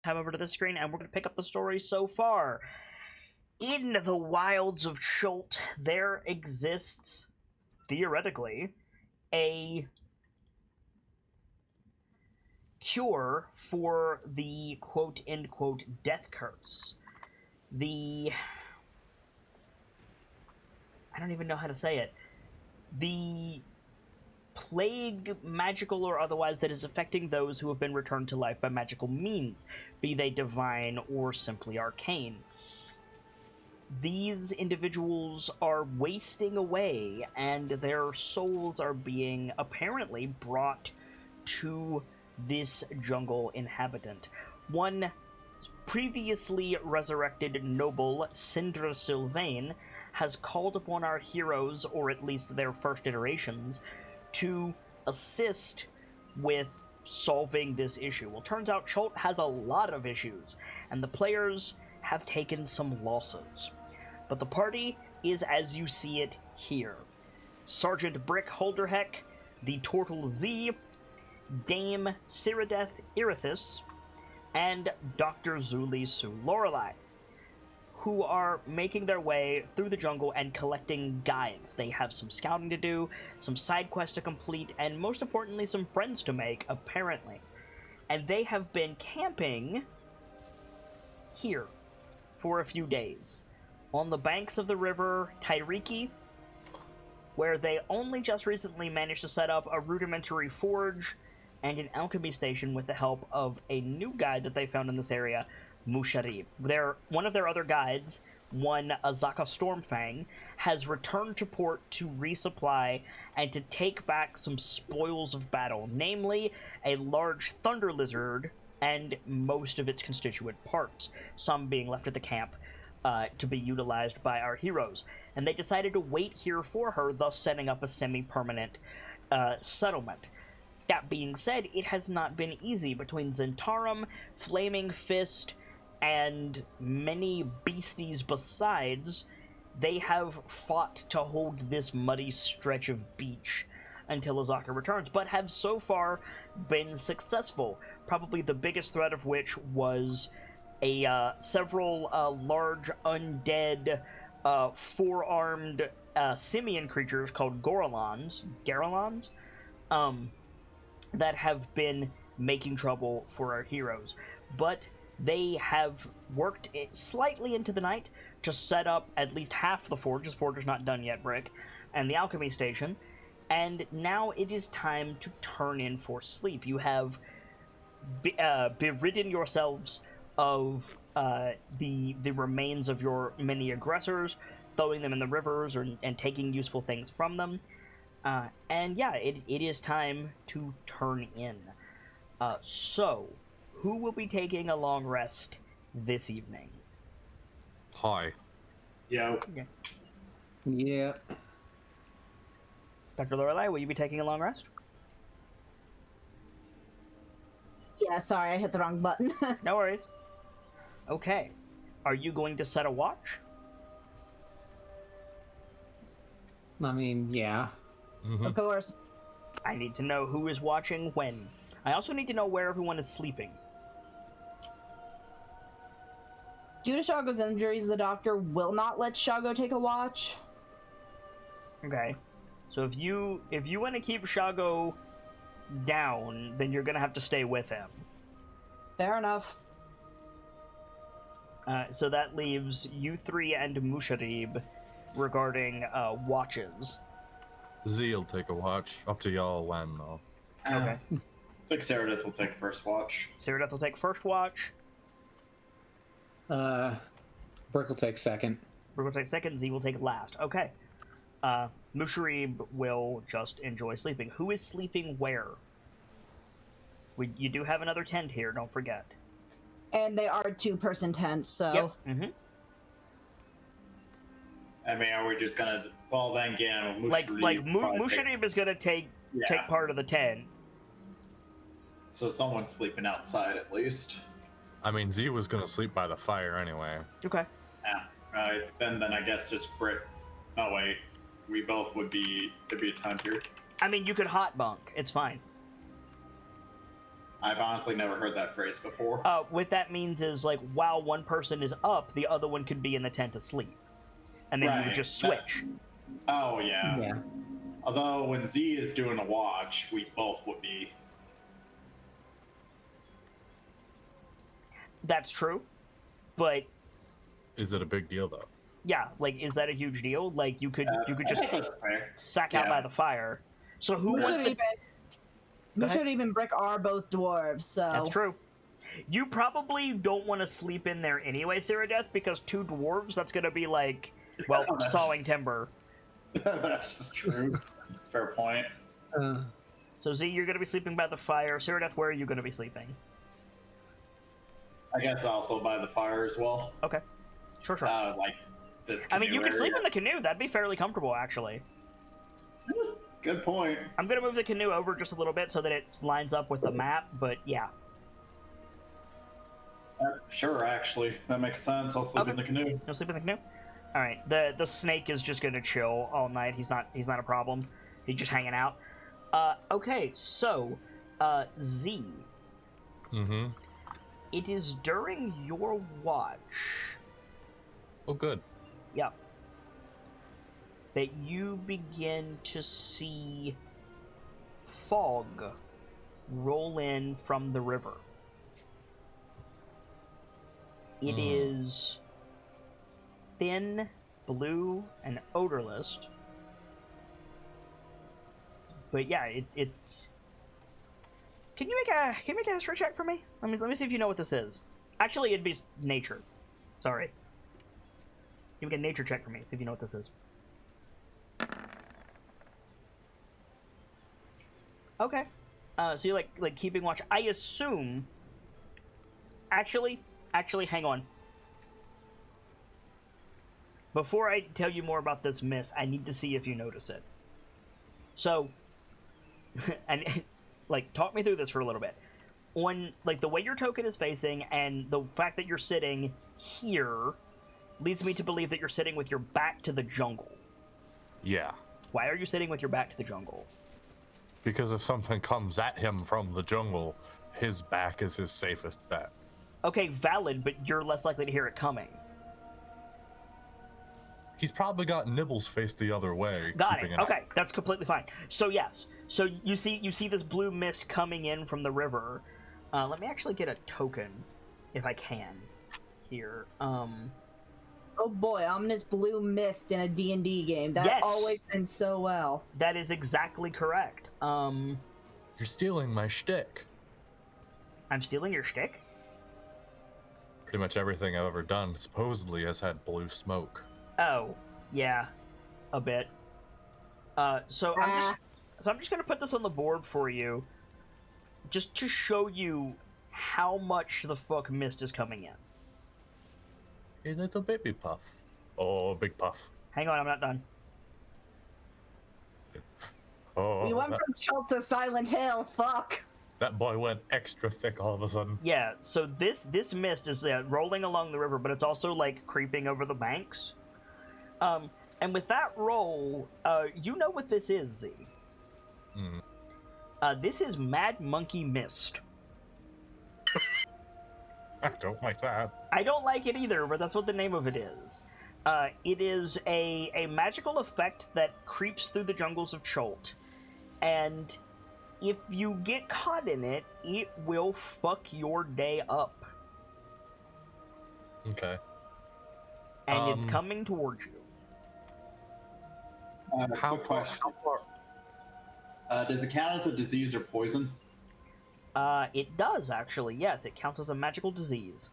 tab over to this screen, and we're going to pick up the story so far. In the wilds of Schult, there exists, theoretically, a cure for the quote-end-quote death curse. I don't even know how to say it. The plague, magical or otherwise, that is affecting those who have been returned to life by magical means, be they divine or simply arcane. These individuals are wasting away, and their souls are being apparently brought to this jungle inhabitant. One previously resurrected noble, Sindra Sylvain, has called upon our heroes, or at least their first iterations, to assist with solving this issue. Well, turns out Schult has a lot of issues, and the players have taken some losses. But the party is as you see it here. Sergeant Brick Holderheck, the Tortle Z, Dame Cirideth Irithis, and Dr. Zuli Su Lorelei, who are making their way through the jungle and collecting guides. They have some scouting to do, some side quests to complete, and most importantly, some friends to make, apparently. And they have been camping here for a few days, on the banks of the river Tyriki, where they only just recently managed to set up a rudimentary forge and an alchemy station with the help of a new guide that they found in this area, Musharib. One of their other guides, one Azaka Stormfang, has returned to port to resupply and to take back some spoils of battle, namely a large thunder lizard and most of its constituent parts, some being left at the camp to be utilized by our heroes. And they decided to wait here for her, thus setting up a semi-permanent settlement. That being said, it has not been easy. Between Zentarum, Flaming Fist, and many beasties besides, they have fought to hold this muddy stretch of beach until Azaka returns, but have so far been successful. Probably the biggest threat of which was several large undead four-armed simian creatures called Garolans, that have been making trouble for our heroes. But they have worked it slightly into the night to set up at least half the forge. This forge is not done yet, Brick, and the alchemy station. And now it is time to turn in for sleep. You have beridden yourselves of the remains of your many aggressors, throwing them in the rivers and taking useful things from them. And yeah, it is time to turn in. So, who will be taking a long rest this evening? Hi. Yo. Yeah. Dr. Lorelei, will you be taking a long rest? Yeah, sorry, I hit the wrong button. No worries. Okay. Are you going to set a watch? I mean, yeah. Mm-hmm. Of course. I need to know who is watching when. I also need to know where everyone is sleeping. Due to Shago's injuries, the doctor will not let Shago take a watch. Okay. So if you want to keep Shago down, then you're going to have to stay with him. Fair enough. So that leaves you three and Musharib regarding watches. Z'll take a watch. Up to y'all when, though. Okay. I think Cirideth will take first watch. Cirideth will take first watch. Brick will take second. Brick will take second. Z will take last. Okay. Musharib will just enjoy sleeping. Who is sleeping where? You do have another tent here, don't forget. And they are two-person tents, so... Yep. Mm-hmm. I mean, are we just gonna... Well, then again, Musharib is gonna take part of the tent. So someone's sleeping outside, at least. I mean, Z was gonna sleep by the fire anyway. Okay. Yeah. Right. Then I guess just Brick... Oh, wait. We both would be... There'd be a time here. I mean, you could hot bunk. It's fine. I've honestly never heard that phrase before. What that means is, like, while one person is up, the other one could be in the tent asleep. And then you would Right. just switch. Oh, yeah. Yeah. Although when Z is doing a watch, we both would be. That's true. But, Is it a big deal though? yeah, like, is that a huge deal? Like, you could I just guess that's fair. sack out Yeah. by the fire. So who wants to... Misha and even Brick are both dwarves, so... That's true. You probably don't want to sleep in there anyway, Sarah Death, because 2 dwarves, that's going to be like, well, That's- sawing timber. That's true. Fair point. So Z, you're going to be sleeping by the fire. Sarah Death, where are you going to be sleeping? I guess also by the fire as well. Okay. Sure. Like this. I mean, you canoe could sleep area. in the canoe. That'd be fairly comfortable, actually. Good point. I'm going to move the canoe over just a little bit so that it lines up with the map, but yeah. Sure, actually, that makes sense. I'll sleep Okay. in the canoe. You'll sleep in the canoe? All right. The snake is just going to chill all night. He's not a problem. He's just hanging out. Okay, so Z, Mm-hmm. it is during your watch, Oh, good. yeah, that you begin to see fog roll in from the river. It is thin, blue, and odorless. But yeah, it's. Can you make a history check for me? Let me see if you know what this is. Actually, it'd be nature. Sorry. You make a nature check for me. See if you know what this is. Okay. So you're like keeping watch. I assume. Actually, hang on. Before I tell you more about this mist, I need to see if you notice it. So, and like, talk me through this for a little bit. On like the way your token is facing, and the fact that you're sitting here, leads me to believe that you're sitting with your back to the jungle. Yeah. Why are you sitting with your back to the jungle? Because if something comes at him from the jungle, his back is his safest bet. Okay, valid, but you're less likely to hear it coming. He's probably got Nibbles faced the other way. Got keeping it. an eye- Okay, that's completely fine. So yes, so you see this blue mist coming in from the river. Let me actually get a token, if I can, here. Oh boy, ominous blue mist in a D&D game. That Yes. always ends so well. That is exactly correct. You're stealing my shtick. I'm stealing your shtick? Pretty much everything I've ever done supposedly has had blue smoke. Oh, yeah, a bit. So I'm just gonna put this on the board for you, just to show you how much the fuck mist is coming in. A little baby puff. Oh, big puff. Hang on, I'm not done. Oh, We went that, from Chult to Silent Hill, fuck. that boy went extra thick all of a sudden. Yeah, so this mist is rolling along the river, but it's also like creeping over the banks. And with that roll, you know what this is, Z. This is Mad Monkey Mist. I don't like that. I don't like it either, but that's what the name of it is. It is a magical effect that creeps through the jungles of Chult, and if you get caught in it, it will fuck your day up. Okay. And it's coming towards you. How Quick far? question. How far? Does it count as a disease or poison? It does, actually, yes. It counts as a magical disease.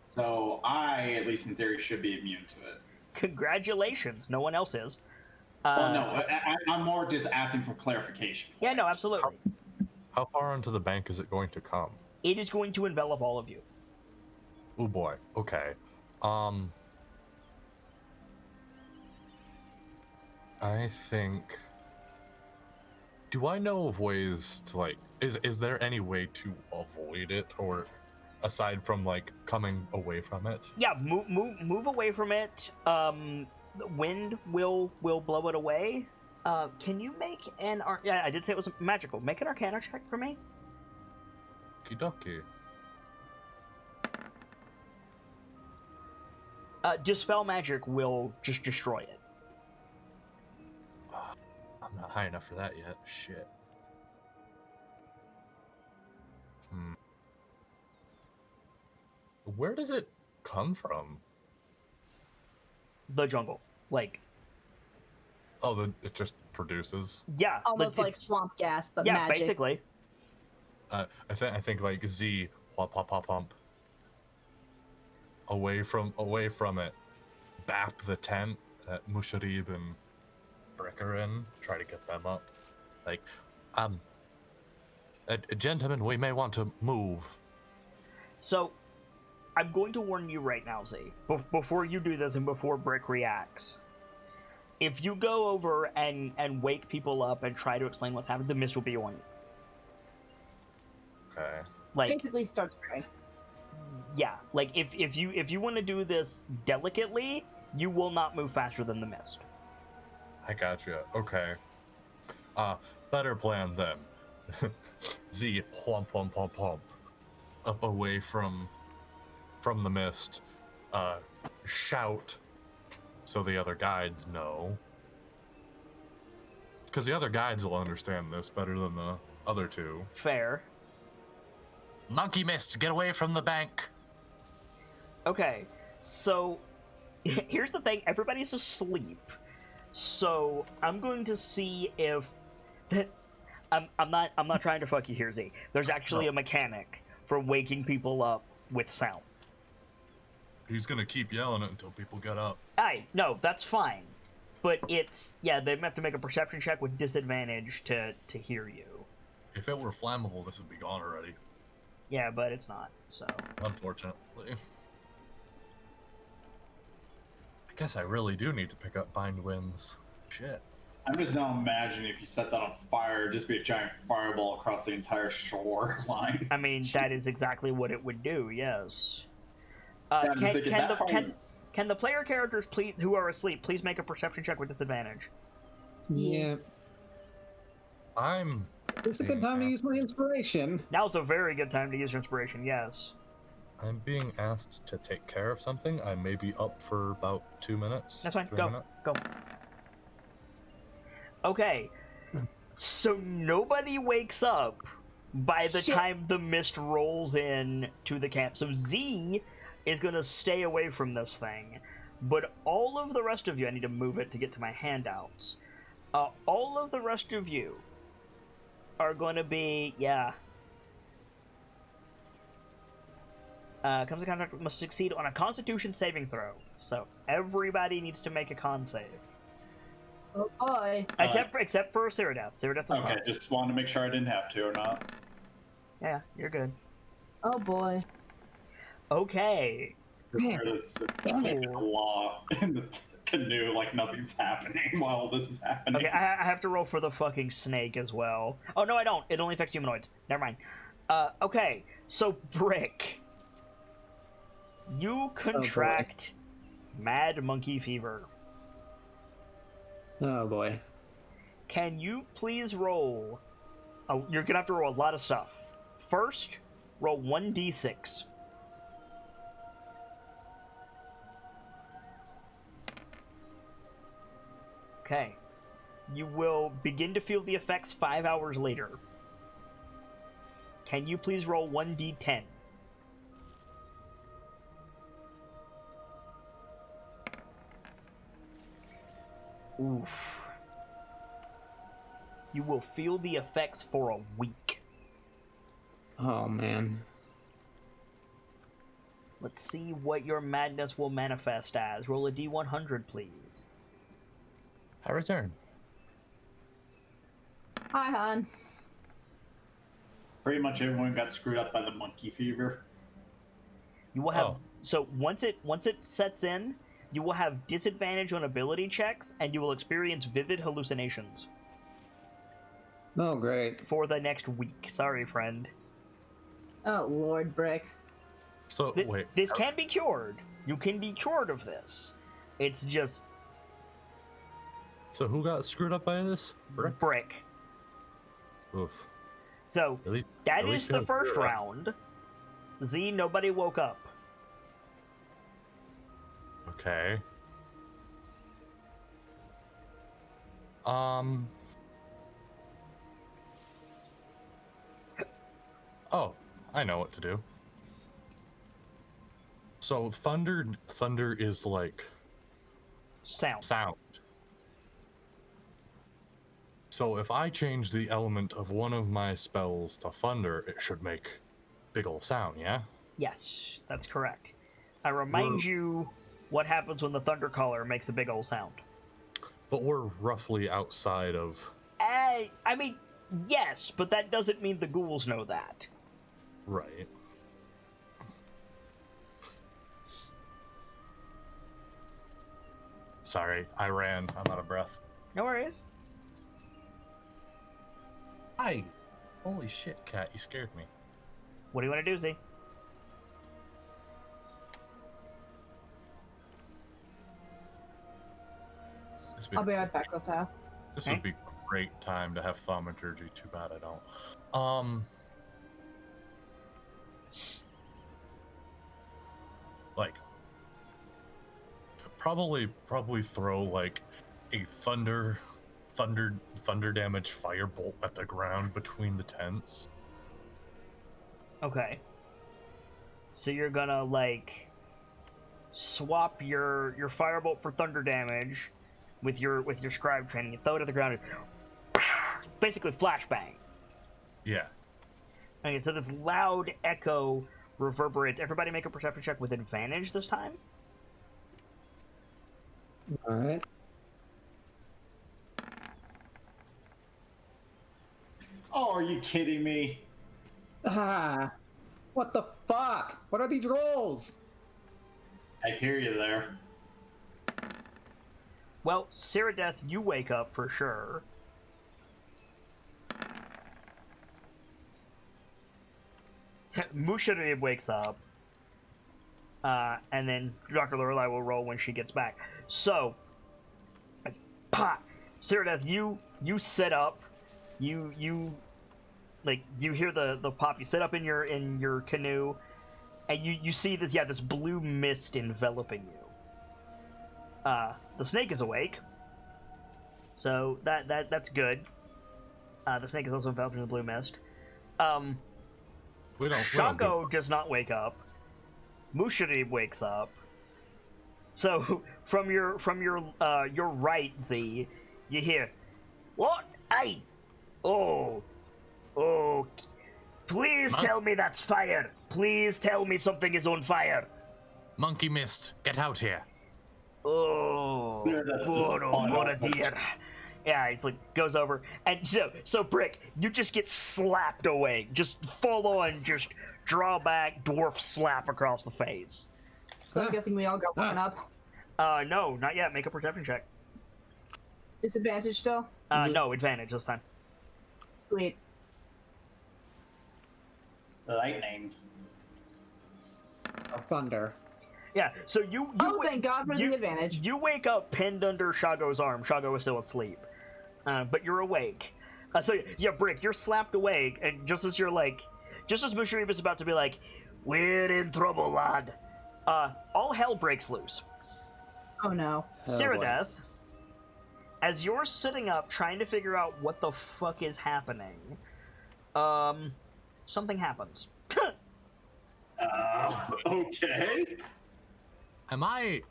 So I, at least in theory, should be immune to it. Congratulations. No one else is. Well, no, I'm more just asking for clarification. Yeah, no, absolutely. How far onto the bank is it going to come? It is going to envelop all of you. Oh boy. Okay. I think. Do I know of ways to like? Is there any way to avoid it, or aside from like coming away from it? Yeah, move away from it. The wind will blow it away. Can you make an yeah? I did say it was magical. Make an Arcana check for me. Okie dokie. Dispel magic will just destroy it. I'm not high enough for that yet. Shit. Where does it come from? The jungle, like, Oh, it just produces. yeah, Almost like it's- swamp gas, but yeah, magic. basically. I think like Z whop hop hop hump. Away from it. Bap the tent that Musharib and Brick are in. Try to get them up. Like, gentlemen, we may want to move. So, I'm going to warn you right now, Z, before you do this and before Brick reacts. If you go over and wake people up and try to explain what's happened, the mist will be on you. Okay. Like, Basically starts spraying. yeah, like if you want to do this delicately, you will not move faster than the mist. I gotcha. Okay. Better plan then. Z whomp whomp whomp whomp. Up away from the mist. Shout so the other guides know. Because the other guides will understand this better than the other two. Fair. Monkey mist, get away from the bank. Okay, so here's the thing: everybody's asleep. So I'm going to see if I'm not trying to fuck you here, Z. There's actually a mechanic for waking people up with sound. He's gonna keep yelling it until people get up. Aye, no, that's fine. But it's they have to make a perception check with disadvantage to hear you. If it were flammable, this would be gone already. Yeah, but it's not. So Unfortunately. I guess I really do need to pick up Bind Winds. Shit. I'm just now imagining if you set that on fire, it'd just be a giant fireball across the entire shoreline. I mean, that is exactly what it would do. Yes. Yeah, I'm just thinking that part- Can the player characters please who are asleep please make a perception check with disadvantage? Yeah. It's a good time to use my inspiration. Now's a very good time to use your inspiration. Yes. I'm being asked to take care of something. I may be up for about 2 minutes. That's fine. 3 Go. minutes. Go. Okay. So nobody wakes up by the Shit. time the mist rolls in to the camp. So Z is going to stay away from this thing. But all of the rest of you, I need to move it to get to my handouts. All of the rest of you are going to be, comes in contact with must succeed on a Constitution saving throw. So everybody needs to make a con save. Oh boy. Except for Ceradeath. Ceradeath's Okay, just wanted to make sure I didn't have to or not. Yeah, you're good. Oh boy. Okay. Just sleeping a lot in the canoe like nothing's happening while this is happening. Okay, I have to roll for the fucking snake as well. Oh, no, I don't. It only affects humanoids. Never mind. Okay, so Brick. You contract mad monkey fever. Oh boy. Can you please roll... Oh, you're gonna have to roll a lot of stuff. First, roll 1d6. Okay. You will begin to feel the effects 5 hours later. Can you please roll 1d10? Oof. You will feel the effects for a week. Oh man. Let's see what your madness will manifest as. Roll a d100, please. I return. Hi, hon. Pretty much everyone got screwed up by the monkey fever. You will have Oh. so once it sets in, you will have disadvantage on ability checks, and you will experience vivid hallucinations Oh great. for the next week. Sorry, friend. Oh Lord, Brick. So, wait. This can be cured. You can be cured of this. It's just So who got screwed up by this? Brick? Brick. Oof. So At least, that at is least the they're first clear. round. Z, nobody woke up. Okay. Oh, I know what to do. So thunder is like Sound. sound. So if I change the element of one of my spells to thunder, it should make big ol' sound, yeah? Yes, that's correct. I remind you what happens when the thunder color makes a big old sound. But we're roughly outside of... I mean, yes, but that doesn't mean the ghouls know that. Right. Sorry, I ran. I'm out of breath. No worries. Hi! Holy shit, cat, you scared me. What do you want to do, Z? I'll be right back real fast. This Okay. would be great time to have thaumaturgy. Too bad I don't. Like, probably throw like a thunder damage firebolt at the ground between the tents. Okay. So you're gonna like swap your firebolt for thunder damage with your scribe training. You throw it at the ground. And basically, flashbang. Yeah. Okay, so this loud echo reverberates. Everybody make a perception check with advantage this time. All right. Oh, are you kidding me? Ah, what the fuck? What are these rolls? I hear you there. Well, Cyrodieth, you wake up for sure. Musharib wakes up. And then Dr. Lorelei will roll when she gets back. So, pop! Cyrodieth, you sit up. You hear the pop. You sit up in your canoe, and you see this blue mist enveloping you. The snake is awake, so that's good. The snake is also enveloped in the blue mist. We don't. Shaco does not wake up. Musharib wakes up. So from your right, Z, you hear, "What? Hey! Oh, please tell me that's fire. Please tell me something is on fire. Monkey mist, get out here. Oh, There, that's what a just- dear." Yeah, he's like goes over, and so Brick, you just get slapped away, just full on, just draw back dwarf slap across the face. So I'm guessing we all got one up. No, not yet. Make a perception check. Disadvantage still? No, advantage this time. Sweet. Lightning. Thunder. Yeah, so you Oh, thank God for the advantage. You wake up pinned under Shago's arm. Shago is still asleep, but you're awake. So yeah, Brick, you're slapped awake, and just as Musharib is about to be like, "We're in trouble, lad," all hell breaks loose. Oh no. Oh, boy. Cyrodieth, as you're sitting up trying to figure out what the fuck is happening, something happens. Okay. Am I?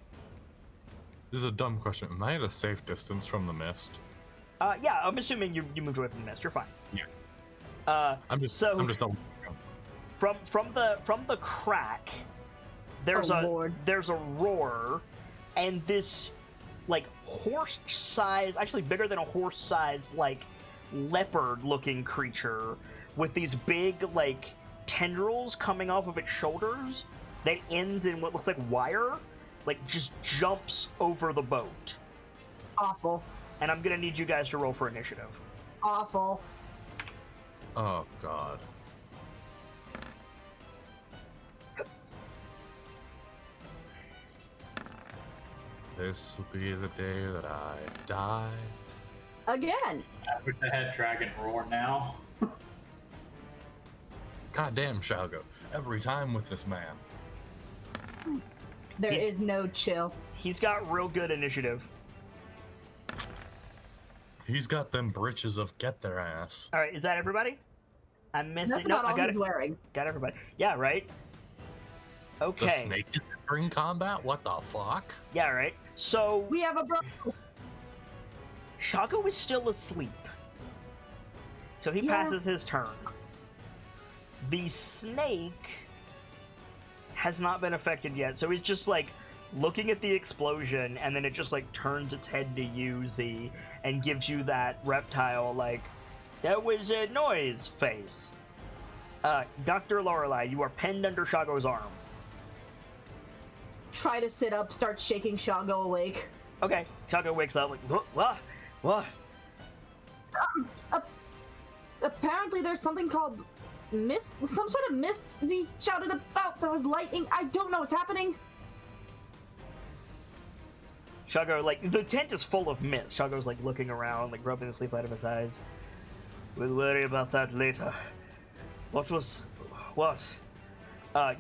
This is a dumb question. Am I at a safe distance from the mist? Yeah, I'm assuming you moved away from the mist. You're fine. Yeah. I'm just double. From the crack, there's Lord. there's a roar, and this like horse size, actually bigger than a horse size, like leopard looking creature with these big like tendrils coming off of its shoulders that ends in what looks like wire, like just jumps over the boat. Awful. And I'm gonna need you guys to roll for initiative. Awful. Oh God. This will be the day that I die. Again. After the head dragon roar now. God damn, Shago. Every time with this man. There is no chill. He's got real good initiative. He's got them britches of get their ass. All right, is that everybody? I'm missing. That's No, about I all got he's it. wearing. Got everybody. Yeah, right. The Okay. snake is entering combat? What the fuck? Yeah, right. So We have a bro. Shaco is still asleep. So he Yeah. passes his turn. The snake has not been affected yet, so he's just like looking at the explosion, and then it just like turns its head to you, Z, and gives you that reptile like, that was a noise face. Dr. Lorelei, you are pinned under Shago's arm. Try to sit up, start shaking Shago awake. Okay, Shago wakes up like, what? Apparently there's something called mist, some sort of mist Z shouted about. There was lightning. I don't know what's happening. Shago, like, the tent is full of mist. Shago's like looking around, like rubbing the sleep out of his eyes. We'll worry about that later. What?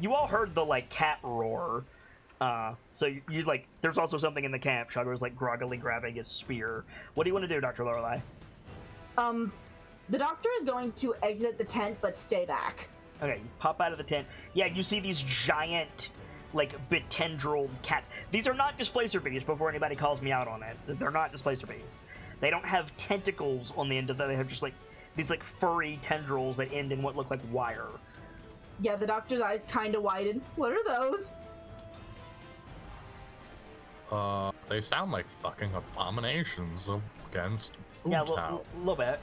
You all heard the like cat roar. So you like, there's also something in the camp. Shago's like groggily grabbing his spear. What do you want to do, Dr. Lorelei? The doctor is going to exit the tent but stay back. Okay, you pop out of the tent. Yeah, you see these giant, like, betendrilled cats. These are not displacer bees, before anybody calls me out on it. They're not displacer bees. They don't have tentacles on the end of them. They have just, like, these, like, furry tendrils that end in what look like wire. Yeah, the doctor's eyes kind of widen. What are those? They sound like fucking abominations against Yeah, a Ootao. little bit.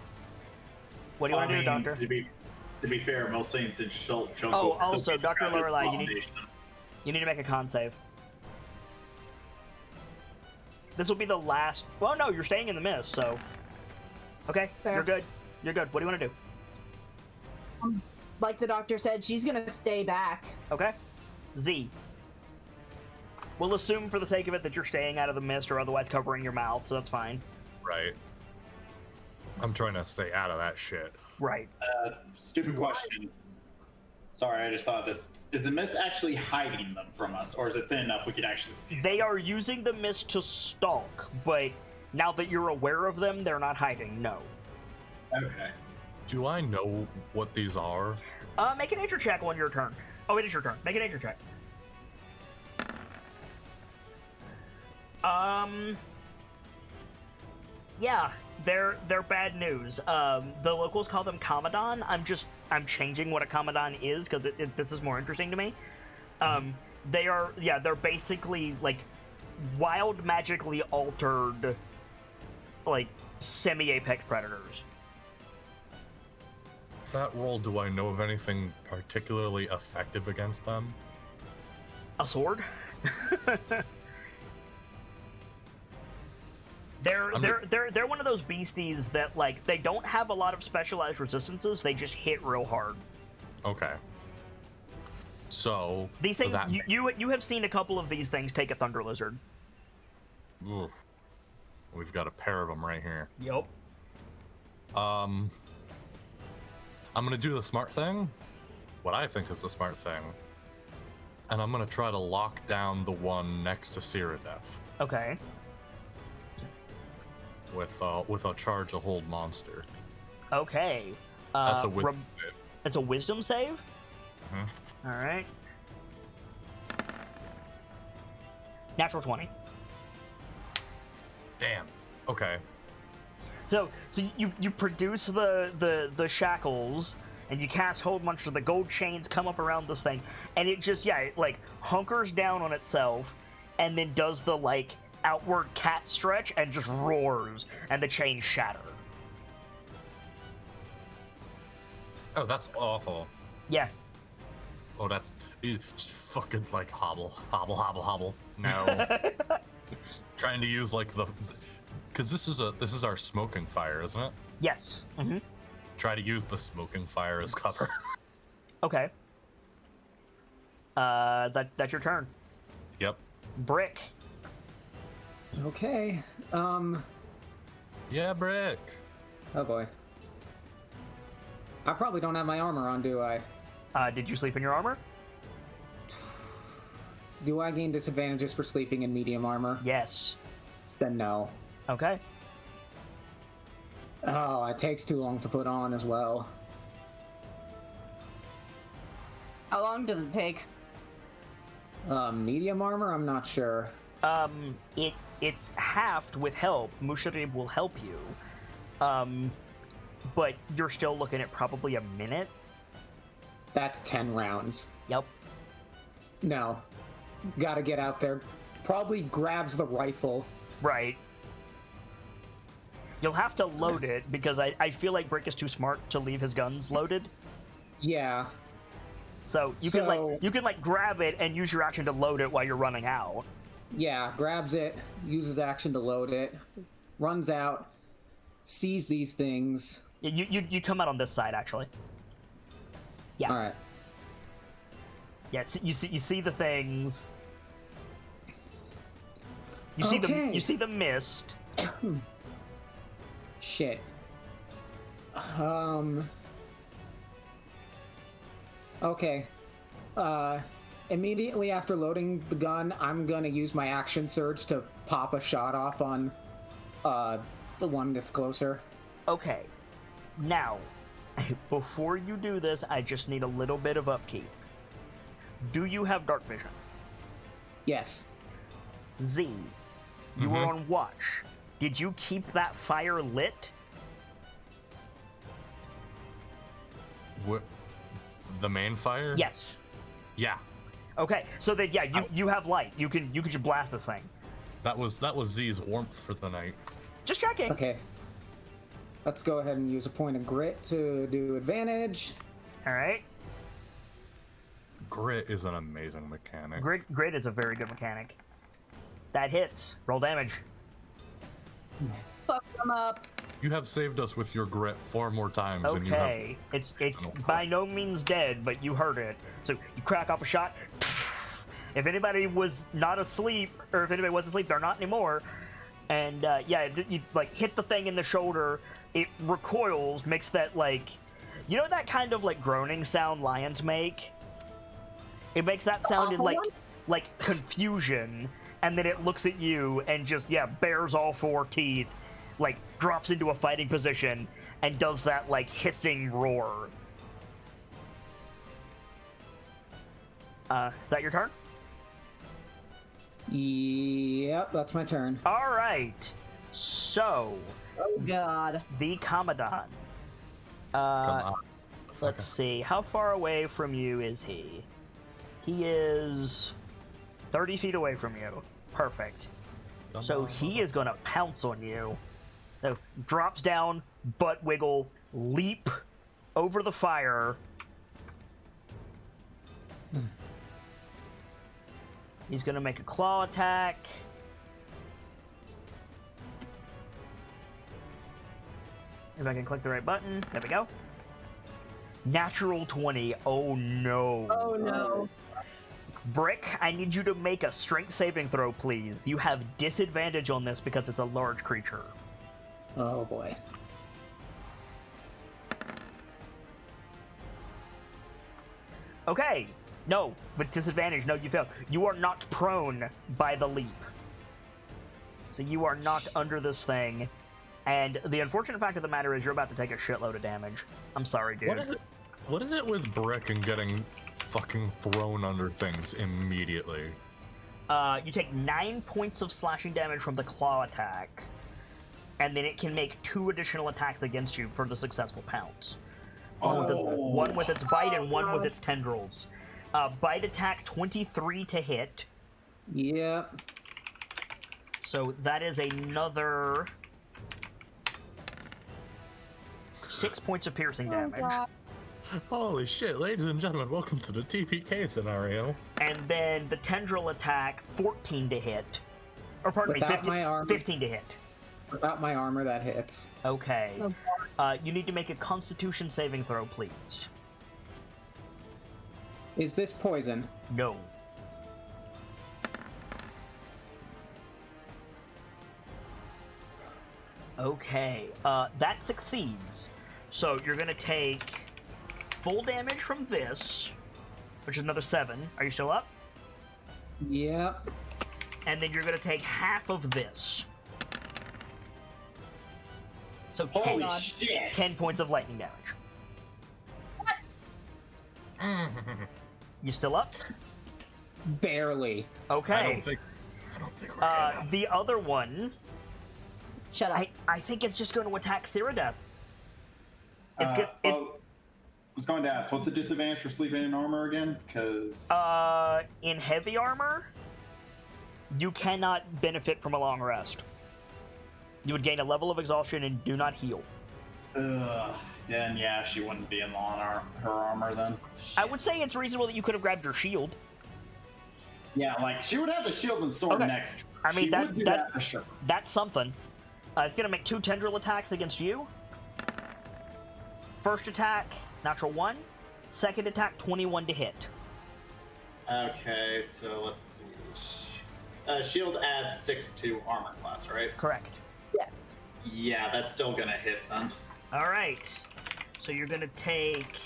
What do you want to do, Doctor? To be fair, most things in Jungle. Oh, also, could be Dr. described as Lorelei, abomination. You need to make a con save. This will be the last... Well, no, you're staying in the mist, so... Okay, Fair. you're good. You're good. What do you want to do? Like the doctor said, she's gonna stay back. Okay. Z. We'll assume for the sake of it that you're staying out of the mist or otherwise covering your mouth, so that's fine. Right. I'm trying to stay out of that shit. Right. Stupid question. Sorry, I just thought of this. Is the mist actually hiding them from us, or is it thin enough we could actually see them? They are using the mist to stalk, but now that you're aware of them, they're not hiding, no. Okay. Do I know what these are? Make a nature check on your turn. Oh, it is your turn. Make a nature check. Yeah, they're bad news. The locals call them Kamadan. I'm changing what a Kamadan is because this is more interesting to me. They're basically like wild magically altered, like semi-apex predators. That roll, do I know of anything particularly effective against them? A sword? They're one of those beasties that like they don't have a lot of specialized resistances. They just hit real hard. Okay. So These things that you have seen a couple of these things take a thunder lizard. Ugh. We've got a pair of them right here. Yup. I'm gonna do the smart thing, what I think is the smart thing, and I'm gonna try to lock down the one next to Cyrodief Okay. with a charge a hold monster. Okay. That's a wisdom save. It's a wisdom save. Mhm. All right. Natural 20. Damn. Okay. So you produce the shackles and you cast hold monster. The gold chains come up around this thing, and it just it like hunkers down on itself, and then does the like outward cat stretch and just roars, and the chains shatter. Oh, that's awful. Yeah. Oh, he's just fucking like hobble. No. Trying to use like because this is our smoking fire, isn't it? Yes. Mm-hmm. Try to use the smoking fire as cover. Okay. That's your turn. Yep. Brick. Okay. Yeah, Brick. Oh boy. I probably don't have my armor on, do I? Did you sleep in your armor? Do I gain disadvantages for sleeping in medium armor? Yes. Then no. Okay. Oh, it takes too long to put on as well. How long does it take? Medium armor? I'm not sure. It's halved with help. Musharib will help you. But you're still looking at probably a minute. That's 10 rounds. Yep. No. Gotta get out there. Probably grabs the rifle. Right. You'll have to load it because I feel like Brick is too smart to leave his guns loaded. Yeah. So you can grab it and use your action to load it while you're running out. Yeah, grabs it, uses action to load it, runs out, sees these things. You come out on this side actually. Yeah. All right. Yes, you see the things. You see the mist. Shit. Okay. Immediately after loading the gun, I'm gonna use my action surge to pop a shot off on the one that's closer. Okay. Now, before you do this, I just need a little bit of upkeep. Do you have dark vision? Yes. Z, you were on watch. Did you keep that fire lit? What? The main fire? Yes. Yeah. Okay, so then you have light. You can just blast this thing. That was Z's warmth for the night. Just checking. Okay. Let's go ahead and use a point of grit to do advantage. All right. Grit is an amazing mechanic. Grit is a very good mechanic. That hits. Roll damage. Fuck them up. You have saved us with your grit 4 more times than you have. Okay, it's by no means dead, but you heard it. So you crack off a shot. If anybody was not asleep, or if anybody was asleep, they're not anymore. And you like hit the thing in the shoulder. It recoils, makes that that kind of groaning sound lions make. It makes that sound in like confusion, and then it looks at you and just bares all 4 teeth. Drops into a fighting position and does that hissing roar. Is that your turn? Yep, that's my turn. All right. So, Oh god. the Commandant. Come on. Let's see. How far away from you is he? He is 30 feet away from you. Perfect. So he is going to pounce on you. So drops down, butt wiggle, leap over the fire. He's going to make a claw attack. If I can click the right button. There we go. Natural 20. Oh no. Oh no. Brick, I need you to make a strength saving throw, please. You have disadvantage on this because it's a large creature. Oh boy. Okay. No, with disadvantage. No, you failed. You are knocked prone by the leap. So you are knocked under this thing. And the unfortunate fact of the matter is you're about to take a shitload of damage. I'm sorry, dude. What is it with Brick and getting fucking thrown under things immediately? You take 9 points of slashing damage from the claw attack. And then it can make 2 additional attacks against you for the successful pounce. One with its bite and one with its tendrils. Bite attack 23 to hit. Yep. So that is another 6 points of piercing damage. God. Holy shit, ladies and gentlemen, welcome to the TPK scenario. And then the tendril attack 14 to hit. Or pardon me, Without 15, my armor. 15 to hit. Without my armor, that hits. Okay. Oh, You need to make a constitution saving throw, please. Is this poison? No. Okay. That succeeds. So you're going to take full damage from this, which is another 7. Are you still up? Yep. And then you're going to take half of this. So Holy 10, shit! 10 points of lightning damage. You still up? Barely. Okay. I don't think we're gonna. The other one, Shut up. I think it's just going to attack Cyrodiil. It's good. I was going to ask, what's the disadvantage for sleeping in armor again? Because In heavy armor, you cannot benefit from a long rest. You would gain a level of exhaustion and do not heal. then yeah, she wouldn't be in her armor then. I would say it's reasonable that you could have grabbed your shield. Yeah, like she would have the shield and sword Okay. next. I mean, she that- would do that- that for sure. That's something. It's going to make 2 tendril attacks against you. First attack, natural 1. Second attack, 21 to hit. Okay, so let's see. Shield adds 6 to armor class, right? Correct. Yes. Yeah, that's still gonna hit then. All right. So you're going to take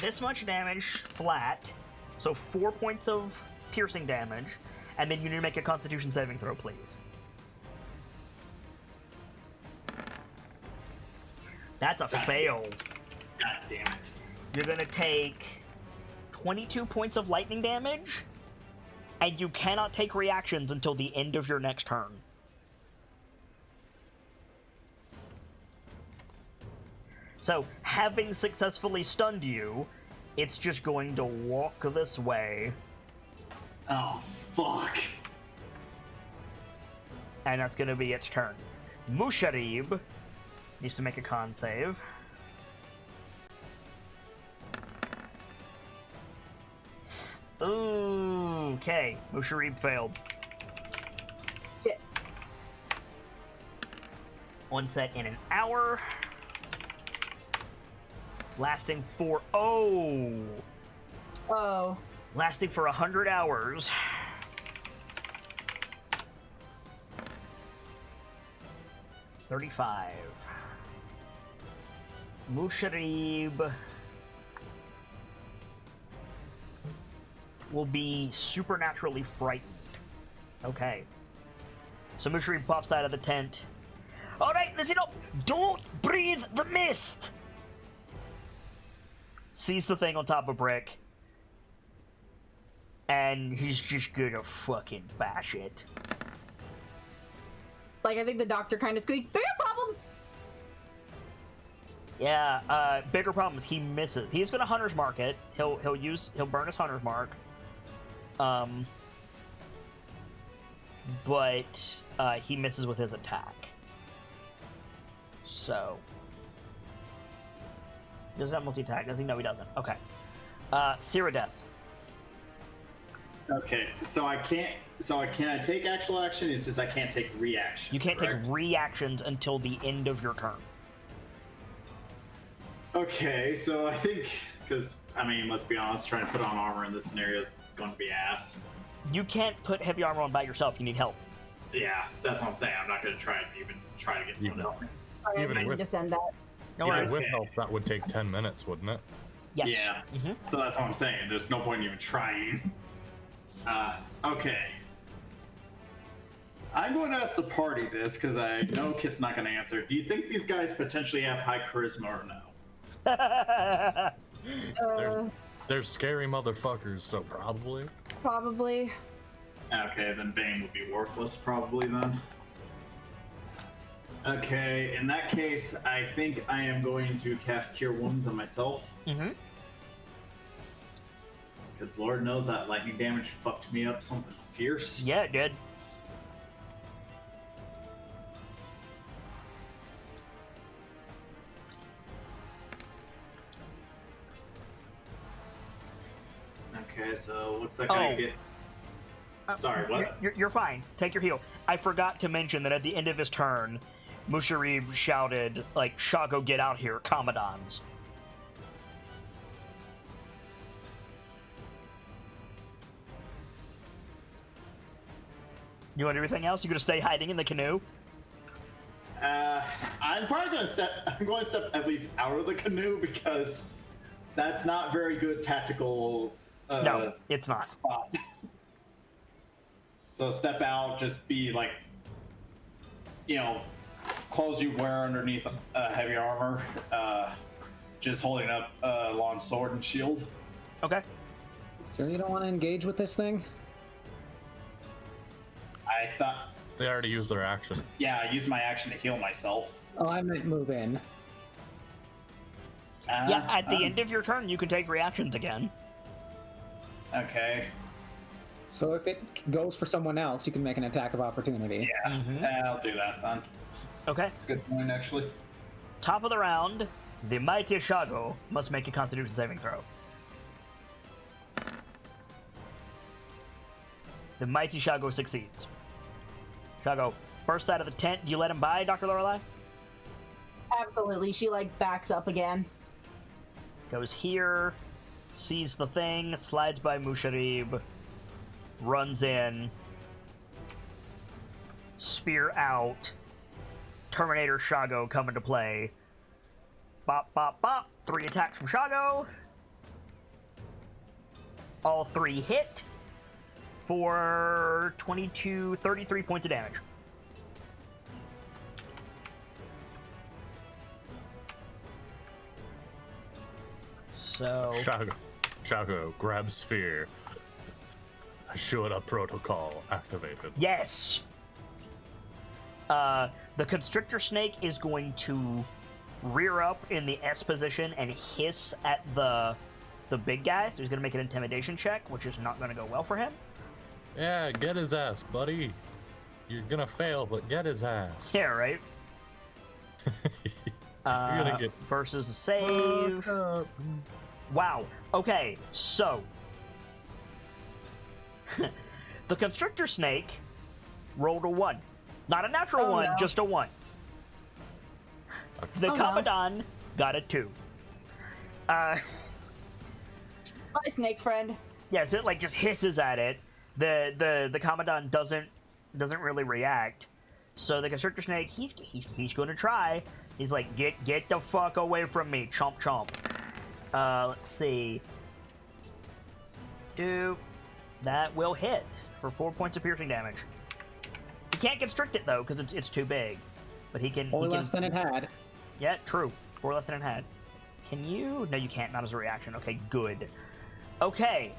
this much damage flat. So 4 points of piercing damage. And then you need to make a constitution saving throw, please. That's a fail. God damn it. You're going to take 22 points of lightning damage. And you cannot take reactions until the end of your next turn. So, having successfully stunned you, it's just going to walk this way, Oh, fuck. and that's going to be its turn. Musharib needs to make a con save. Ooh, okay. Musharib failed. Shit. One set in an hour. Lasting for... Oh! Oh. Lasting for 100 hours. $35. Musharib will be supernaturally frightened. Okay. So Musharib pops out of the tent. Alright, listen up! Don't breathe the mist! Sees the thing on top of Brick. And he's just gonna fucking bash it. Like, I think the doctor kind of squeaks, bigger problems! Yeah, bigger problems. He misses. He's gonna Hunter's Mark it. He'll burn his Hunter's Mark. But he misses with his attack. So does that multi-attack? Does he? No, he doesn't. Okay. Cyrodiil. Okay, so I can't. So can I take actual action? It says I can't take reaction. You can't correct? take reactions until the end of your turn. Okay, so I think because I mean, let's be honest, trying to put on armor in this scenario is going to be ass. You can't put heavy armor on by yourself. You need help. Yeah, that's what I'm saying. I'm not going to try to get someone else. Sorry, Even I need with- to send that. No Yeah, worries. With okay. help, that would take 10 minutes, wouldn't it? Yes. Yeah. Mm-hmm. So that's what I'm saying. There's no point in even trying. Okay. I'm going to ask the party this because I know Kit's not going to answer. Do you think these guys potentially have high charisma or no? They're scary motherfuckers, so probably. Probably. Okay, then Bane would be worthless probably then. Okay, in that case, I think I am going to cast Cure Wounds on myself. Mm-hmm. Because Lord knows that lightning damage fucked me up something fierce. Yeah, it did. Okay, so looks like I Oh. get... Sorry, what? You're fine. Take your heal. I forgot to mention that at the end of his turn, Musharib shouted, like, Shago, get out here, Commandants. You want everything else? You gonna stay hiding in the canoe? I'm probably going to step... I'm going to step at least out of the canoe because That's not very good tactical. No, it's not. Spot. So step out, just be like, clothes you wear underneath heavy armor, just holding up a long sword and shield. Okay. Sure you don't want to engage with this thing? I thought, They already used their action. yeah, I used my action to heal myself. Oh, I meant move in. Yeah, at the end of your turn, you can take reactions again. Okay. So if it goes for someone else, you can make an attack of opportunity. Yeah, I'll do that then. Okay. That's a good point, actually. Top of the round, the mighty Shago must make a Constitution saving throw. The mighty Shago succeeds. Shago, first out of the tent, do you let him by, Dr. Lorelei? Absolutely. She like backs up again. Goes here, sees the thing, slides by Musharib, runs in, spear out, Terminator Shago come into play. Bop, bop, bop. 3 attacks from Shago. All 3 hit for 33 points of damage. So Shago grabs sphere. Ashura protocol activated. yes. The constrictor snake is going to rear up in the S position and hiss at the big guy. So he's going to make an intimidation check, which is not going to go well for him. Yeah, get his ass, buddy. You're gonna fail, but get his ass. Yeah, right. You're gonna get versus a save. Wow. Okay, so the constrictor snake rolled a 1. Not a natural 1, no. just a 1. The Oh, no. Commandant got a 2. Bye, snake friend. Yeah, so it like just hisses at it. The Commandant doesn't really react. So the constrictor snake, he's going to try. He's like, get the fuck away from me, chomp chomp. Let's see. That will hit for 4 points of piercing damage. He can't constrict it though because it's too big, but he can. Or less than it had. Yeah, true. 4 less than it had. Can you? No, you can't. Not as a reaction. Okay, good. Okay,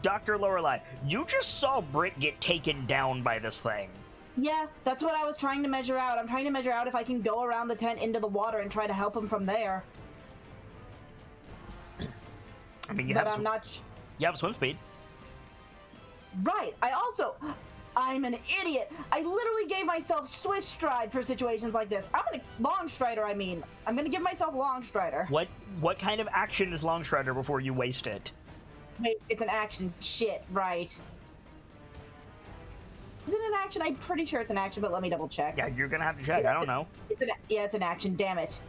Dr. Lorelei, you just saw Brick get taken down by this thing. Yeah, that's what I was trying to measure out. I'm trying to measure out if I can go around the tent into the water and try to help him from there. I mean, you But have I'm not. you have swim speed. Right. I'm an idiot. I literally gave myself swift stride for situations like this. Long strider. I'm gonna give myself long strider. What kind of action is long strider before you waste it? Wait, it's an action. Shit. Right. Is it an action? I'm pretty sure it's an action, but let me double check. Yeah, you're gonna have to check. I don't know. It's an action. Damn it.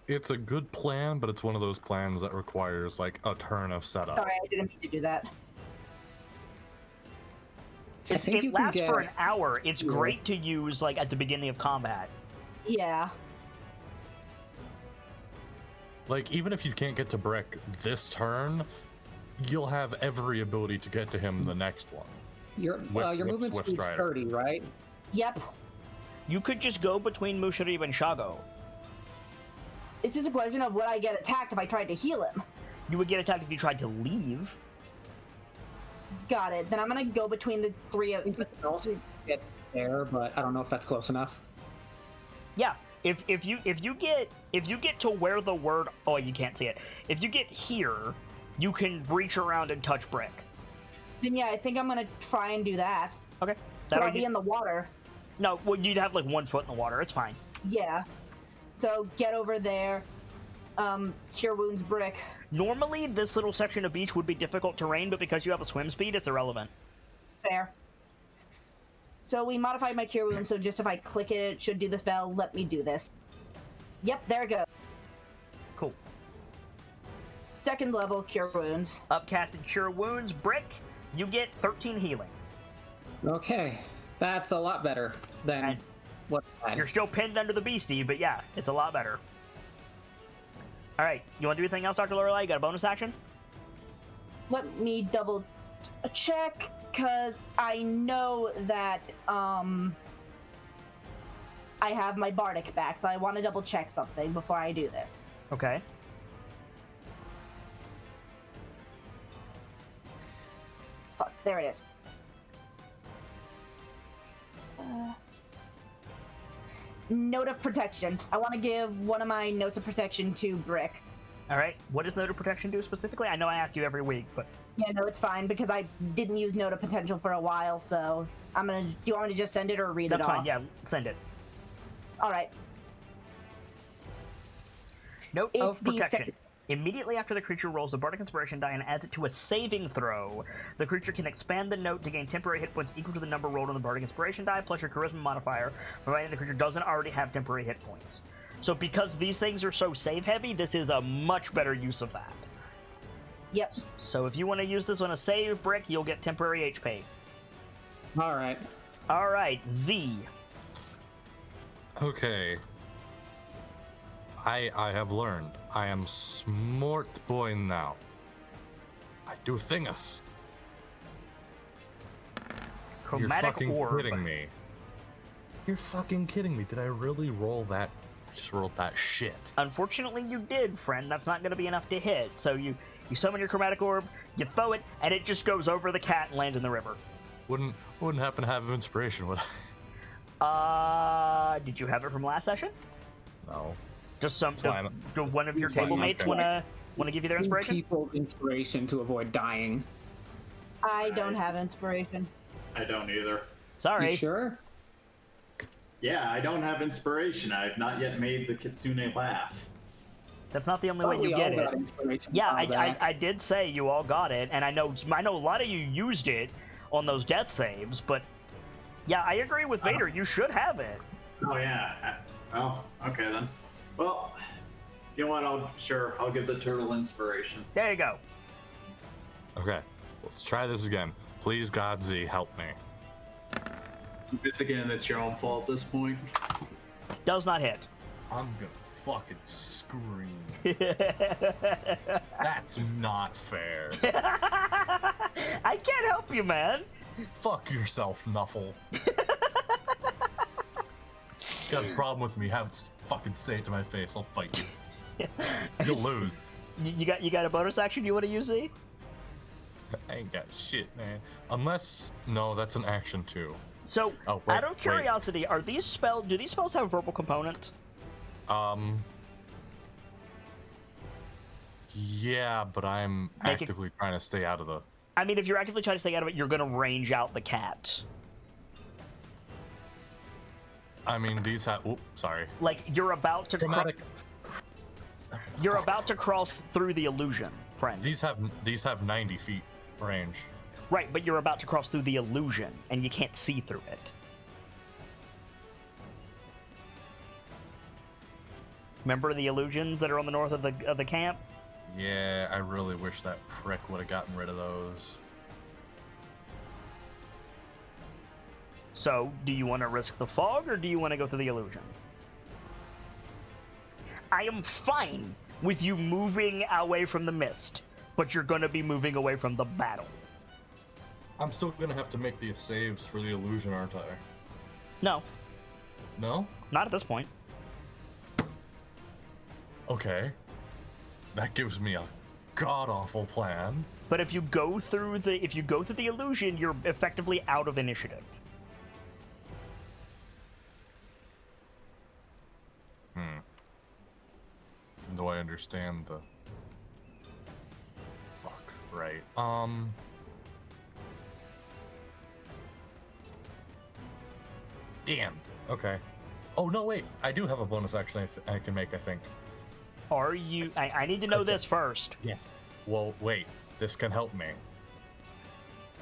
It's a good plan, but it's one of those plans that requires like a turn of setup. Sorry, I didn't mean to do that. It lasts for an hour. It's great to use like at the beginning of combat. Yeah. Like, even if you can't get to Brick this turn, you'll have every ability to get to him the next one. Your movement Swift speed's Strider. 30, right? Yep. You could just go between Musharib and Shago. It's just a question of would I get attacked if I tried to heal him? You would get attacked if you tried to leave. Got it. Then I'm gonna go between the three of. You can also get there, but I don't know if that's close enough. Yeah. If you get to where the word you can't see it. If you get here, you can reach around and touch Brick. Then yeah, I think I'm gonna try and do that. Okay. But I'll be in the water. No, well, you'd have like 1 foot in the water. It's fine. Yeah. So get over there. Cure wounds, Brick. Normally, this little section of beach would be difficult terrain, but because you have a swim speed, it's irrelevant. Fair. So we modified my cure wounds, so just if I click it, it should do the spell. Let me do this. Yep, there it goes. Cool. Second level cure wounds. Upcasted cure wounds, Brick. You get 13 healing. Okay, that's a lot better than And what I had. You're still pinned under the beastie, but yeah, it's a lot better. All right, you want to do anything else, Dr. Lorelei? You got a bonus action? Let me double check, because I know that I have my Bardic back, so I want to double check something before I do this. Okay. Fuck, there it is. Note of protection. I want to give one of my notes of protection to Brick. All right. What does Note of Protection do specifically? I know I ask you every week, but... Yeah, no, it's fine, because I didn't use Note of Potential for a while, so I'm gonna... Do you want me to just send it or read That's it off? fine, yeah, send it. Alright. Note It's of the Protection. Immediately after the creature rolls a Bardic Inspiration die and adds it to a saving throw, the creature can expand the note to gain temporary hit points equal to the number rolled on the Bardic Inspiration die, plus your Charisma modifier, providing the creature doesn't already have temporary hit points. So because these things are so save-heavy, this is a much better use of that. Yep. So if you want to use this on a save, Brick, you'll get temporary HP. Alright. All right, Z. Okay. I have learned. I am smart boy now. I do thingus. You're Chromatic fucking Orb. kidding me. You're fucking kidding me. Did I really roll that? I just rolled that shit. Unfortunately, you did, friend. That's not going to be enough to hit. So you summon your Chromatic Orb, you throw it, and it just goes over the cat and lands in the river. Wouldn't happen to have inspiration, would I? Did you have it from last session? No. Just some. fine. Do one of your It's fine. table mates Okay. wanna give you their inspiration? People inspiration to avoid dying. I don't have inspiration. I don't either. Sorry. You sure? Yeah, I don't have inspiration. I've not yet made the Kitsune laugh. That's not the only way We you all get got it. inspiration Yeah, a while back. I did say you all got it, and I know a lot of you used it on those death saves, but yeah, I agree with Vader. You should have it. Oh yeah. Oh, okay then. Well, you know what? I'll give the turtle inspiration. There you go. Okay. Let's try this again. Please, God Z, help me. It's again, it's your own fault at this point. Does not hit. I'm gonna fucking scream. That's not fair. I can't help you, man. Fuck yourself, Nuffle. Got a problem with me? Have it fucking say it to my face. I'll fight you. You'll lose. You got a bonus action you want to use, Z? I ain't got shit, man. Unless no, that's an action too. So, Oh, wait, out of curiosity, do these spells have verbal component? Yeah, but I'm Make it- actively trying to stay out of the. I mean, if you're actively trying to stay out of it, you're gonna range out the cat. I mean, these have. Oop, sorry. Like you're about to Chromatic. you're about to cross through the illusion, friend. These have 90 feet range. Right, but you're about to cross through the illusion, and you can't see through it. Remember the illusions that are on the north of the camp? Yeah, I really wish that prick would have gotten rid of those. So, do you want to risk the fog, or do you want to go through the illusion? I am fine with you moving away from the mist, but you're going to be moving away from the battle. I'm still gonna have to make the saves for the illusion, aren't I? No, No? not at this point. Okay. That gives me a god-awful plan. But if you go through the illusion, you're effectively out of initiative. Do I understand the... Fuck, right. Damn. Okay. Oh, no, wait. I do have a bonus action I can make, I think. Are you... I need to know this first. Yes. Well, wait. This can help me.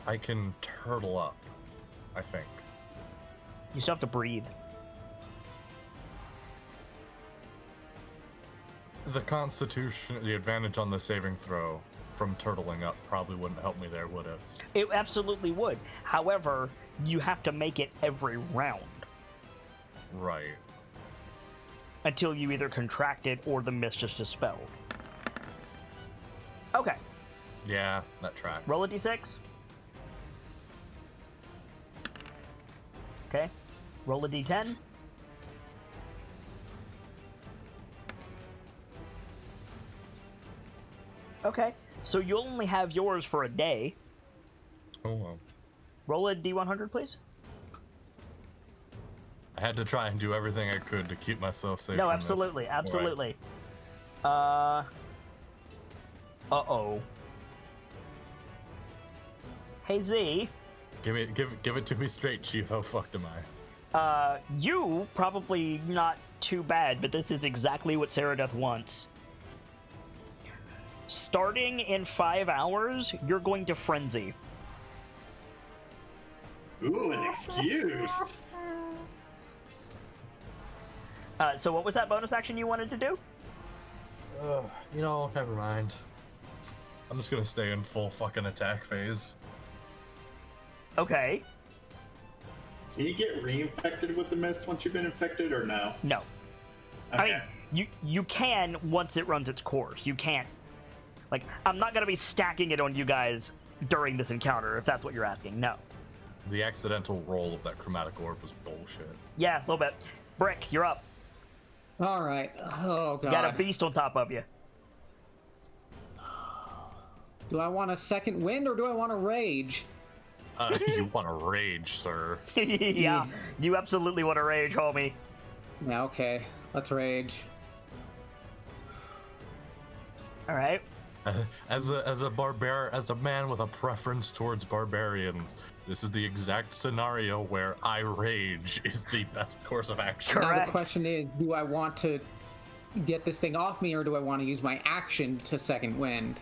I can turtle up, I think. You still have to breathe. The constitution, the advantage on the saving throw from turtling up probably wouldn't help me there, would it? It absolutely would. However, you have to make it every round Right. until you either contract it or the mist is dispelled. Okay. Yeah, that tracks. Roll a d6. Okay. Roll a d10. Okay. So you'll only have yours for a day. Oh, well. Roll a d100, please. I had to try and do everything I could to keep myself safe. No, from absolutely, this. absolutely. Uh-oh. Hey, Z. Give it to me straight, Chief. How fucked am I? You probably not too bad, but this is exactly what Saradeath wants. Starting in 5 hours, you're going to frenzy. Ooh, an excuse. So what was that bonus action you wanted to do? You know, never mind. I'm just gonna stay in full fucking attack phase. Okay. Can you get reinfected with the mist once you've been infected, or no? No. Okay. I mean, you can once it runs its course. You can't. Like, I'm not gonna be stacking it on you guys during this encounter, if that's what you're asking. No. The accidental roll of that chromatic orb was bullshit. Yeah, a little bit. Brick, you're up. All right. Oh god. You got a beast on top of you. Do I want a second wind or do I want to rage? You want to rage, sir. Yeah, you absolutely want to rage, homie. Yeah, okay. Let's rage. All right. As a man with a preference towards barbarians, this is the exact scenario where I rage is the best course of action. Now Correct. the question is, do I want to get this thing off me or do I want to use my action to second wind?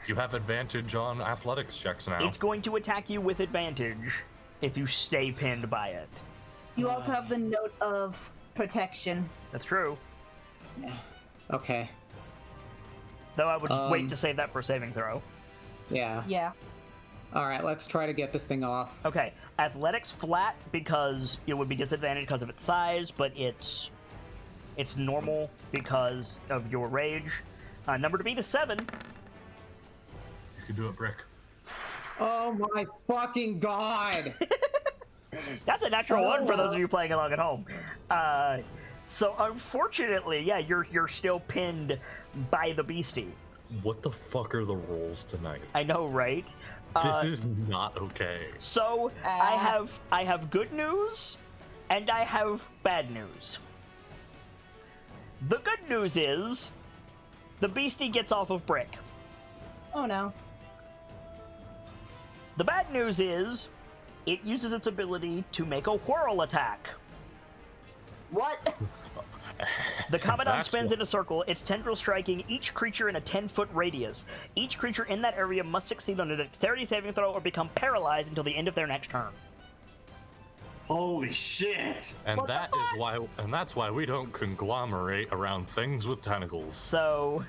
You have advantage on athletics checks now. It's going to attack you with advantage if you stay pinned by it. You also have the note of protection. That's true. Okay. Though I would wait to save that for a saving throw. Yeah. Yeah. All right, let's try to get this thing off. Okay, athletics flat because it would be disadvantaged because of its size, but it's normal because of your rage. Number to beat is 7. You can do it, Brick. Oh my fucking god! That's a natural 1 for those of you playing along at home. So unfortunately, yeah, you're still pinned by the beastie. What the fuck are the rolls tonight? I know, right? This is not okay. So I have good news and I have bad news. The good news is the beastie gets off of Brick. Oh no. The bad news is it uses its ability to make a whirl attack. What? The Commandant That's spins what- in a circle, its tendril striking each creature in a 10-foot radius. Each creature in that area must succeed on a dexterity saving throw or become paralyzed until the end of their next turn. Holy shit! And What the that is why, and that's why we don't conglomerate around things with tentacles. So,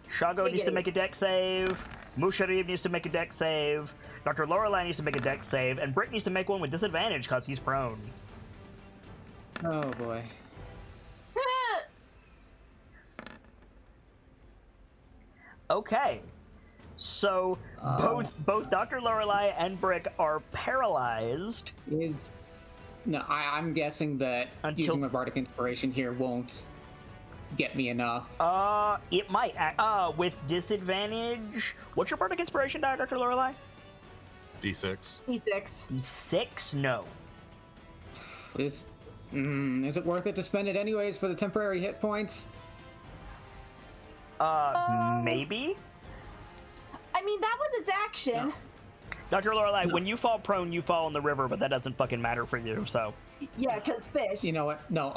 Shago needs to Giggity. make a dex save, Musharib needs to make a dex save, Dr. Lorelei needs to make a dex save, and Brick needs to make one with disadvantage because he's prone. Oh boy. Okay. So, both Dr. Lorelei and Brick are paralyzed. No, I'm guessing that Until- using my bardic inspiration here won't get me enough. It might. With disadvantage. What's your bardic inspiration die, Dr. Lorelei? D6. P6. D6? No. Is it worth it to spend it anyways for the temporary hit points? Maybe? I mean, that was its action. Dr. Lorelei, when you fall prone, you fall in the river, but that doesn't fucking matter for you, so. Yeah, because fish. You know what? No,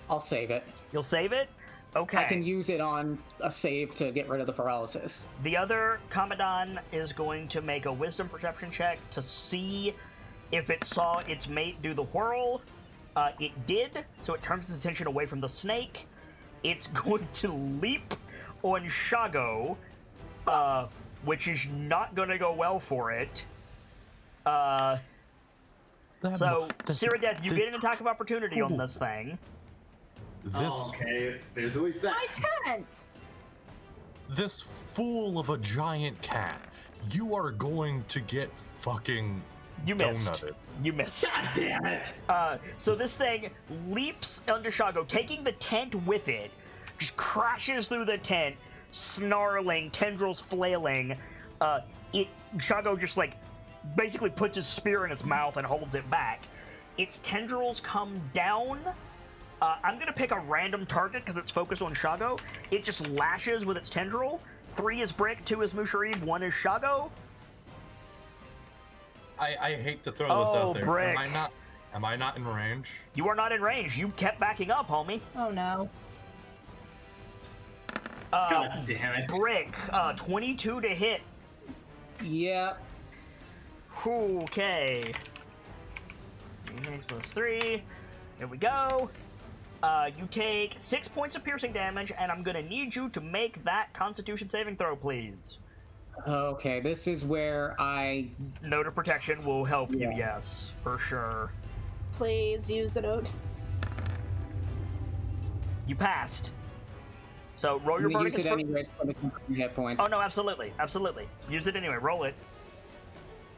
I'll save it. You'll save it? Okay. I can use it on a save to get rid of the paralysis. The other Commandant is going to make a wisdom perception check to see if it saw its mate do the whirl. It did, so it turns its attention away from the snake. It's going to leap on Shago, which is not going to go well for it. So, Cyrodiil, you get an attack of opportunity on this thing. This Oh, okay, there's at least that. My tent! this fool of a giant cat, you are going to get fucking You missed. donutted. You missed. God damn it! So this thing leaps under Shago, taking the tent with it, just crashes through the tent, snarling, tendrils flailing. Shago just like basically puts his spear in its mouth and holds it back. Its tendrils come down. I'm gonna pick a random target because it's focused on Shago. It just lashes with its tendril. 3 is Brick, 2 is Musharib, 1 is Shago. I hate to throw this out there. Brick. Am I not in range? You are not in range. You kept backing up, homie. Oh no. God damn it! Brick, 22 to hit. Yeah. Okay. Plus 3. Here we go. You take 6 points of piercing damage, and I'm gonna need you to make that Constitution saving throw, please. Okay, this is where I... Note of protection will help you, Yeah. yes, for sure. Please use the note. You passed. So roll your I'm gonna use bardic it anyways for the temporary hit points. Oh no, absolutely, absolutely. Use it anyway. Roll it.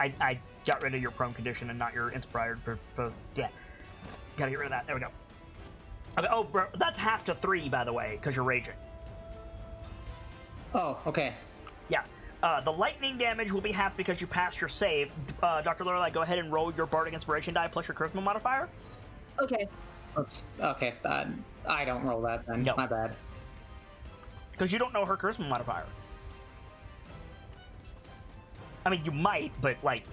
I got rid of your prone condition and not your inspired. Yeah, gotta get rid of that. There we go. Okay. Oh, bro, that's half to 3, by the way, because you're raging. Oh, okay. Yeah. The lightning damage will be half because you passed your save. Dr. Lorelei, go ahead and roll your bardic inspiration die plus your charisma modifier. Okay. Oops. Okay, I don't roll that then. No. My bad. Because you don't know her charisma modifier. I mean, you might, but like,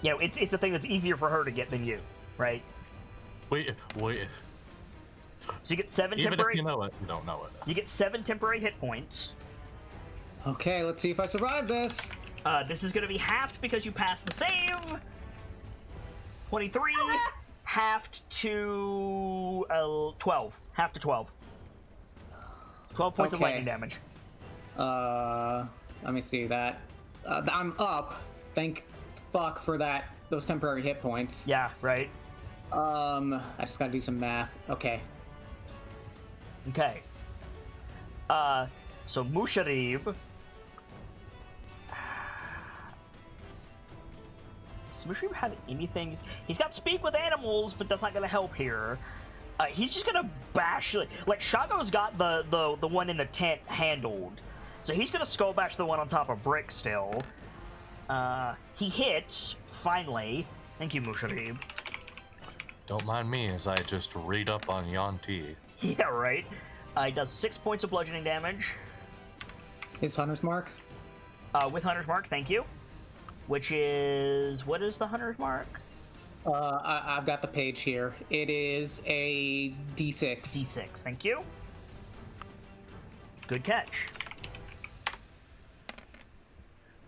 you know, it's a thing that's easier for her to get than you, right? Wait. So you get 7 Even temporary. if you know it, you don't know it. You get 7 temporary hit points. Okay, let's see if I survive this. This is going to be halved because you passed the save. 23, halved to 12. Half to 12. 12 points of Okay. lightning damage. Let me see that. I'm up. Thank fuck for that. Those temporary hit points. Yeah, right? I just gotta do some math. Okay. Okay. So Musharib. Does Musharib have anything? He's got speak with animals, but that's not gonna help here. He's just gonna bash like Shago's got the one in the tent handled, so he's gonna skull bash the one on top of Brick still. He hits finally. Thank you, Musharib. Don't mind me as I just read up on Yanti. Yeah, right. He does 6 points of bludgeoning damage His Hunter's Mark? with Hunter's Mark. Thank you. Which is what is the Hunter's Mark? I've got the page here. It is a D6. D6. Thank you. Good catch.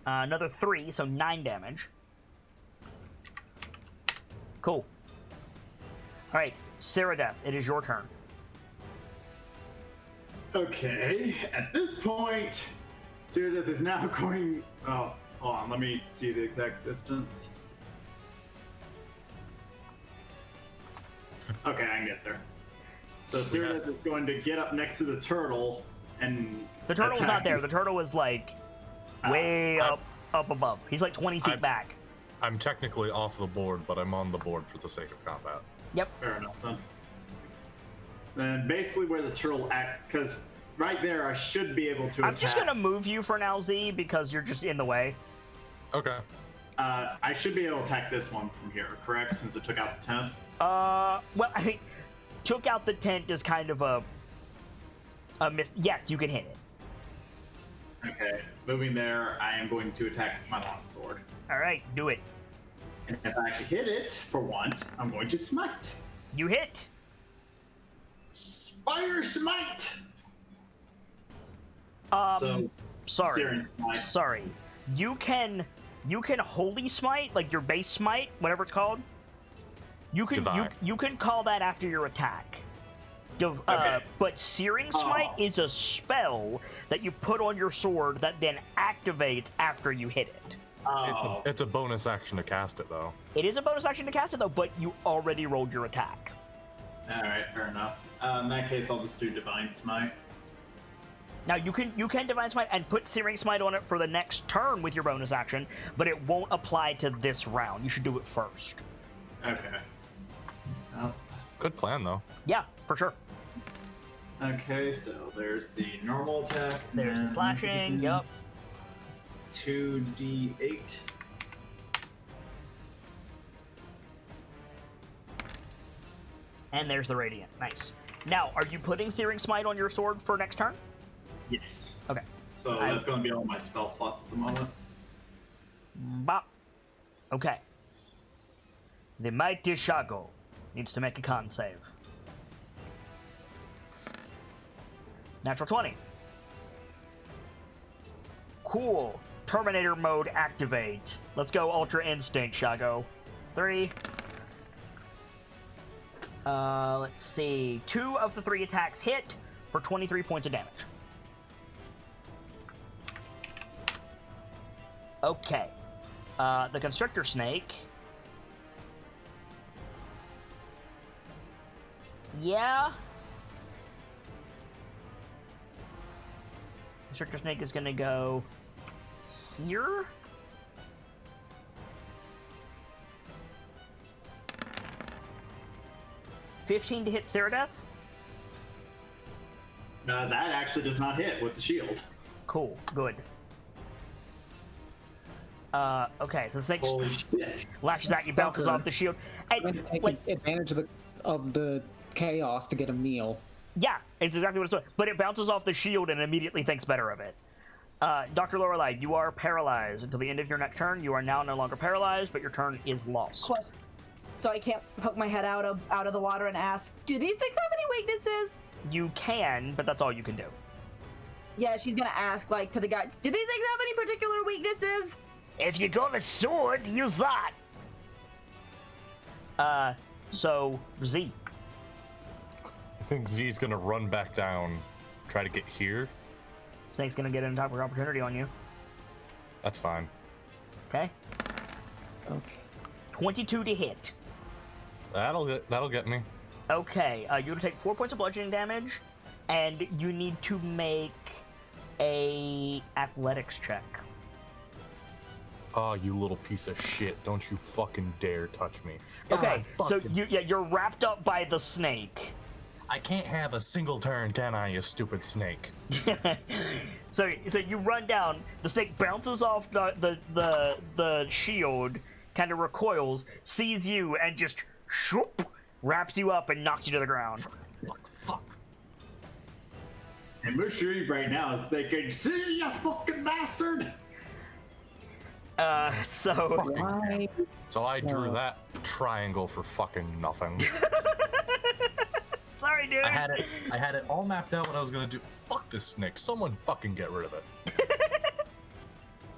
Another 3, so 9 damage. Cool. All right, Saradeth, it is your turn. Okay, at this point, Cyrodiil is now going. Oh, hold on, let me see the exact distance. Okay, I can get there. So Cyrodiil is going to get up next to the turtle and. The turtle's attack not there. me. The turtle is like way up above. He's like 20 feet I'm- back. I'm technically off the board, but I'm on the board for the sake of combat. Yep. Fair enough then. Then basically where the turtle act, because right there I should be able to I'm attack. just gonna move you for now, Z, because you're just in the way. Okay. I should be able to attack this one from here, correct? Since it took out the 10th. Well, I think took out the tent is kind of a miss. Yes, you can hit it. Okay, moving there, I am going to attack with my longsword. All right, do it. And if I actually hit it for once, I'm going to smite. You hit. Fire smite. Sorry. Searing smite. Sorry. You can holy smite, like your base smite, whatever it's called. You can Divine. you can call that after your attack. Okay. But Searing Smite Oh. is a spell that you put on your sword that then activates after you hit it. Oh, It's a bonus action to cast it, though. It is a bonus action to cast it though, but you already rolled your attack. all right, fair enough. In that case, I'll just do divine smite. Now you can Divine Smite and put Searing Smite on it for the next turn with your bonus action, but it won't apply to this round. You should do it first. Okay. Oh. Good plan, though. Yeah, for sure. Okay, so there's the normal attack. There's the slashing. Yep. 2d8. And there's the Radiant. Nice. Now, are you putting Searing Smite on your sword for next turn? Yes. Okay. So that's going to be all my spell slots at the moment. Bop. Okay. The mighty Shago needs to make a con save. Natural 20. Cool. Terminator mode activate. Let's go Ultra Instinct, Shago. 3. Let's see. 2 of the 3 attacks hit for 23 points of damage. Okay. The Constrictor Snake. Yeah. Constrictor Snake is gonna go here. $15 to hit Ceradeath. That actually does not hit with the shield. Cool. Good. Okay, so the snake Holy shit. lashes at you, bounces off the shield. I'm And, gonna take like, advantage of the chaos to get a meal. yeah, it's exactly what it's doing. But it bounces off the shield and immediately thinks better of it. Dr. Lorelei, you are paralyzed until the end of your next turn. You are now no longer paralyzed, but your turn is lost. Question. So I can't poke my head out of the water and ask, do these things have any weaknesses? You can, but that's all you can do. Yeah, she's gonna ask, like, to the guys, do these things have any particular weaknesses? If you got a sword, use that. So Z. I think Z's gonna run back down, try to get here. Snake's gonna get an attack of opportunity on you. That's fine. Okay. Okay. 22 to hit. That'll get me. Okay, you're gonna take 4 points of bludgeoning damage, and you need to make a athletics check. Oh, you little piece of shit! Don't you fucking dare touch me. Okay, God, so fucking- you're wrapped up by the snake. I can't have a single turn, can I, you stupid snake? so you run down. The snake bounces off the shield, kind of recoils, sees you, and just shoop, wraps you up and knocks you to the ground. Fuck. And Mushri right now is thinking, see ya, fucking bastard! So Why? So I drew that triangle for fucking nothing. sorry, dude. I had it all mapped out what I was gonna do. Fuck this snake. Someone fucking get rid of it.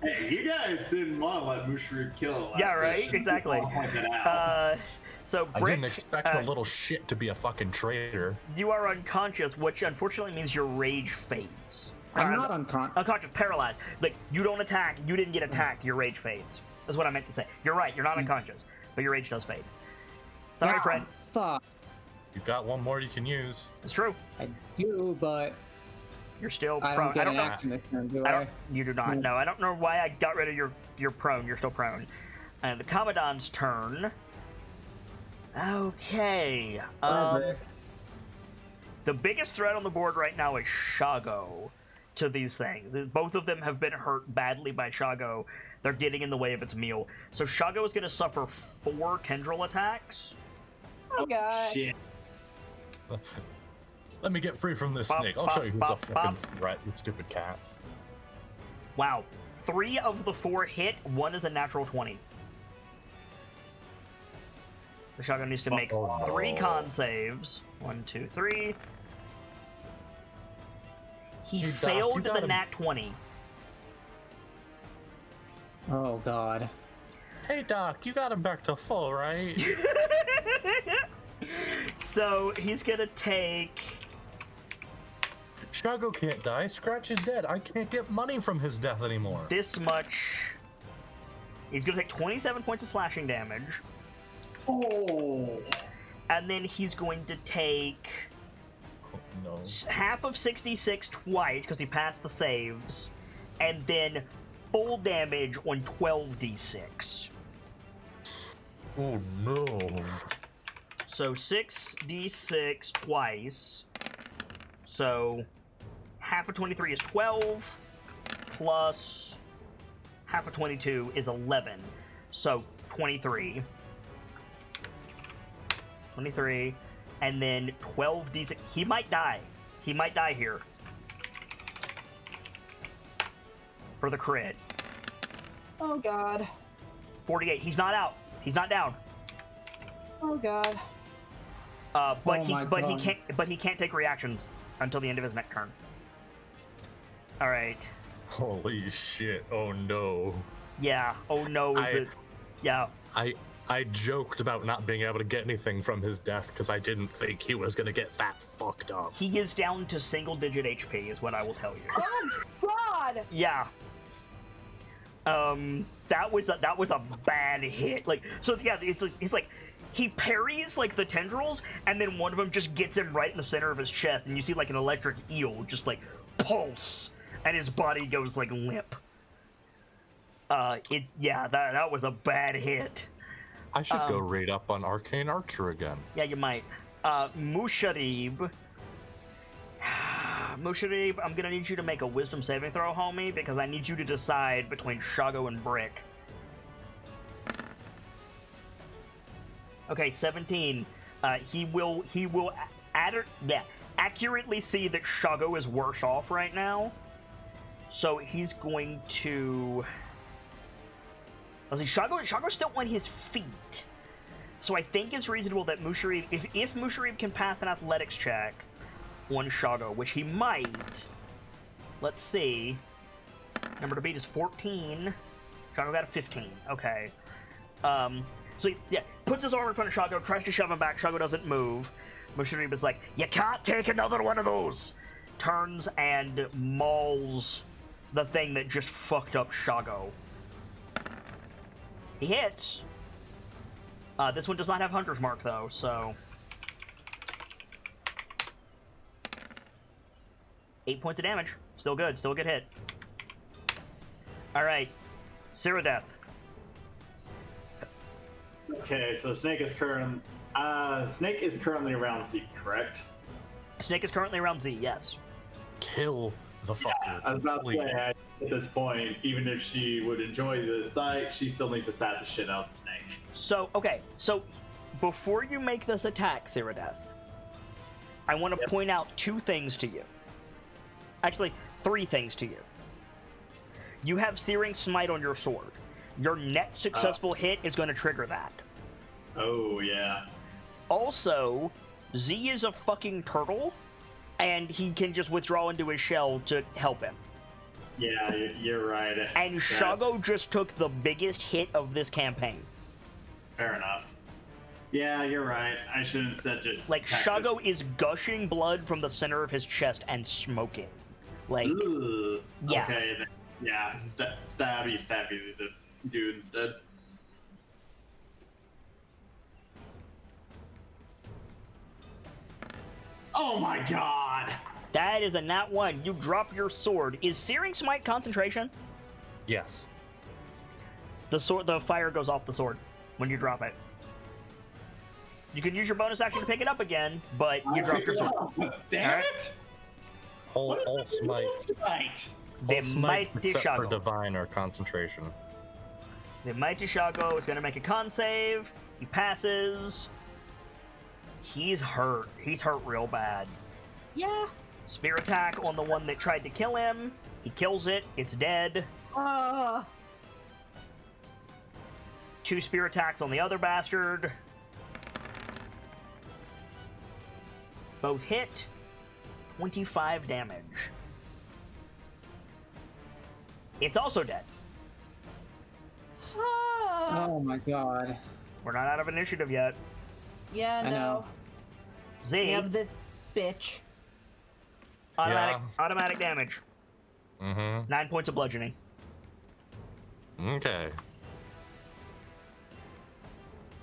Hey, you guys didn't want to let Mushri kill last Yeah, right? session. Exactly. I'll point that out. So I Brick, didn't expect the little shit to be a fucking traitor. you are unconscious, which unfortunately means your rage fades. I'm not unconscious. Unconscious, paralyzed. Like, you don't attack, you didn't get attacked, your rage fades. That's what I meant to say. You're right, you're not unconscious, but your rage does fade. Sorry, friend. Fuck. You've got one more you can use. It's true. I do, but You're still I prone. don't get I don't an know. action this turn, do I I? don't, you do not. No, I don't know why I got rid of your prone. You're still prone. And the Commandant's turn. Okay. The biggest threat on the board right now is Shago to these things. Both of them have been hurt badly by Shago. They're getting in the way of its meal. So Shago is going to suffer 4 tendril attacks. Oh god. Shit. Let me get free from this Bop, snake. I'll bop, show you who's bop, a fucking bop. threat, you stupid cats. Wow. 3 of the 4 hit. 1 is a natural 20. The Shago needs to make Uh-oh. 3 con saves. 1, 2, 3. He Hey, Doc, failed you the gotta- nat 20. Oh god. Hey Doc, you got him back to full, right? So he's gonna take. Shago can't die. Scratch is dead. I can't get money from his death anymore. This much. He's gonna take 27 points of slashing damage, Oh. and then he's going to take no. half of 66 twice because he passed the saves, and then full damage on 12d6. Oh no. So 6d6 twice. So half of 23 is 12, plus half of 22 is 11. So 23. 23, and then 12d6. He might die. He might die here. For the crit. Oh god. 48. He's not out. He's not down. Oh god. But God. he can't take reactions until the end of his next turn. All right. Holy shit. Oh no. Yeah. Oh no. Is it? Yeah. I joked about not being able to get anything from his death because I didn't think he was gonna get that fucked up. He is down to single-digit HP, is what I will tell you. Oh god. Yeah. That was a bad hit. Like, so yeah, it's like he parries like the tendrils, and then one of them just gets him right in the center of his chest, and you see like an electric eel just like pulse, and his body goes like limp. That was a bad hit. I should go read up on Arcane Archer again. Yeah, you might. Musharib, I'm gonna need you to make a Wisdom saving throw, homie, because I need you to decide between Shago and Brick. Okay, 17. He will accurately see that Shago is worse off right now, so he's going to. Let's see, Shago's still on his feet, so I think it's reasonable that Musharib, if Musharib can pass an athletics check on Shago, which he might. Let's see. Number to beat is 14. Shago got a 15. Okay. So yeah, puts his arm in front of Shago, tries to shove him back. Shago doesn't move. Musharib is like, "You can't take another one of those." Turns and mauls the thing that just fucked up Shago. He hits. This one does not have Hunter's Mark, though, so. 8 points of damage. Still good. Still a good hit. Alright. Cyrodiil. Okay, so Snake is currently around Z, correct? Snake is currently around Z, yes. Kill the fucker. I was about to please. say, at this point, even if she would enjoy the sight, she still needs to stab the shit out of Snake. So, okay. So, before you make this attack, Cyrodiil, I want to point out 2 things to you. Actually, 3 things to you. You have Searing Smite on your sword. Your next successful hit is going to trigger that. Oh, yeah. Also, Z is a fucking turtle, and he can just withdraw into his shell to help him. Yeah, you're right. And Shago just took the biggest hit of this campaign. Fair enough. Yeah, you're right. I shouldn't have said just... Like, Shago is gushing blood from the center of his chest and smoking. Like, Ooh. yeah. Okay, then, yeah. Stabby the dude instead. Oh my god! That is a nat 1. You drop your sword. Is Searing Smite concentration? Yes. The fire goes off the sword when you drop it. You can use your bonus action to pick it up again, but you dropped your sword. Damn Alright. it! All What is smite. Smite? The All smite Mighty except for Shago. divine or concentration. The Mighty Shago is going to make a con save. He passes. He's hurt. He's hurt real bad. Yeah. Spear attack on the one that tried to kill him. He kills it. It's dead. 2 spear attacks on the other bastard. Both hit. 25 damage. It's also dead. Oh my god. We're not out of initiative yet. Yeah, I no. know. Z, We have this bitch. automatic damage. Mm-hmm. 9 points of bludgeoning. Okay.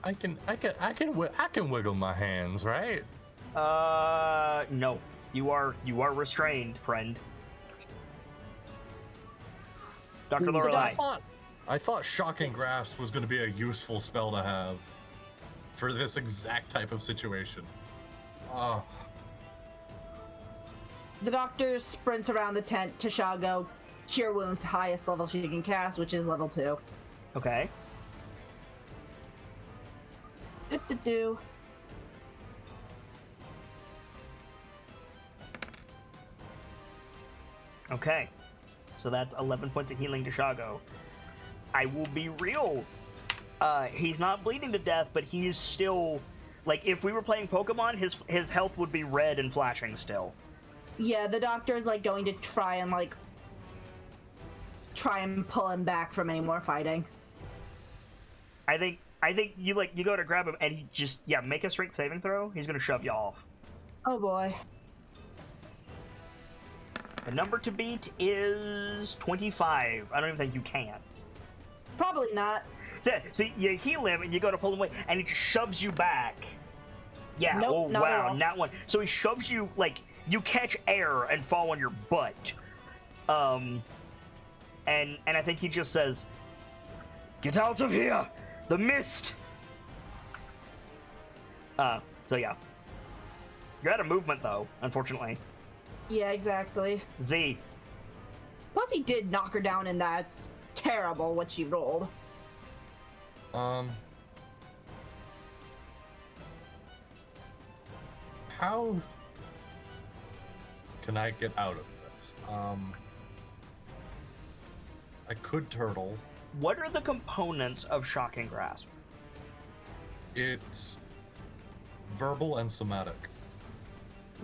I can wiggle my hands, right? No. You are restrained, friend. Dr. Lorelei. I thought Shocking Grasp was going to be a useful spell to have for this exact type of situation. Oh. The doctor sprints around the tent to Shago. Cure Wounds, highest level she can cast, which is level 2. Okay. Do. Okay. So that's 11 points of healing to Shago. I will be real. He's not bleeding to death, but he's still... Like, if we were playing Pokemon, his health would be red and flashing still. Yeah, the doctor's, like, going to try and pull him back from any more fighting. I think you go to grab him and he just make a strength saving throw. He's gonna shove you off. Oh boy. The number to beat is 25. I don't even think you can. Probably not. So you heal him and you go to pull him away and he just shoves you back. Yeah. Nope, oh not at wow, all. not one. So he shoves you like you catch air and fall on your butt. And I think he just says, "Get out of here! The mist!" So yeah. You're out of movement though, unfortunately. Yeah, exactly. Z. Plus he did knock her down and that's terrible what she rolled. How can I get out of this? I could turtle. What are the components of Shocking Grasp? It's verbal and somatic.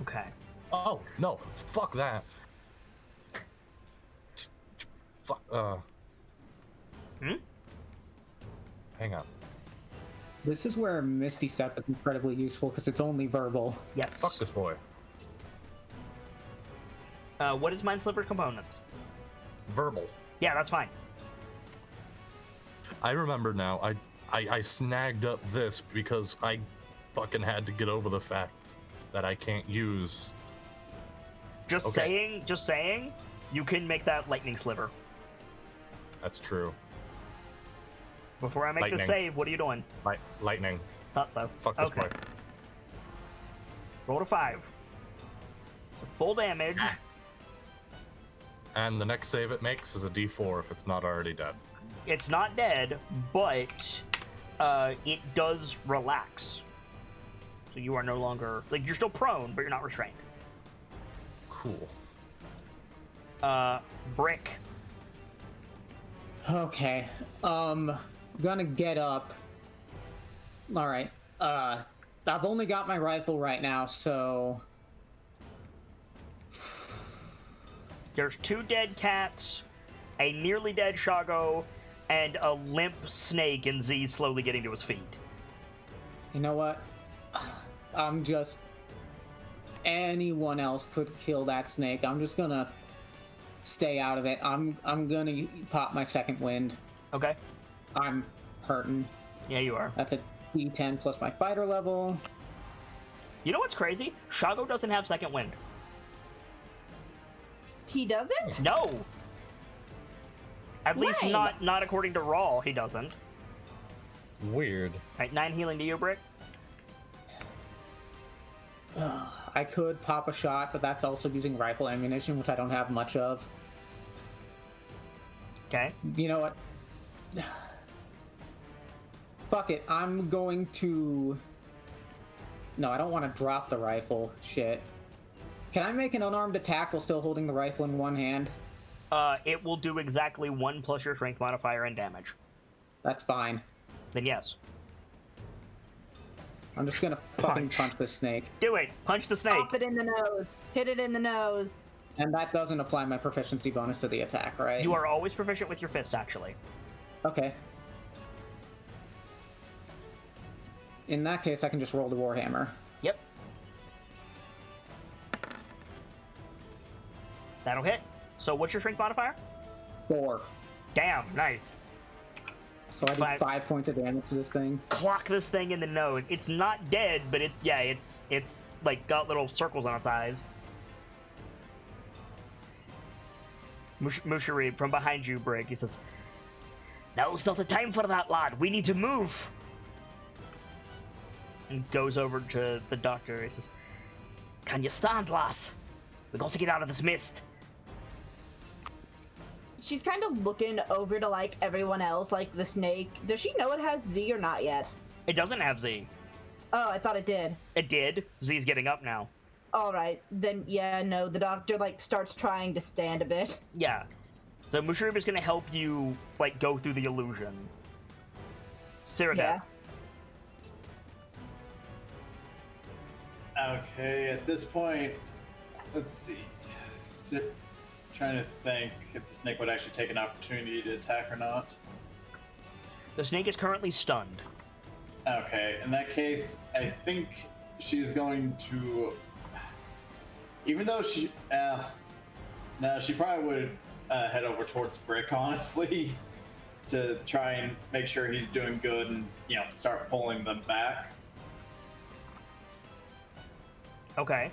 Okay. Oh, no. Fuck that. Fuck, Hang on. This is where Misty Step is incredibly useful because it's only verbal. Yes. Fuck this boy. What is Mind Sliver's components? Verbal. Yeah, that's fine. I remember now. I snagged up this because I fucking had to get over the fact that I can't use... Just saying, you can make that Lightning Sliver. That's true. Before I make the Lightning. save, what are you doing? Lightning. Thought so. Fuck this Okay. boy. Roll to 5. So full damage. And the next save it makes is a D4 if it's not already dead. It's not dead, but it does relax. So you are no longer... Like, you're still prone, but you're not restrained. Cool. Brick. Okay. Gonna get up. Alright. I've only got my rifle right now, so... There's 2 dead cats, a nearly dead Shago, and a limp snake and Z slowly getting to his feet. You know what? I'm just... Anyone else could kill that snake. I'm just gonna stay out of it. I'm gonna pop my second wind. Okay. I'm hurting. Yeah, you are. That's a D10 plus my fighter level. You know what's crazy? Shago doesn't have second wind. He doesn't? No. At least Lame. not according to Raw, he doesn't. Weird. Right, 9 healing to you, Brick. I could pop a shot, but that's also using rifle ammunition, which I don't have much of. Okay. You know what? Fuck it. I'm going to... No, I don't want to drop the rifle. Shit. Can I make an unarmed attack while still holding the rifle in one hand? It will do exactly 1 plus your strength modifier and damage. That's fine. Then yes. I'm just gonna fucking Punch. punch this snake. Do it! Punch the snake! Pop it in the nose. Hit it in the nose. And that doesn't apply my proficiency bonus to the attack, right? You are always proficient with your fist, actually. Okay. In that case, I can just roll the Warhammer. Yep. That'll hit. So what's your strength modifier? 4. Damn, nice. So I do 5 points of damage to this thing. Clock this thing in the nose. It's not dead, but it's like got little circles on its eyes. Mushari from behind you, Brig. He says, "Now's not the time for that, lad. We need to move." And goes over to the doctor. He says, "Can you stand, lass? We got to get out of this mist." She's kind of looking over to like everyone else, like the snake. Does she know it has Z or not yet? It doesn't have Z. Oh, I thought it did. It did. Z's getting up now. All right, then yeah, no. The doctor like starts trying to stand a bit. Yeah. So Mushariba is going to help you like go through the illusion. Cyrodiil. Yeah. Okay, at this point, let's see. Trying to think if the snake would actually take an opportunity to attack or not. The snake is currently stunned. Okay, in that case, I think she's going to. Even though she. No, she probably would head over towards Brick, honestly, to try and make sure he's doing good and, start pulling them back. Okay.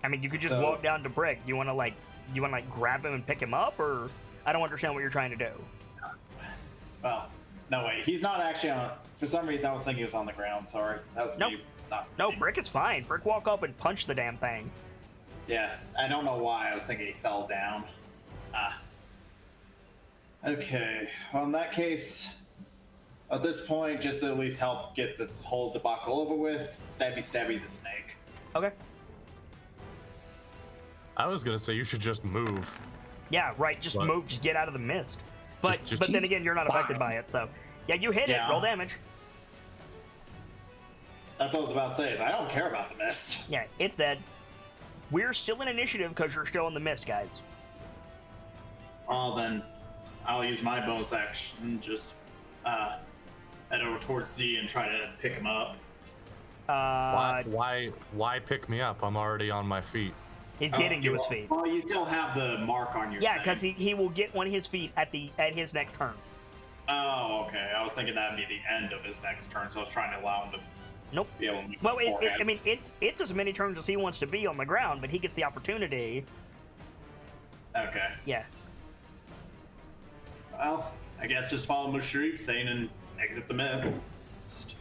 I mean, you could just So- walk down to Brick. You want to grab him and pick him up, or I don't understand what you're trying to do. Well, no, wait, he's not actually on. For some reason, I was thinking he was on the ground. Sorry, that was Nope. me. Not No, me. Brick is fine. Brick walk up and punch the damn thing. Yeah, I don't know why. I was thinking he fell down. Okay. Well, in that case, at this point, just to at least help get this whole debacle over with, stabby the snake. Okay. I was gonna say you should just move. Yeah, right. Just What? move. Just get out of the mist. But Just- but then again, you're not affected fine. by it. So yeah, you hit Yeah. it. Roll damage. That's what I was about to say. Is I don't care about the mist. Yeah, it's dead. We're still in initiative because you're still in the mist, guys. Well, then I'll use my bonus action. Just head over towards Z and try to pick him up. Why pick me up? I'm already on my feet. He's getting to his feet. Well, you still have the mark on your. Yeah, thing. because he will get one of his feet at his next turn. Oh, okay. I was thinking that'd be the end of his next turn, so I was trying to allow him to Nope. be able to move Well, beforehand. I mean, it's as many turns as he wants to be on the ground, but he gets the opportunity. Okay. Yeah. Well, I guess just follow Mushrib saying and exit the mist.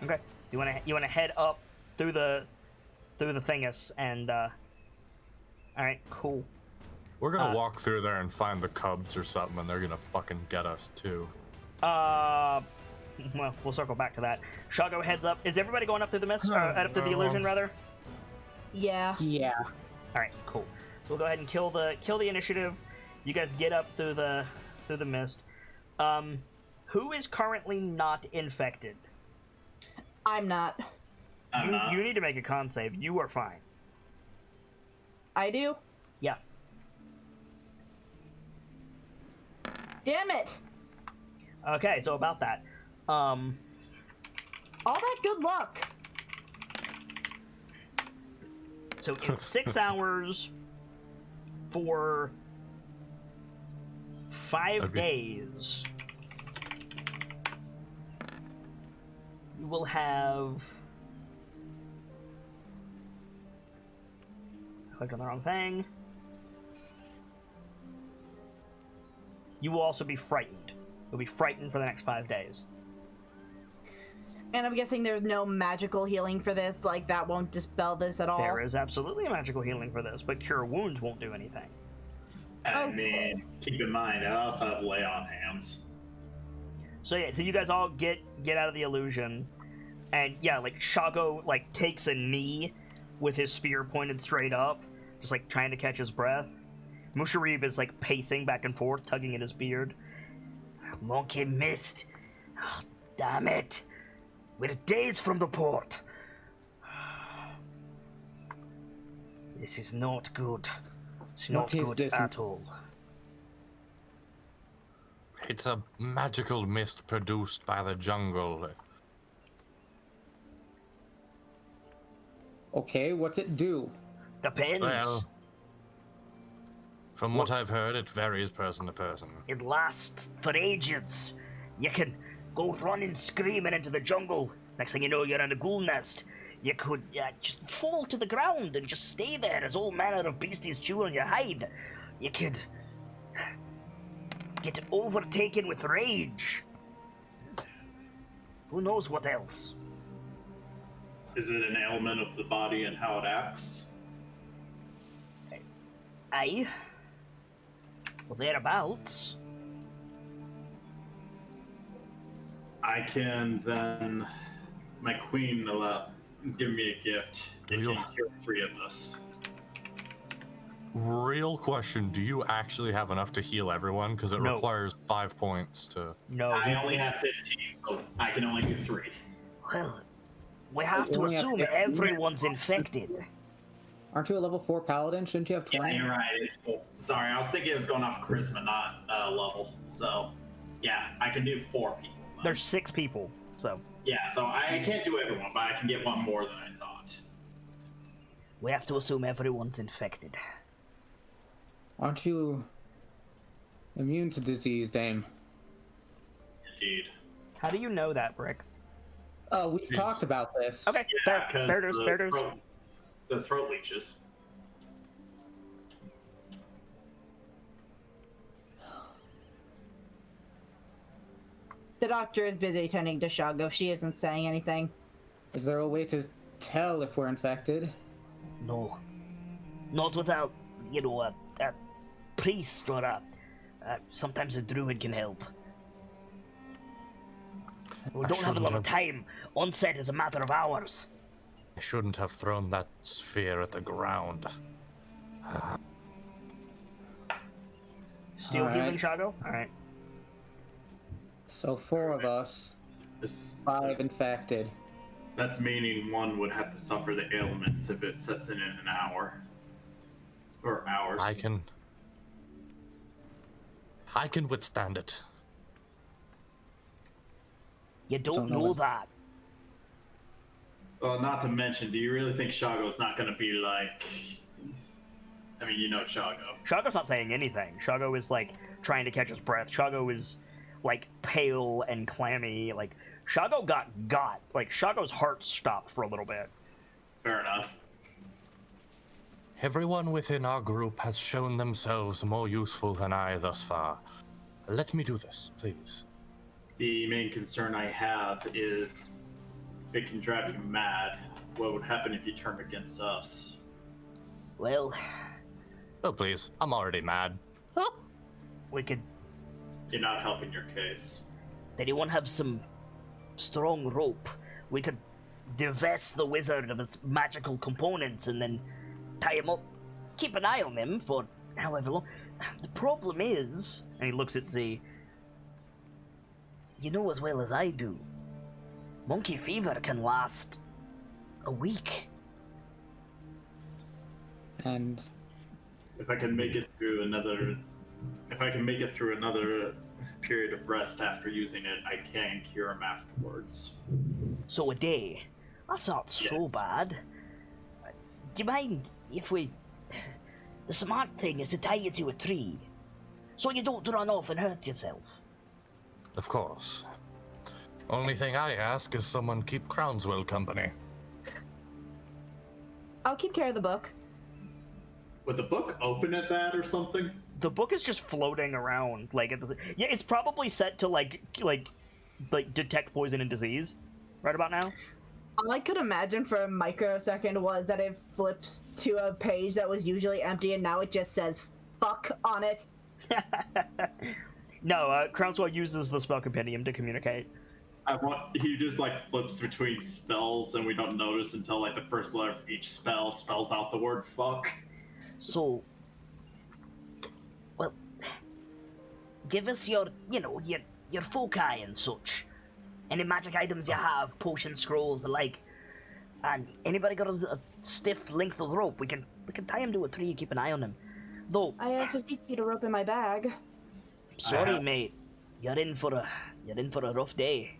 Okay. You wanna head up through the thingus and all right, cool. We're gonna walk through there and find the cubs or something, and they're gonna fucking get us too. Well, we'll circle back to that. Shago heads up. Is everybody going up through the mist? Up through the illusion, rather? Yeah. Yeah. All right, cool. So we'll go ahead and kill the initiative. You guys get up through the mist. Who is currently not infected? I'm not. I'm not. You need to make a con save. You are fine. I do? Yeah. Damn it! Okay, so about that. All that good luck. So it's 6 hours for 5 Okay. days. You will have. Clicked on the wrong thing. You will also be frightened. You'll be frightened for the next 5 days. And I'm guessing there's no magical healing for this, like that won't dispel this at all. There is absolutely a magical healing for this, but cure wounds won't do anything. I mean, keep in mind, I also have lay on hands. So yeah, so you guys all get out of the illusion, and yeah, like Shago like takes a knee with his spear pointed straight up, just like trying to catch his breath. Musharib is like pacing back and forth, tugging at his beard. Monkey missed. Oh, damn it. We're days from the port. This is not good. It's not What is good this? at all. It's a magical mist produced by the jungle. Okay, what's it do? Depends. Well, from what I've heard, it varies person to person. It lasts for ages. You can go running, screaming into the jungle. Next thing you know, you're in a ghoul nest. You could just fall to the ground and just stay there as all manner of beasties chew on your hide. You could get overtaken with rage. Who knows what else? Is it an ailment of the body and how it acts? Aye. Well, thereabouts. I can then. My queen is giving me a gift. It can cure 3 of us. Real question, do you actually have enough to heal everyone? Because it No. requires 5 points to... No. I only have 15, so I can only do 3. Well, we have You to only have assume 15? everyone's infected. Aren't you a level 4 paladin? Shouldn't you have 20? Yeah, you're right. It's 4. Sorry, I was thinking it was going off charisma, not level. So, yeah, I can do 4 people. There's 6 people, so Yeah, so I can't do everyone, but I can get one more than I thought. we have to assume everyone's infected. Aren't you immune to disease, Dame? Indeed. How do you know that, Brick? Oh, we've Jeez. talked about this. Okay, Yeah, there it is, there it is. The throat leeches. The doctor is busy tending to Shago. She isn't saying anything. Is there a way to tell if we're infected? No. Not without, a priest or sometimes a druid can help. We don't have a lot of time. Onset is a matter of hours. I shouldn't have thrown that sphere at the ground. Still Alright. healing, Shago? Alright. So 4 of us, This, 5 infected. that's meaning one would have to suffer the ailments if it sets in an hour. Or hours. I can withstand it. You don't Don't know know what- that. Well, not to mention, do you really think Shago's not going to be like... I mean, you know Shago. Shago's not saying anything. Shago is, trying to catch his breath. Shago is, pale and clammy. Shago got. Shago's heart stopped for a little bit. Fair enough. Everyone within our group has shown themselves more useful than I thus far. Let me do this, please. The main concern I have is if it can drive you mad, what would happen if you turned against us? Well, Oh, please. I'm already mad. we could. You're not helping your case. Did anyone have some strong rope? We could divest the wizard of his magical components and then tie him up. Keep an eye on him for however long. The problem is, and he looks at Z. You know as well as I do, monkey fever can last a week. And If I can make it through another period of rest after using it, I can cure him afterwards. So a day. That's not so Yes. bad. Do you mind if we... The smart thing is to tie you to a tree, so you don't run off and hurt yourself. Of course. Only thing I ask is someone keep Crownswell company. I'll keep care of the book. Would the book open at that or something? The book is just floating around, yeah, it's probably set to like detect poison and disease, right about now. All I could imagine for a microsecond was that it flips to a page that was usually empty and now it just says fuck on it. No, Crownswell uses the spell compendium to communicate. He just flips between spells and we don't notice until the first letter of each spell spells out the word fuck. So, well, give us your foci and such. Any magic items you have, potion scrolls, the like. And anybody got a stiff length of rope, we can tie him to a tree and keep an eye on him. Though, I have 50 feet of rope in my bag. sorry, mate, you're in for a rough day.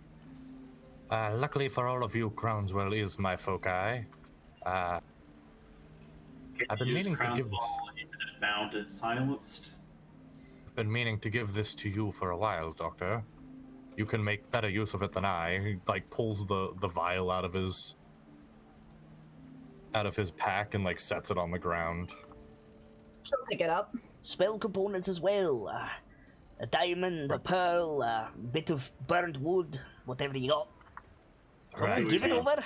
Luckily for all of you, Crownswell is my foci. I've been meaning to give this. Bound and silenced. I've been meaning to give this to you for a while, Doctor. You can make better use of it than I. He pulls the vial out of his out of his pack and like sets it on the ground. She'll pick it up. Spell components as well. A diamond, a pearl, a bit of burnt wood, whatever you got. Right. Give it over.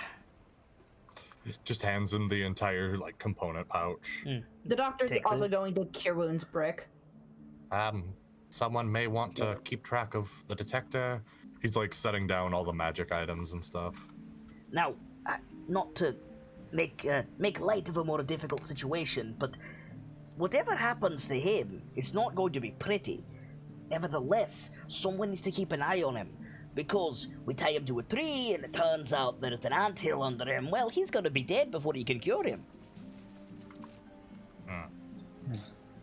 Just hands him the entire like component pouch. The doctor's Take also it. going to cure wounds brick. Someone may want to keep track of the detector. He's like setting down all the magic items and stuff. Now, not to make light of a more difficult situation, but whatever happens to him, it's not going to be pretty. Nevertheless, someone needs to keep an eye on him, because we tie him to a tree and it turns out there's an anthill under him. Well, he's going to be dead before you can cure him.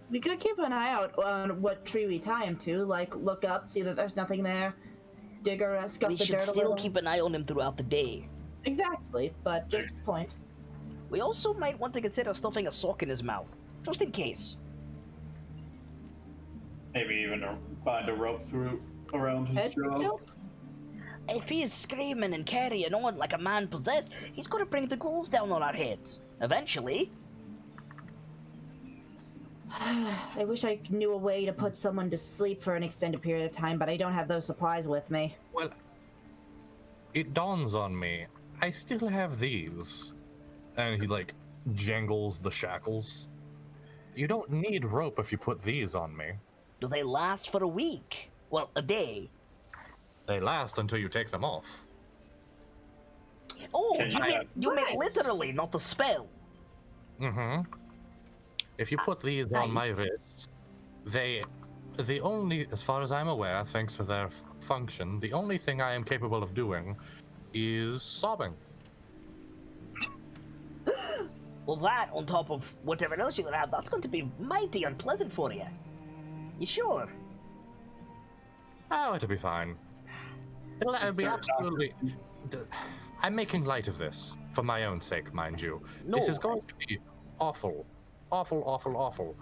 We could keep an eye out on what tree we tie him to, like look up, see that there's nothing there, dig or scuff We the should dirt a still little. keep an eye on him throughout the day. Exactly, but just a point. We also might want to consider stuffing a sock in his mouth, just in case. Maybe even bind a rope through around his Head jaw. tilt? If he's screaming and carrying on like a man possessed, he's going to bring the ghouls down on our heads. Eventually. I wish I knew a way to put someone to sleep for an extended period of time, but I don't have those supplies with me. Well, it dawns on me, I still have these. And he like jangles the shackles. You don't need rope if you put these on me. Do they last for a week? Well, a day. They last until you take them off. Oh, Can you mean Right. literally, not the spell. Mm-hmm. If you put these on my wrists, the only, as far as I'm aware, thanks to their function, the only thing I am capable of doing is sobbing. Well, that, on top of whatever else you're gonna have, that's going to be mighty unpleasant for you. You sure? Oh, it'll be fine. It'll be absolutely... I'm making light of this, for my own sake, mind you. No. This is going to be awful. Awful, awful, awful.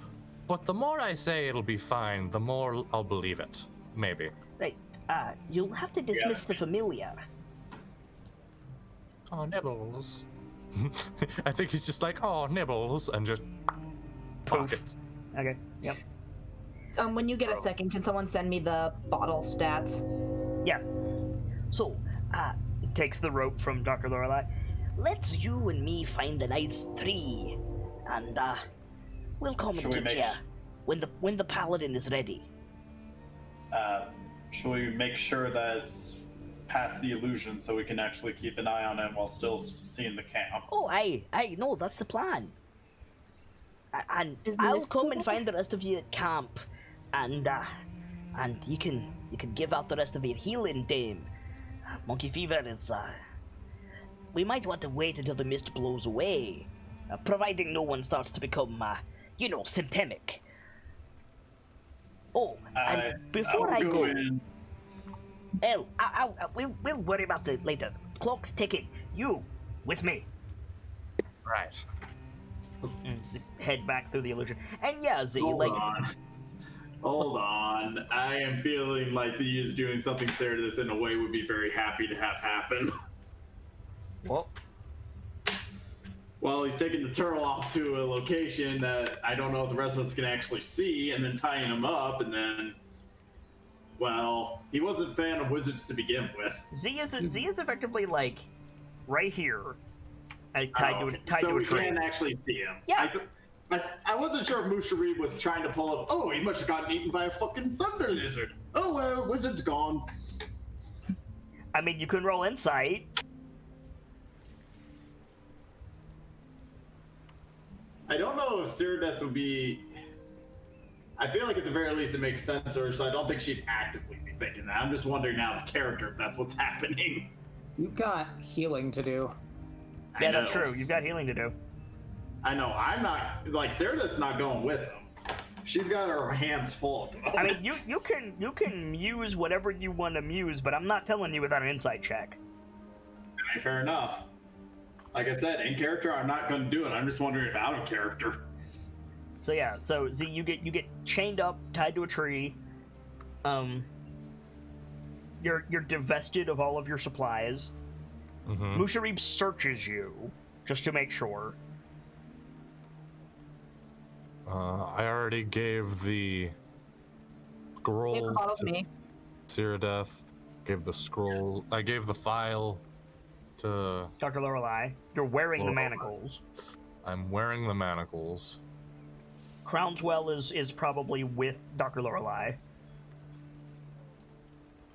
But the more I say it'll be fine, the more I'll believe it. Maybe. Right, you'll have to dismiss the familiar. Oh, Nibbles. I think he's just like, oh, Nibbles, and just pockets. Okay, yep. When you get a second, can someone send me the bottle stats? Yeah. So, takes the rope from Dr. Lorelei. Let's you and me find a nice tree, and we'll come Shall and we get make you when the paladin is ready. Should we make sure that it's past the illusion so we can actually keep an eye on him while still seeing the camp? Oh, I know that's the plan. And Is I'll Misty come and there? find the rest of you at camp, and you can give out the rest of your healing, Dame. Monkey fever is we might want to wait until the mist blows away, providing no one starts to become symptomatic. Oh, and before I go, we'll worry about it later. Clock's ticking. You with me. Right. Head back through the illusion, and yeah, Z, Hold on. I am feeling like he is doing something Cerdith in a way would be very happy to have happen. Well, Well, he's taking the turtle off to a location that I don't know if the rest of us can actually see, and then tying him up, and then, well, he wasn't a fan of wizards to begin with. Z is effectively like right here, tied to a so we tree. can actually see him. Yeah. I wasn't sure if Musharib was trying to pull up. Oh, he must have gotten eaten by a fucking thunder lizard. Oh well, wizard's gone. I mean, you can roll insight. I don't know if Cerdith would be. I feel like at the very least it makes sense to her, so I don't think she'd actively be thinking that. I'm just wondering now of character if that's what's happening. You've got healing to do. Yeah, I know. that's true. You've got healing to do. I know. I'm not like Cerdith's not going with him. She's got her hands full. At the moment. I mean, you can muse whatever you want to muse, but I'm not telling you without an insight check. Fair enough. Like I said, in character, I'm not going to do it. I'm just wondering if out of character. So yeah, so Z, you get chained up, tied to a tree. You're divested of all of your supplies. Mm-hmm. Musharib searches you just to make sure. I already gave the scroll Paper bottle to to me. Cyrodiil. Gave the scroll. I gave the file to Dr. Lorelei, you're wearing the Lorelei. manacles. I'm wearing the manacles. Crownswell is probably with Dr. Lorelei.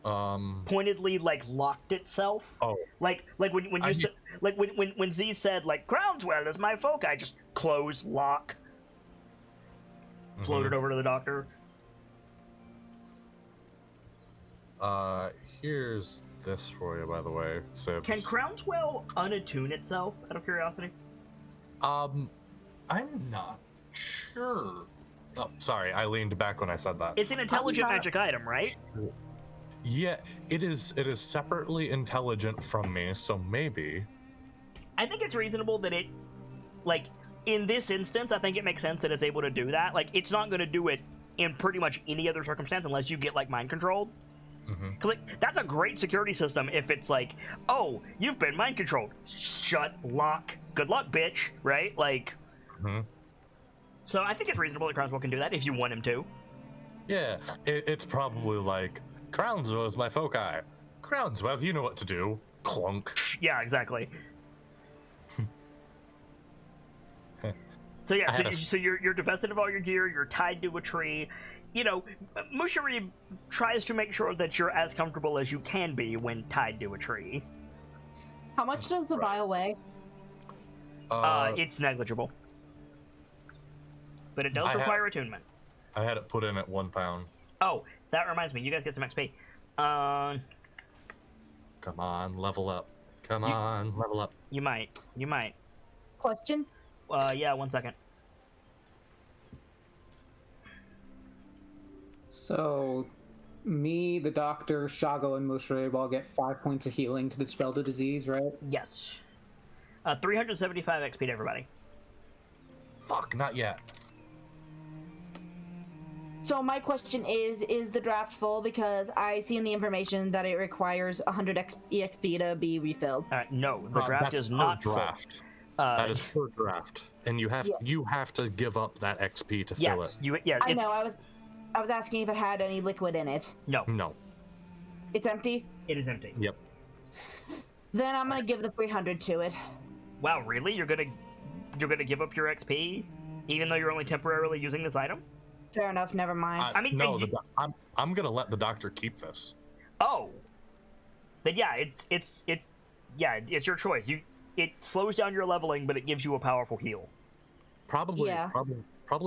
Pointedly like locked itself. Oh. Like when you said, like when Z said like Crownswell is my folk, I just close, lock, floated over to the doctor. Here's this for you, by the way, Sibs. Can Crownswell unattune itself out of curiosity? I'm not sure. Oh, sorry, I leaned back when I said that. It's an intelligent not- magic item, right? Yeah, it is separately intelligent from me, so maybe. I think it's reasonable that it, like, in this instance, I think it makes sense that it's able to do that. Like, it's not going to do it in pretty much any other circumstance unless you get, like, mind controlled. Mm-hmm. 'Cause, like, that's a great security system if it's like, oh, you've been mind controlled. Shut, lock, good luck, bitch, right? Like, Mm-hmm. so I think it's reasonable that Crownswell can do that if you want him to. Yeah, it's probably like, Crownswell is my foci. Crownswell, you know what to do. Clunk. Yeah, exactly. So yeah, so you're divested of all your gear, you're tied to a tree. You know, Mushari tries to make sure that you're as comfortable as you can be when tied to a tree. How much does the vial weigh? It's negligible. But it does I require attunement. I had it put in at 1 pound. Oh, that reminds me, you guys get some XP. Come on, level up. Come on, level up. You might. Question? Yeah, 1 second. So, me, the doctor, Shago, and Mushrabe all get 5 points of healing to dispel the disease, right? Yes. 375 XP to everybody. Fuck, not yet. So my question is the draft full? Because I see in the information that it requires 100 EXP to be refilled. No, the draft That's is per not draft. full. That is per draft, and you have to give up that XP to fill it. Yes, I know, I was asking if it had any liquid in it. No, It's empty? it is empty. Yep. Then I'm gonna give the 300 to it. Wow, really? You're gonna give up your XP, even though you're only temporarily using this item? Fair enough, never mind. I mean, no, I'm gonna let the doctor keep this. Oh, then yeah, it's your choice. It slows down your leveling, but it gives you a powerful heal. Probably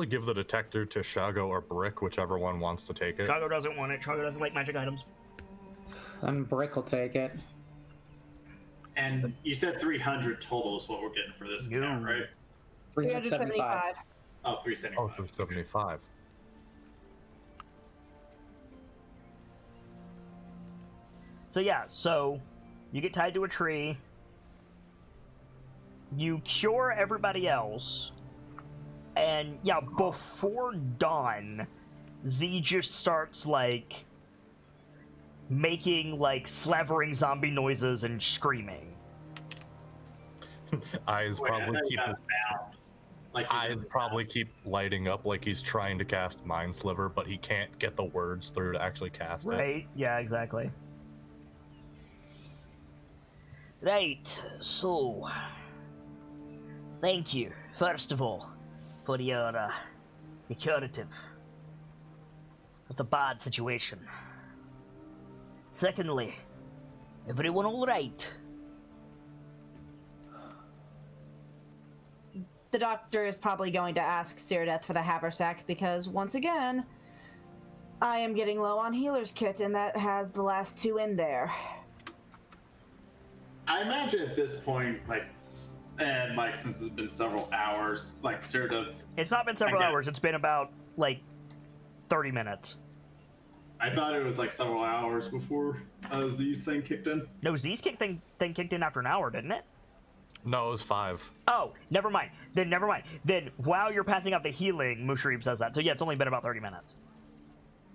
give the detector to Shago or Brick, whichever one wants to take it. Chago doesn't want it. Chago doesn't like magic items. Then Brick will take it. And you said 300 total is what we're getting for this account, right? 375. Oh, 375. Oh, 375. So yeah, so you get tied to a tree. You cure everybody else. And yeah, before dawn, Z just starts like making like slavering zombie noises and screaming. Eyes Wait, probably I thought you keep got bound. Like you eyes were probably keep lighting up like he's trying to cast Mind Sliver, but he can't get the words through to actually cast it. Right? Yeah, exactly. Right, so thank you, first of all, for your curative. It's a bad situation. Secondly, everyone all right? The doctor is probably going to ask Cyrodiil for the haversack because, once again, I am getting low on healer's kit, and that has the last 2 in there. I imagine at this point, since it's been several hours, It's not been several hours, it's been about, 30 minutes. I thought it was several hours before Z's thing kicked in. No, Z's thing kicked in after an hour, didn't it? No, it was 5. Oh, never mind. Then while you're passing out the healing, Musharib says that. So yeah, it's only been about 30 minutes.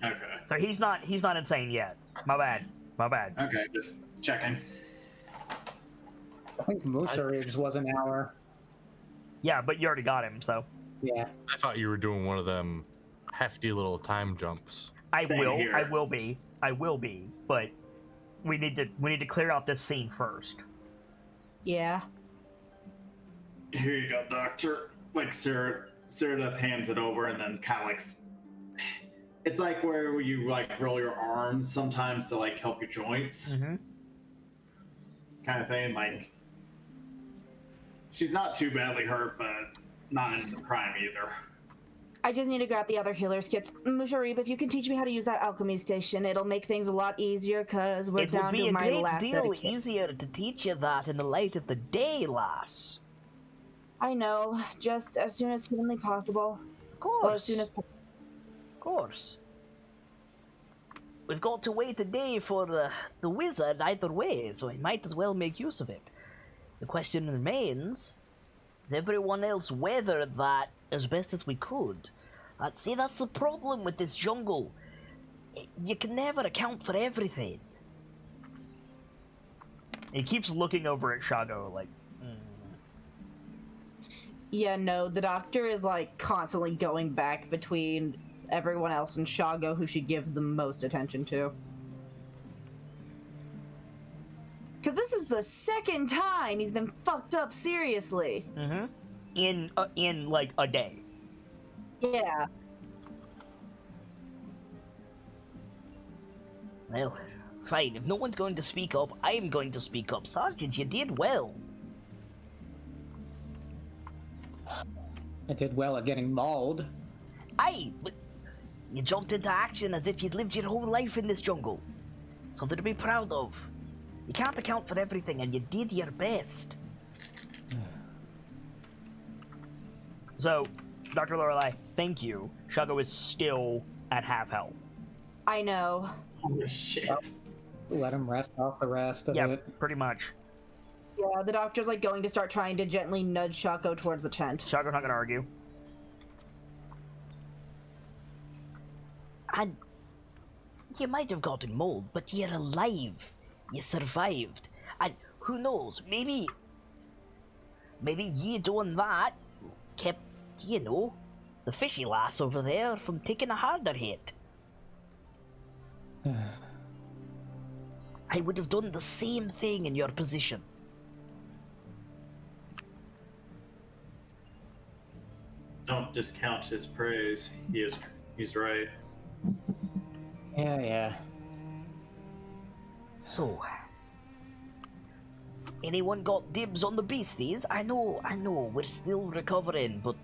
Okay. So he's not insane yet. My bad. Okay, just checking. I think Musharib's was an hour. Yeah, but you already got him, so. Yeah. I thought you were doing one of them hefty little time jumps. Same here. I will be, but we need to clear out this scene first. Yeah. Here you go, Doctor. Like Cyrodiil hands it over and then kind of like, it's like where you like roll your arms sometimes to like help your joints, kind of thing. Like, she's not too badly hurt, but not in the prime either. I just need to grab the other healer's kits. Musharib, if you can teach me how to use that alchemy station, it'll make things a lot easier, because we're down to my last set of kits. easier to teach you that in the light of the day, lass. I know, just as soon as humanly possible. Of course. Well, as soon as... Of course. We've got to wait a day for the wizard either way, so I might as well make use of it. The question remains, has everyone else weathered that as best as we could? See, that's the problem with this jungle. You can never account for everything. He keeps looking over at Shago like, Yeah, no, the doctor is like constantly going back between everyone else and Shago, who she gives the most attention to. Because this is the second time he's been fucked up seriously. in like a day. Yeah. Well, fine. If no one's going to speak up, I'm going to speak up. Sergeant, you did well. I did well at getting mauled. Aye, but you jumped into action as if you'd lived your whole life in this jungle. Something to be proud of. You can't account for everything, and you did your best. So, Dr. Lorelei, thank you. Shago is still at half health. I know. Holy shit. Let him rest off the rest of Yeah, it. pretty much. Yeah, the doctor's like going to start trying to gently nudge Shaco towards the tent. Shago's not gonna argue. And you might have gotten mauled, but you're alive. You survived. And who knows, maybe you doing that kept, you know, the fishy lass over there from taking a harder hit. I would have done the same thing in your position. Don't discount his praise. He's right. Yeah. So, anyone got dibs on the beasties? I know, we're still recovering, but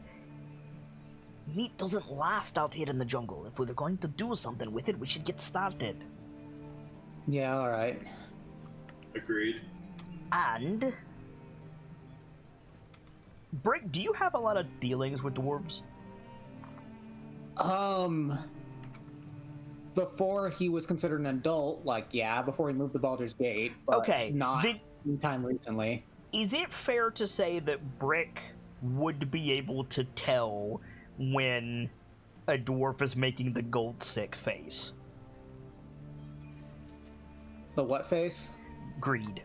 meat doesn't last out here in the jungle. If we're going to do something with it, we should get started. Yeah, alright. Agreed. And Brick, do you have a lot of dealings with dwarves? Before he was considered an adult, like, yeah, before he moved to Baldur's Gate, but Okay, not anytime recently. Is it fair to say that Brick would be able to tell when a dwarf is making the gold sick face? The what face? Greed.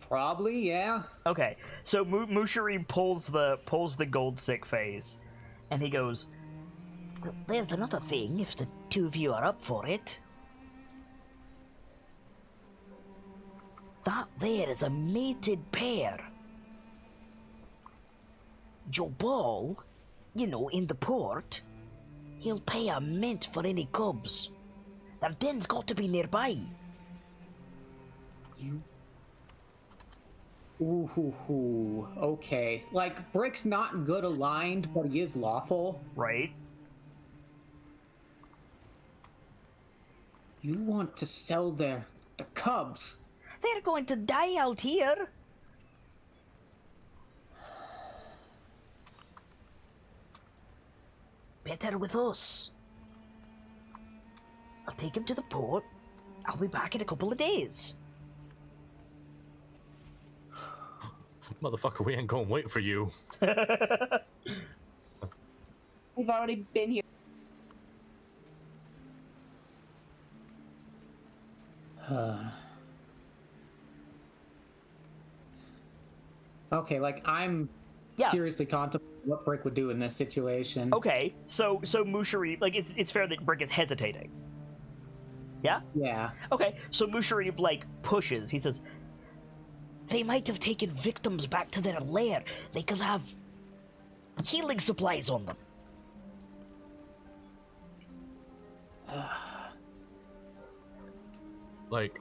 Probably, yeah. Okay, so Mushari pulls the gold sick face, and he goes, "Well, there's another thing, if the two of you are up for it. That there is a mated pair. Joe Ball, you know, in the port, he'll pay a mint for any cubs. Their den's got to be nearby." Ooh, okay. Like, Brick's not good aligned, but he is lawful. Right? You want to sell the cubs? They're going to die out here. Better with us. I'll take him to the port. I'll be back in a couple of days. Motherfucker, we ain't gonna wait for you. We've already been here. okay, like I'm seriously contemplating what Brick would do in this situation. Okay, so Mushari, like it's fair that Brick is hesitating. Yeah? Yeah. Okay, so Mushari like pushes. He says, "They might have taken victims back to their lair. They could have healing supplies on them." Like,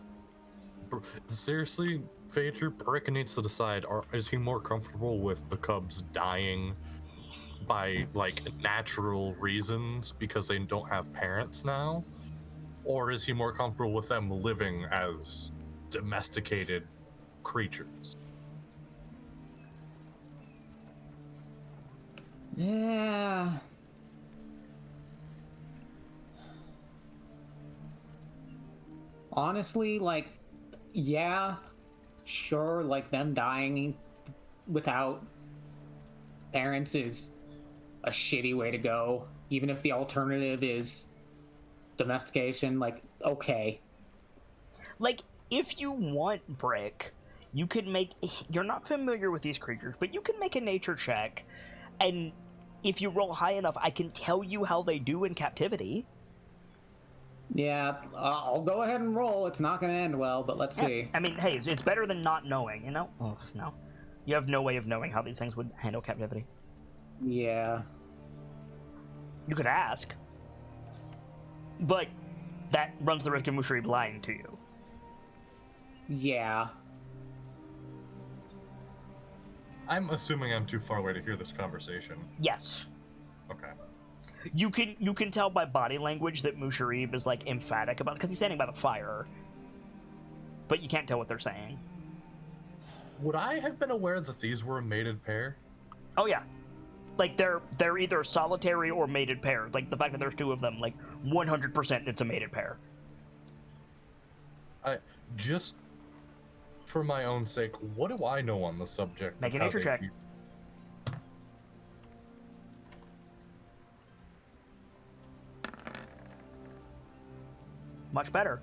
seriously, Phaedra, Brick needs to decide, is he more comfortable with the cubs dying by, like, natural reasons because they don't have parents now? Or is he more comfortable with them living as domesticated creatures? Yeah. Honestly, like, yeah, sure, like them dying without parents is a shitty way to go. Even if the alternative is domestication, like, okay. Like, if you want Brick, you could make... You're not familiar with these creatures, but you can make a nature check, and if you roll high enough, I can tell you how they do in captivity. Yeah, I'll go ahead and roll. It's not going to end well, but let's see. I mean, hey, it's better than not knowing, you know? Oh, no. You have no way of knowing how these things would handle captivity. Yeah. You could ask. But that runs the risk of Mushari lying to you. Yeah. I'm assuming I'm too far away to hear this conversation. Yes. Okay. You can tell by body language that Musharib is like emphatic about, because he's standing by the fire. But you can't tell what they're saying. Would I have been aware that these were a mated pair? Oh yeah. Like they're either solitary or mated pair. Like the fact that there's two of them, like 100% it's a mated pair. Just for my own sake, what do I know on the subject? Make a nature check. Much better.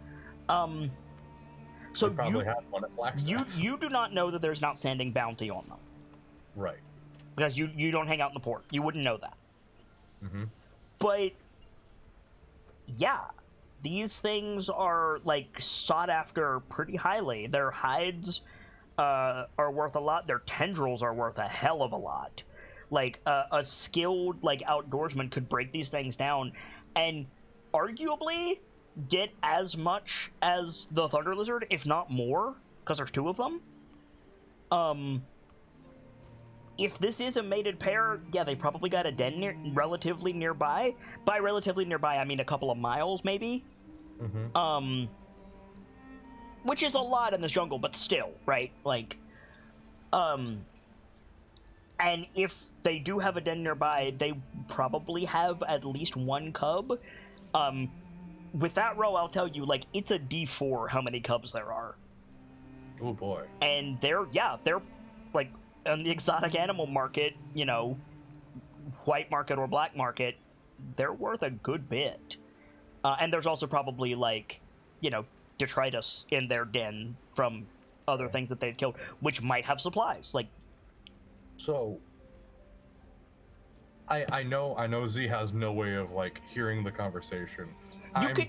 So I probably had one at Blackstaff. you do not know that there's an outstanding bounty on them. Right. Because you don't hang out in the port. You wouldn't know that. Mm-hmm. But yeah, these things are like sought after pretty highly. Their hides are worth a lot. Their tendrils are worth a hell of a lot. Like a skilled like outdoorsman could break these things down and arguably get as much as the thunder lizard, if not more, because there's two of them. If this is a mated pair, yeah, they probably got a den relatively nearby. By relatively nearby, I mean a couple of miles, maybe. Mm-hmm. Which is a lot in this jungle, but still, right? Like, and if they do have a den nearby, they probably have at least one cub. With that row, I'll tell you, like, it's a D4 how many cubs there are. Oh boy. And they're like, on the exotic animal market, you know, white market or black market, they're worth a good bit. And there's also probably, like, you know, detritus in their den from other things that they've killed, which might have supplies. Like, so I know Z has no way of like hearing the conversation. okay,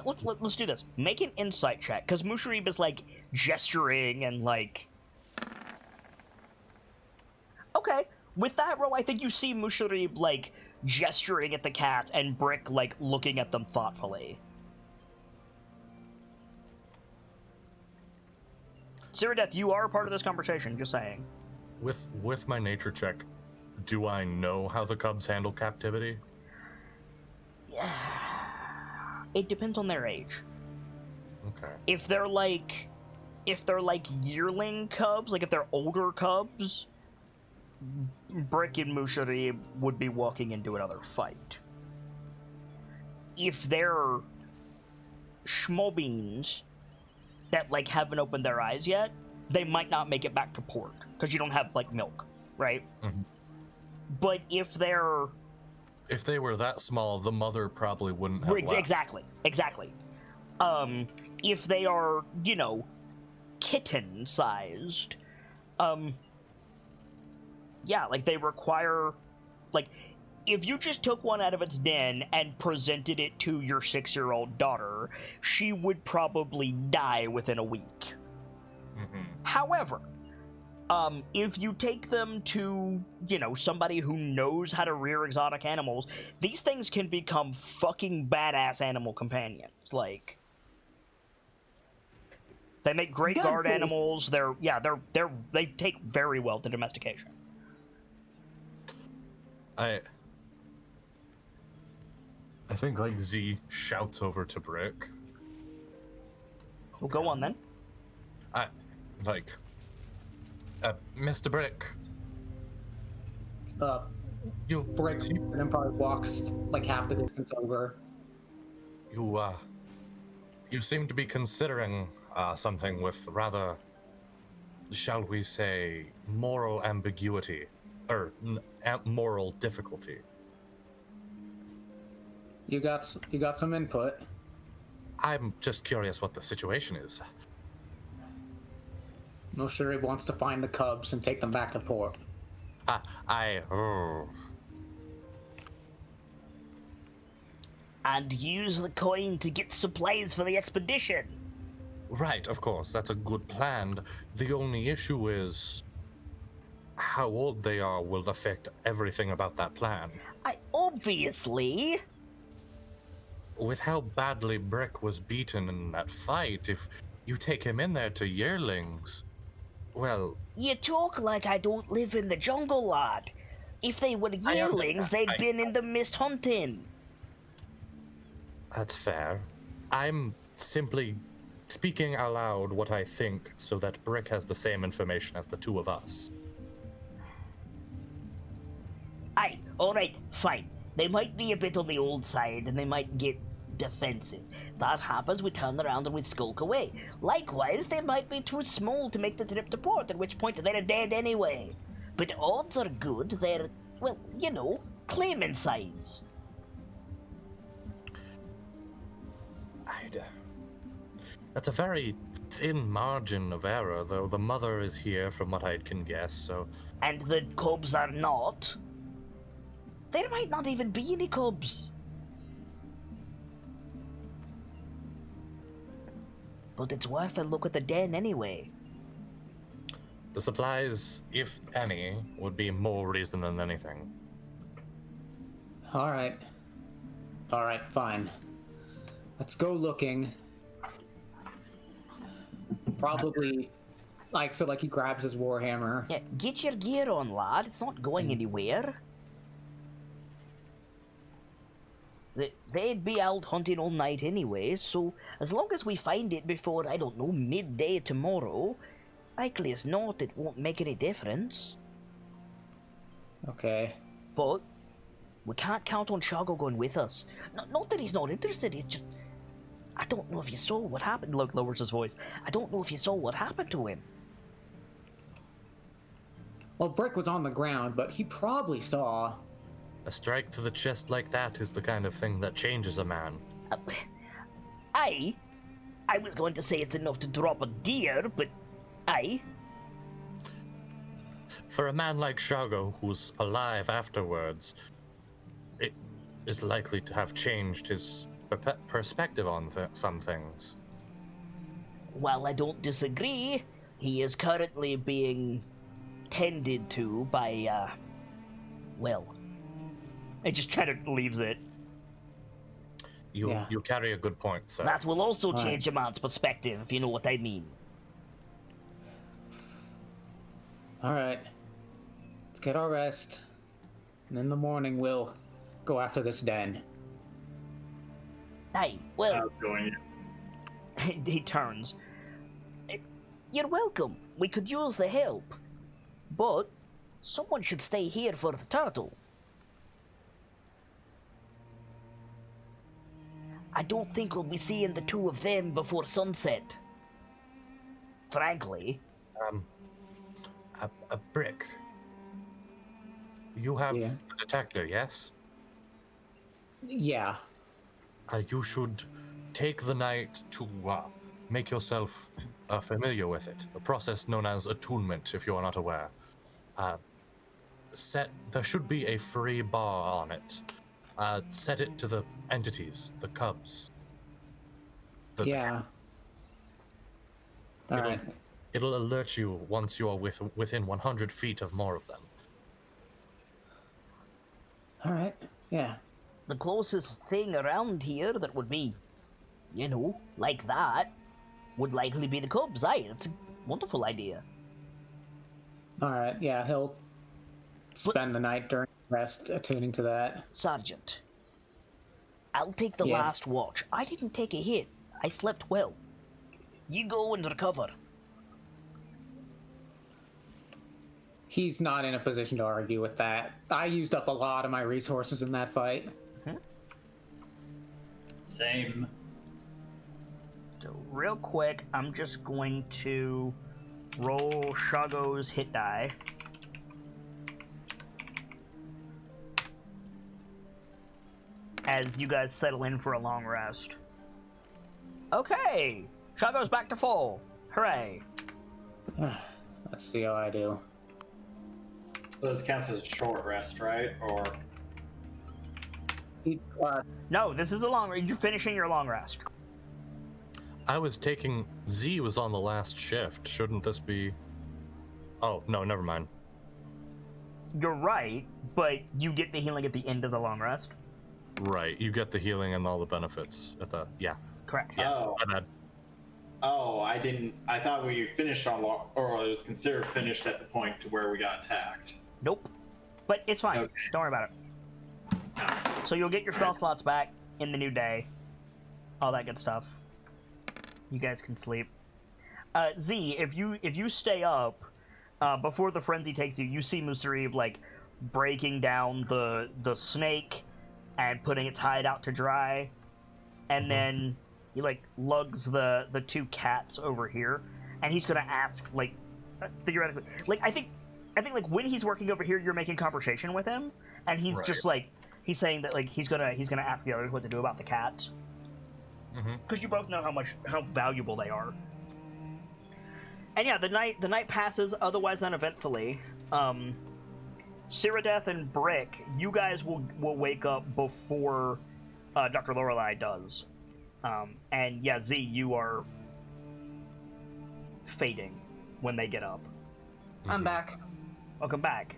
let's do this. Make an insight check, because Musharib is like gesturing and like. Okay, with that roll, I think you see Musharib like gesturing at the cats and Brick like looking at them thoughtfully. Cyrodiil, you are a part of this conversation, just saying. With my nature check, do I know how the cubs handle captivity? Yeah. It depends on their age. Okay. If they're like yearling cubs, like if they're older cubs, Brick and Musharib would be walking into another fight. If they're schmobeans that like haven't opened their eyes yet, they might not make it back to port because you don't have like milk, right? Mm-hmm. But if they were that small, the mother probably wouldn't have left. Exactly. If they are, you know, kitten-sized, yeah, like they require, like, if you just took one out of its den and presented it to your 6-year-old daughter, she would probably die within a week. Mm-hmm. However, if you take them to, somebody who knows how to rear exotic animals, these things can become fucking badass animal companions. Like, they make great Good guard proof. animals. They take very well to domestication. I think like Z shouts over to Brick. Well, go on then. Mr. Brick, you Breaks and then probably walks like half the distance over. you seem to be considering something with rather, shall we say, moral ambiguity or moral difficulty. You got some input. I'm just curious what the situation is. No sure he wants to find the cubs and take them back to port. And use the coin to get supplies for the expedition. Right, of course, that's a good plan. The only issue is how old they are will affect everything about that plan. Obviously. With how badly Brick was beaten in that fight, if you take him in there to yearlings, well... You talk like I don't live in the jungle, lad. If they were yearlings, they'd been in the mist hunting. That's fair. I'm simply speaking aloud what I think so that Brick has the same information as the two of us. Aye, alright, fine. They might be a bit on the old side, and they might get defensive. That happens, we turn around and we skulk away. Likewise, they might be too small to make the trip to port, at which point they're dead anyway. But odds are good, they're, well, claiming size. That's a very thin margin of error, though the mother is here from what I can guess, so... And the cubs are not? There might not even be any cubs. But it's worth a look at the den anyway. The supplies, if any, would be more reason than anything. Alright, fine. Let's go looking. Probably, he grabs his warhammer. Yeah, get your gear on, lad. It's not going anywhere. They'd be out hunting all night anyway, so as long as we find it before, I don't know, midday tomorrow, likely as not, it won't make any difference. Okay. But we can't count on Shago going with us. Not that he's not interested, he's just... I don't know if you saw what happened. Look, lowers his voice. I don't know if you saw what happened to him. Well, Brick was on the ground, but he probably saw... A strike to the chest like that is the kind of thing that changes a man. I was going to say it's enough to drop a deer, but For a man like Shago, who's alive afterwards, it is likely to have changed his perspective on some things. While I don't disagree, he is currently being tended to by, it just kind of leaves it. You carry a good point, sir. That will also change a man's perspective, if you know what I mean. Alright. Let's get our rest. And in the morning, we'll go after this den. Aye, well... How's it going? He turns. You're welcome. We could use the help. But someone should stay here for the turtle. I don't think we'll be seeing the two of them before sunset. Frankly. A Brick. You have Yeah. a detector, yes? Yeah. You should take the night to make yourself familiar with it. A process known as attunement, if you are not aware. there should be a free bar on it. Set it to the entities, the cubs. Yeah. All right. It'll alert you once you are within 100 feet of more of them. All right. Yeah. The closest thing around here that would be, like that, would likely be the Cubs. Aye, it's a wonderful idea. All right. Yeah, he'll spend the night during rest attuning to that. Sergeant, I'll take the Yeah. last watch. I didn't take a hit. I slept well. You go and recover. He's not in a position to argue with that. I used up a lot of my resources in that fight. Same. So real quick, I'm just going to roll Shago's hit die. As you guys settle in for a long rest. Okay! Shago's back to full. Hooray. Let's see how I do. So this counts as a short rest, right? Or No, this is a long rest. You're finishing your long rest. Z was on the last shift. Shouldn't this be... Oh, no, never mind. You're right, but you get the healing at the end of the long rest. Right, you get the healing and all the benefits at the... Yeah. Correct. Yeah, Oh. my bad. Oh, I didn't. I thought we finished on or it was considered finished at the point to where we got attacked. Nope. But it's fine. Okay. Don't worry about it. So you'll get your spell slots back in the new day. All that good stuff. You guys can sleep. Z, if you stay up before the frenzy takes you, you see Musarib like breaking down the snake and putting its hide out to dry, and then he like lugs the two cats over here, and he's gonna ask like theoretically, like I think like when he's working over here, you're making conversation with him, and he's just like he's saying that like he's gonna ask the others what to do about the cats, because you both know how valuable they are. And yeah, the night passes otherwise uneventfully. Cyrodieth and Brick, you guys will wake up before Dr. Lorelei does. And yeah, Z, you are fading when they get up. I'm back. Welcome back.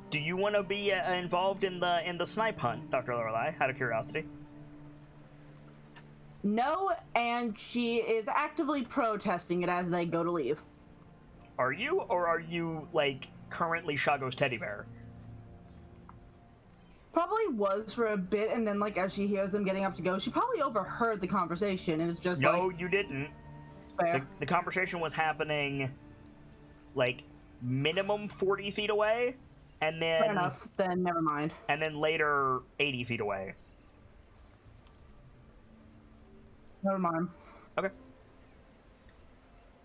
Do you want to be involved in the snipe hunt, Dr. Lorelei, out of curiosity? No, and she is actively protesting it as they go to leave. Are you, or are you, like, currently Shago's teddy bear? Probably was for a bit, and then, like, as she hears them getting up to go, she probably overheard the conversation, and it's just No, like... you didn't. Fair. The conversation was happening, like, minimum 40 feet away, and then... Fair enough, then never mind. And then later, 80 feet away. Never mind. Okay.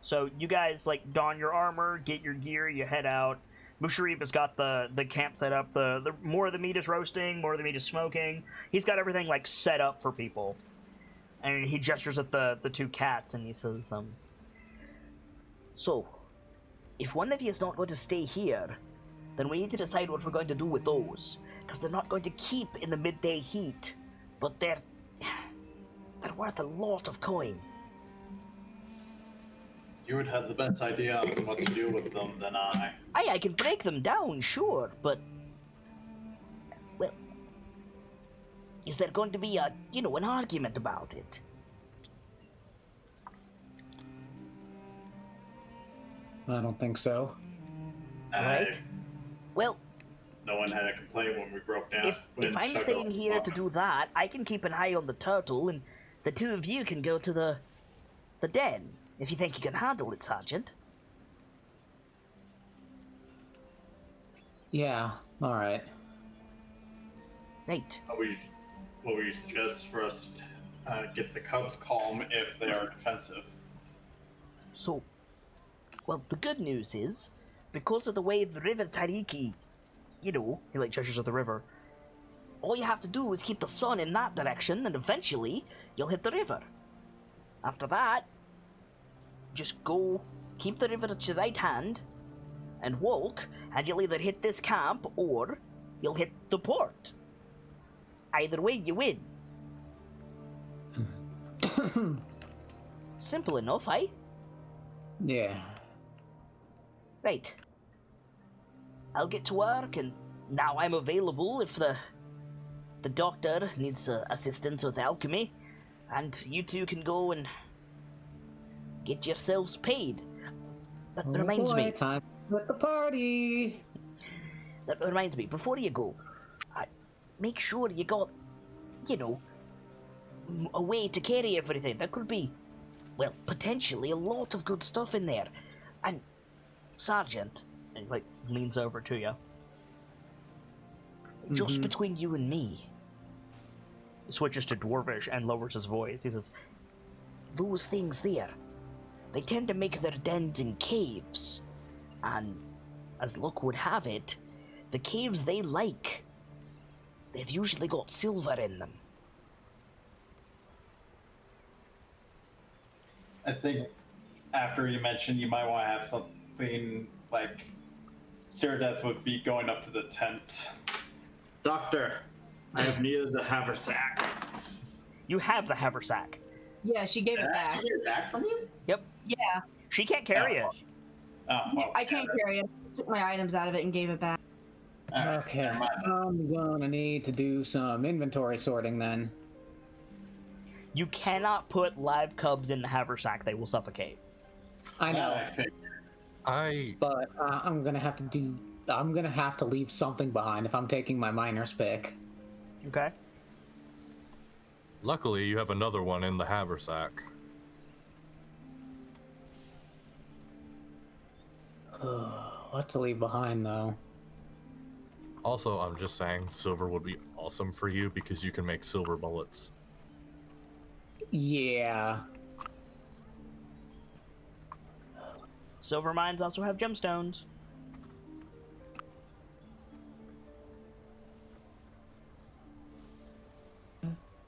So you guys like don your armor, get your gear, you head out. Musharib has got the camp set up. The more of the meat is roasting, more of the meat is smoking. He's got everything like set up for people. And he gestures at the two cats and he says, So, if one of you is not going to stay here, then we need to decide what we're going to do with those. Because they're not going to keep in the midday heat. But they're worth a lot of coin. You would have the best idea on what to do with them than I. I can break them down, sure, but... Well... Is there going to be an argument about it? I don't think so. Right? Well, No one had a complaint when we broke down. if I'm staying here to do that, I can keep an eye on the turtle, and the two of you can go to the den, if you think you can handle it, Sergeant. Yeah, alright. Right. What would you suggest for us to get the cubs calm if they are defensive? So, well, the good news is, because of the way the River Tariki, he like gestures at the river, all you have to do is keep the sun in that direction, and eventually, you'll hit the river. After that, just go keep the river at your right hand and walk, and you'll either hit this camp or you'll hit the port. Either way, you win. Simple enough, eh? Yeah. Right. I'll get to work, and now I'm available if the doctor needs assistance with alchemy, and you two can go and get yourselves paid. That reminds me. Time with the party. That reminds me. Before you go, make sure you got, a way to carry everything. There could be, well, potentially a lot of good stuff in there. And Sergeant, and leans over to you. Just between you and me. Switches to Dwarvish and lowers his voice. He says, "Those things there, they tend to make their dens in caves. And as luck would have it, the caves they like, they've usually got silver in them." I think after you mentioned you might want to have something like Death would be going up to the tent. Doctor, I have needed the haversack. You have the haversack. Yeah, she gave it back. Did I get it back from you? Yep. Yeah. She can't carry it. Oh, well, I can't carry it. I took my items out of it and gave it back. all right, Okay, never mind. I'm gonna need to do some inventory sorting then. You cannot put live cubs in the haversack. They will suffocate. I know, I figured. but I'm gonna have to leave something behind if I'm taking my miner's pick. Okay? Luckily, you have another one in the haversack. What to leave behind though? Also, I'm just saying, silver would be awesome for you because you can make silver bullets. Yeah. Silver mines also have gemstones.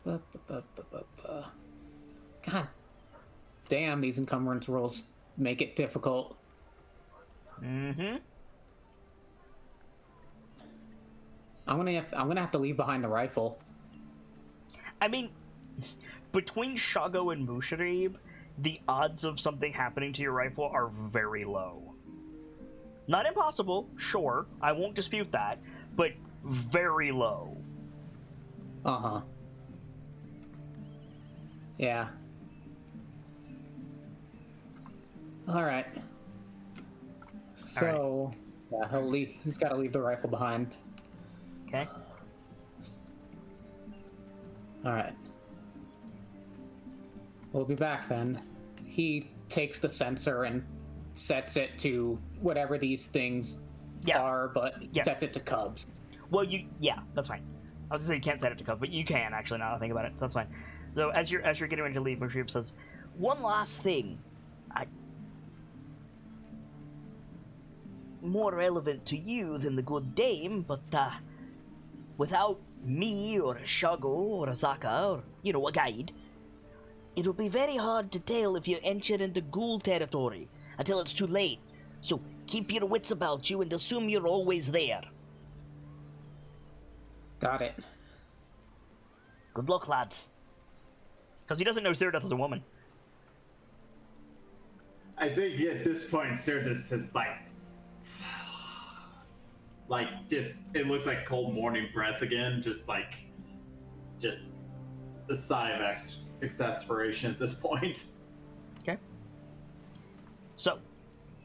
God damn, these encumbrance rules make it difficult. Mm-hmm. I'm gonna have to leave behind the rifle. I mean, between Shago and Musharib, the odds of something happening to your rifle are very low. Not impossible, sure, I won't dispute that, but very low. Uh-huh. Yeah. Alright. So, yeah, he's got to leave the rifle behind. Okay? Alright. We'll be back then. He takes the sensor and sets it to whatever these things are, but sets it to cubs. Well, yeah, that's fine. I was gonna say you can't set it to cubs, but you can actually now that I think about it, so that's fine. So as you're getting ready to leave, Musharib says, "One last thing. More relevant to you than the good dame, but without me or Shago or Azaka or, a guide, it'll be very hard to tell if you enter into ghoul territory until it's too late. So keep your wits about you and assume you're always there." Got it. Good luck, lads. Because he doesn't know Cyrdath is a woman. I think at this point, Cyrdath is just, it looks like cold morning breath again, just a sigh of exasperation at this point. Okay. So,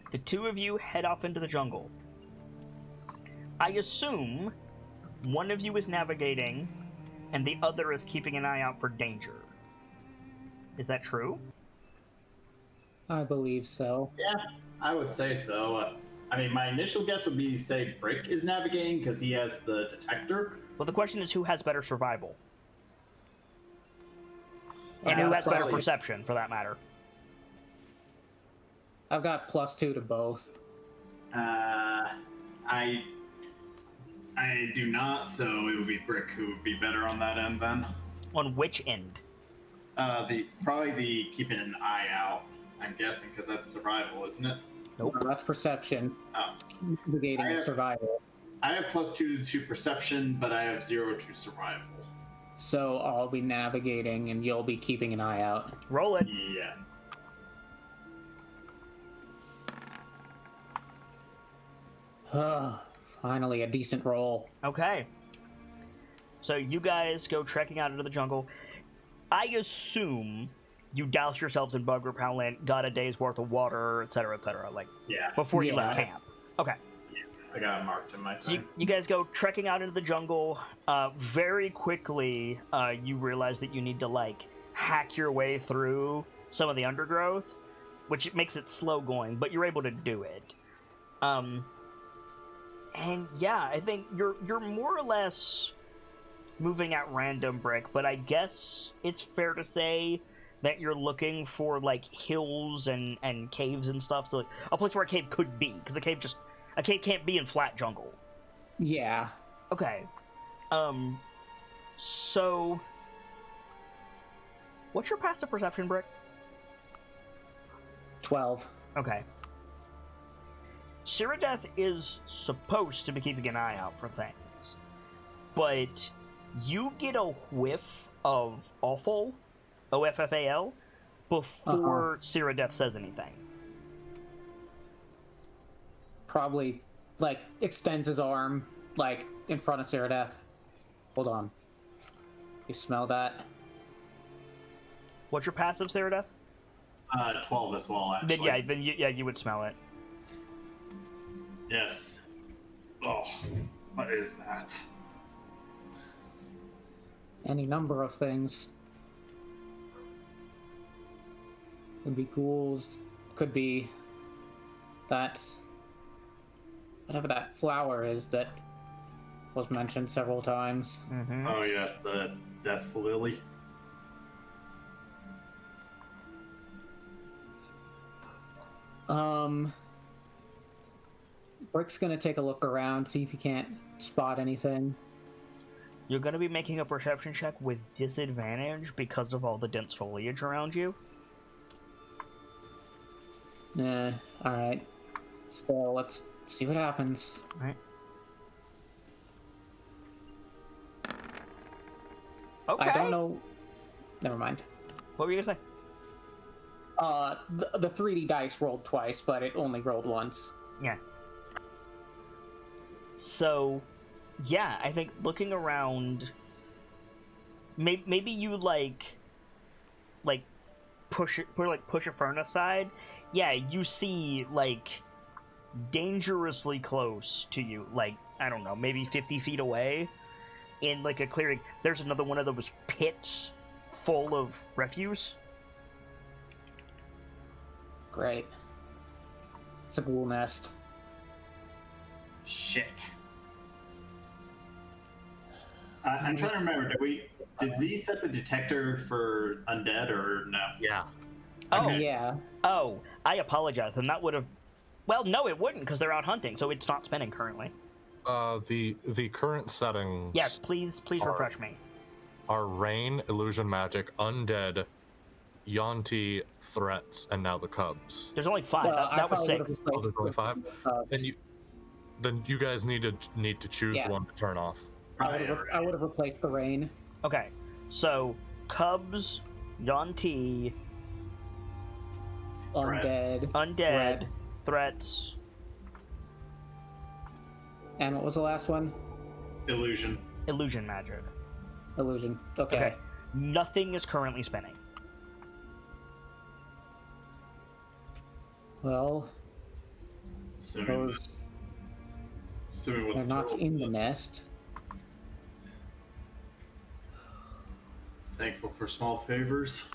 the two of you head off into the jungle. I assume one of you is navigating and the other is keeping an eye out for danger. Is that true? I believe so. Yeah, I would say so. My initial guess would be, say, Brick is navigating because he has the detector. Well, the question is who has better survival? And who has better probably. perception, for that matter? I've got +2 to both. I do not, so it would be Brick who would be better on that end then. On which end? Probably the keeping an eye out. I'm guessing, because that's survival, isn't it? Nope. No, that's perception. Oh. Negating I is have- survival. I have +2 to perception, but I have 0 to survival. So I'll be navigating and you'll be keeping an eye out. Roll it. Yeah. Finally, a decent roll. Okay. So you guys go trekking out into the jungle. I assume you doused yourselves in bug repellent, got a day's worth of water, etc., like Yeah. before you left Yeah. camp. Okay. I got it marked in my So thing. you guys go trekking out into the jungle. Very quickly, you realize that you need to like hack your way through some of the undergrowth, which makes it slow going, but you're able to do it. And yeah, I think you're more or less moving at random, Brick, but I guess it's fair to say that you're looking for like hills and caves and stuff, so like a place where a cave could be, because a cave can't be in flat jungle. Yeah. Okay. So what's your passive perception, Brick? 12. Okay. Cyrodiil is supposed to be keeping an eye out for things, but you get a whiff of awful, OFFAL, before Cyrodiil says anything. Probably, like, extends his arm, like, in front of Cyrodiil. Hold on. You smell that? What's your passive, Cyrodiil? 12 as well, actually. Then you would smell it. Yes. Oh, what is that? Any number of things. Could be ghouls, could be that... whatever that flower is that was mentioned several times. Mm-hmm. Oh yes, the death lily. Brick's gonna take a look around, see if he can't spot anything. You're going to be making a perception check with disadvantage because of all the dense foliage around you. Alright. Still, let's see what happens. All right. Okay. I don't know... Never mind. What were you going to say? The 3D dice rolled twice, but it only rolled once. Yeah. So, yeah, I think looking around, maybe you like push a fern aside. Yeah, you see like dangerously close to you, like I don't know, maybe 50 feet away, in like a clearing. There's another one of those pits full of refuse. Great. It's a ghoul nest. Shit. I'm trying to remember. Did Z set the detector for undead or no? Yeah. Oh, Okay. Yeah. Oh, I apologize. Then that would have. Well, no, it wouldn't because they're out hunting, so it's not spinning currently. The current settings. Yes, please refresh me. Are rain, illusion magic, undead, Yonti, threats, and now the Cubs. There's only 5. Well, I that was probably would've 6. replaced there's only 5? the- Then you guys need to choose Yeah. one to turn off. I would have replaced the rain. Okay, so Cubs, Yonti, Undead, Threats. And what was the last one? Illusion. Illusion magic. Illusion. Okay. Nothing is currently spinning. Well, Assuming those what they're the not total in the was. nest. Thankful for small favors.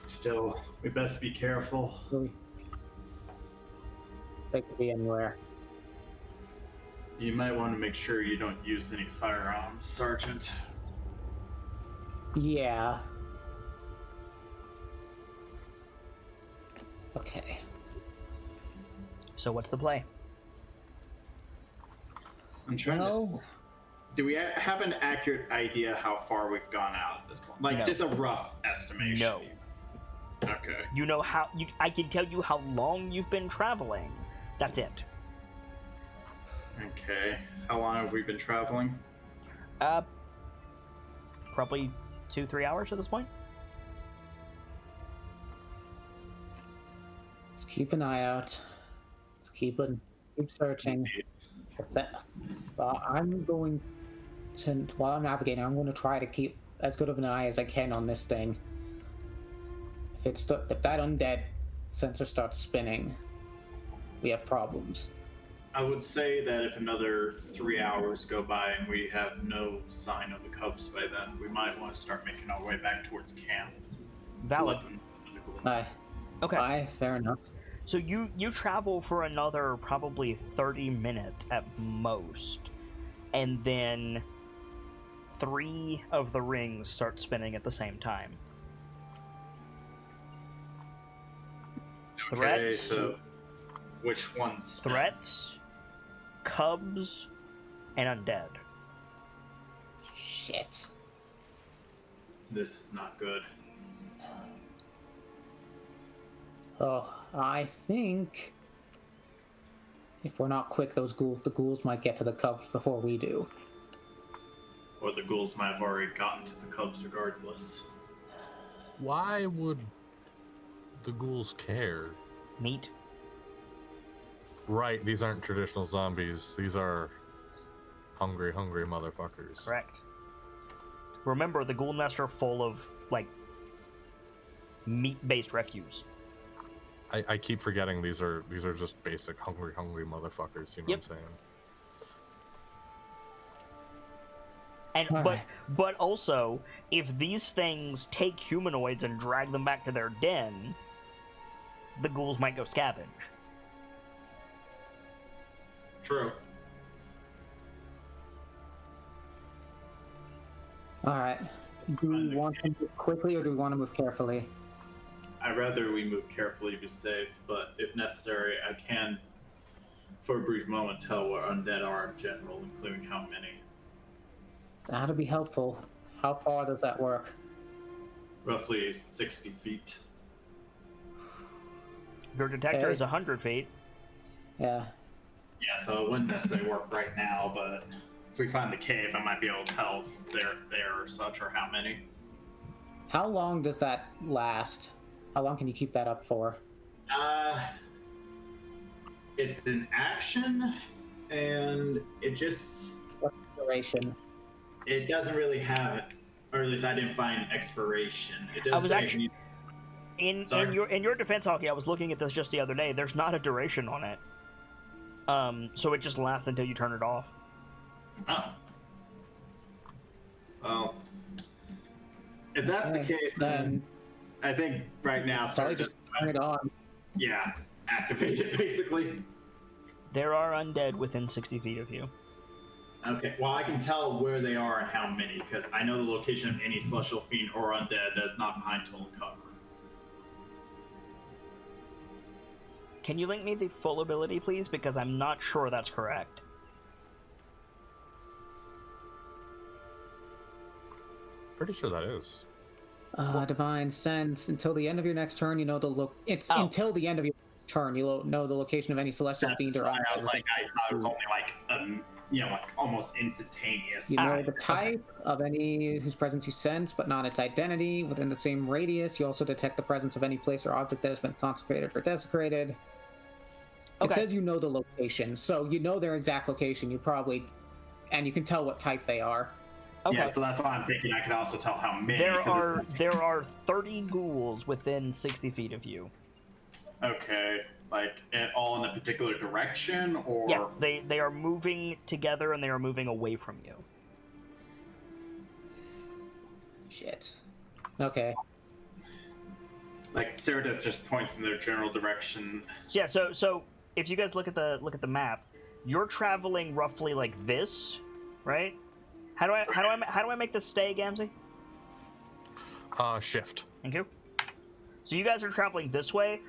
Still, we best be careful. Really. They could be anywhere. You might want to make sure you don't use any firearms, Sergeant. Yeah. Okay. So what's the play? I'm trying to. Well, Do we have an accurate idea how far we've gone out at this point? Like, No. just a rough estimation. No. Okay. You know how I can tell you how long you've been traveling. That's it. Okay. How long have we been traveling? Probably 2-3 hours at this point. Let's keep an eye out. Let's keep searching. If that, I'm going to, while I'm navigating, I'm going to try to keep as good of an eye as I can on this thing. If that undead sensor starts spinning, we have problems. I would say that if another 3 hours go by and we have no sign of the cubs by then, we might want to start making our way back towards camp. Valid. Let them know the goal. Aye. Okay. Aye, fair enough. So you travel for another probably 30 minutes at most, and then 3 of the rings start spinning at the same time. Okay, Threats. so which ones? Threats, cubs, and undead. Shit. This is not good. Oh, I think if we're not quick, the ghouls might get to the cubs before we do. Or the ghouls might have already gotten to the cubs regardless. Why would the ghouls care? Meat. Right, these aren't traditional zombies. These are hungry motherfuckers. Correct. Remember, the ghoul nests are full of, like, meat-based refuse. I keep forgetting these are just basic hungry motherfuckers. You know Yep. what I'm saying? And Alright. but also, if these things take humanoids and drag them back to their den, the ghouls might go scavenge. True. Alright. Do we want to move quickly or do we want to move carefully? I'd rather we move carefully to be safe, but if necessary, I can, for a brief moment, tell where undead are in general, including how many. That'll be helpful. How far does that work? Roughly 60 feet. Your detector Okay. is 100 feet. Yeah. Yeah, so it wouldn't necessarily work right now, but if we find the cave, I might be able to tell if they're there or such, or how many. How long does that last? How long can you keep that up for? It's an action, and it just... What duration? It doesn't really have it, or at least I didn't find expiration. It does I was say actually- In Sorry. your defense hockey, I was looking at this just the other day. There's not a duration on it. So it just lasts until you turn it off. Oh. Well, if that's the case, then I think right now, Probably just turn it on. yeah, activate it basically. There are undead within 60 feet of you. Okay, well, I can tell where they are and how many, because I know the location of any celestial fiend or undead that's not behind total cover. Can you link me the full ability, please? Because I'm not sure that's correct. Pretty sure that is. Divine sense. Until the end of your next turn, you know the look. It's Oh. until the end of your turn, you know the location of any celestial That's fiend or why I undead. was like, I thought it was only like, like almost instantaneous. You know Ah, the type of any whose presence you sense, but not its identity. Within the same radius, you also detect the presence of any place or object that has been consecrated or desecrated. Okay. It says you know the location, so you know their exact location. And you can tell what type they are. Okay. Yeah, so that's why I'm thinking I could also tell how many. There 'cause are 30 ghouls within 60 feet of you. okay, like all in a particular direction, or Yes, they are moving together and they are moving away from you. Shit. Okay. like Sarah just points in their general direction. Yeah, so if you guys look at the map, you're traveling roughly like this, right? How do I make this stay, Gamzee? Shift. Thank you. So you guys are traveling this way.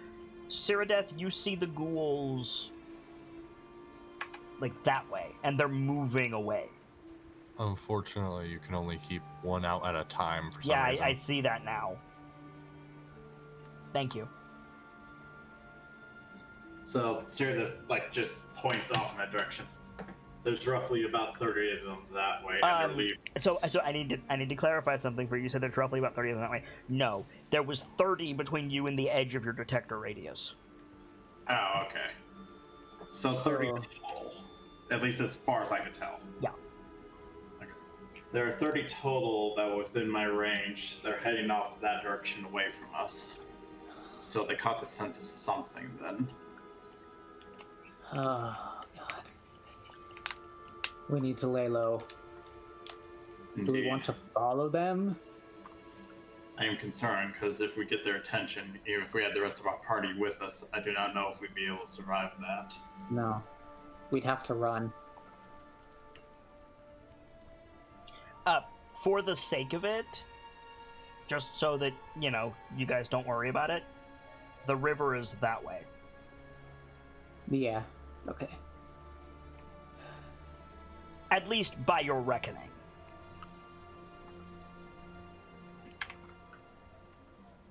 Cyrodieth, you see the ghouls like that way, and they're moving away. Unfortunately, you can only keep one out at a time for some Yeah, reason. I see that now. Thank you. So Sarah just points off in that direction. There's roughly about 30 of them that way, and they're leaving. So I need to clarify something for you. You said there's roughly about 30 of them that way. No, there was 30 between you and the edge of your detector radius. Oh, okay. So 30 total, at least as far as I can tell. Yeah. Okay. There are 30 total that were within my range. They're heading off that direction away from us. So they caught the scent of something then. Oh, God. We need to lay low. Do we want to follow them? I am concerned because if we get their attention, even if we had the rest of our party with us, I do not know if we'd be able to survive that. No. We'd have to run. For the sake of it, just so that, you guys don't worry about it, the river is that way. Yeah. Okay. At least by your reckoning.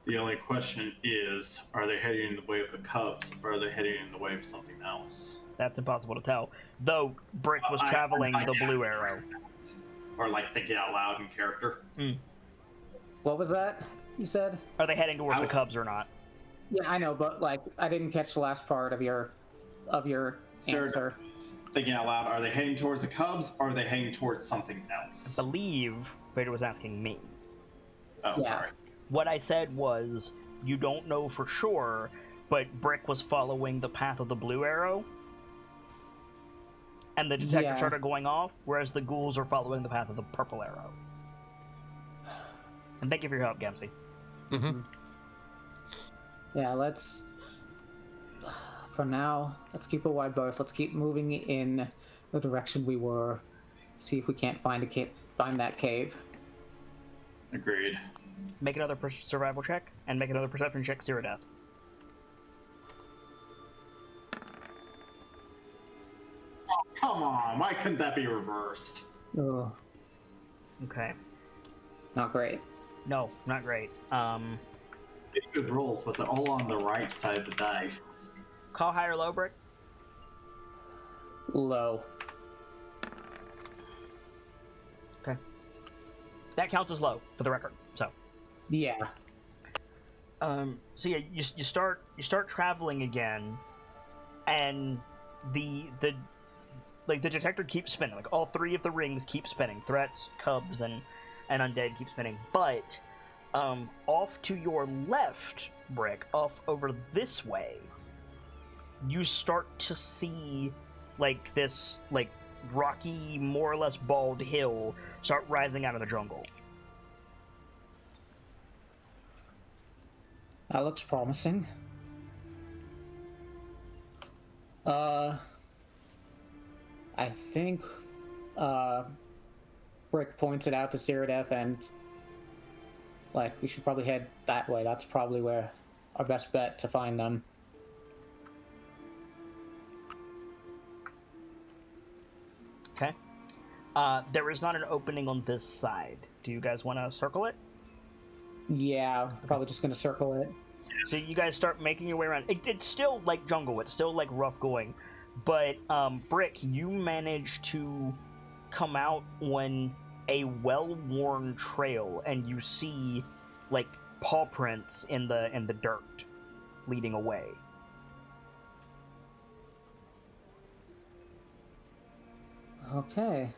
The only question is, are they heading in the way of the Cubs, or are they heading in the way of something else? That's impossible to tell. Though Brick was traveling the blue arrow. Or thinking out loud in character. What was that you said? Are they heading towards the Cubs or not? Yeah, I know, but I didn't catch the last part of your answer. Thinking out loud, are they heading towards the Cubs, or are they heading towards something else? I believe Vader was asking me. Oh, Yeah. sorry. What I said was, you don't know for sure, but Brick was following the path of the blue arrow. And the detector started going off, whereas the ghouls are following the path of the purple arrow. And thank you for your help, Gamsey. Mm-hmm. Yeah, for now, let's keep a wide berth. Let's keep moving in the direction we were. See if we can't find that cave. Agreed. Make another survival check, and make another perception check, 0 death. Oh, come on. Why couldn't that be reversed? Ugh, Okay. not great. No, not great. Pretty good rolls, but they're all on the right side of the dice. Call high or low, Brick? Low. Okay. That counts as low, for the record, so. Yeah. So yeah, you start traveling again, and the detector keeps spinning. Like all 3 of the rings keep spinning. Threats, Cubs, and Undead keep spinning. But off to your left, Brick, off over this way, you start to see this rocky, more or less bald hill start rising out of the jungle. That looks promising. I think Brick points it out to Cyrodiil, and we should probably head that way. That's probably where our best bet to find them. Okay. There is not an opening on this side. Do you guys want to circle it? Yeah, probably just gonna circle it. So you guys start making your way around. It's still like jungle. It's still rough going. But Brick, you manage to come out on a well-worn trail, and you see paw prints in the dirt leading away. Okay.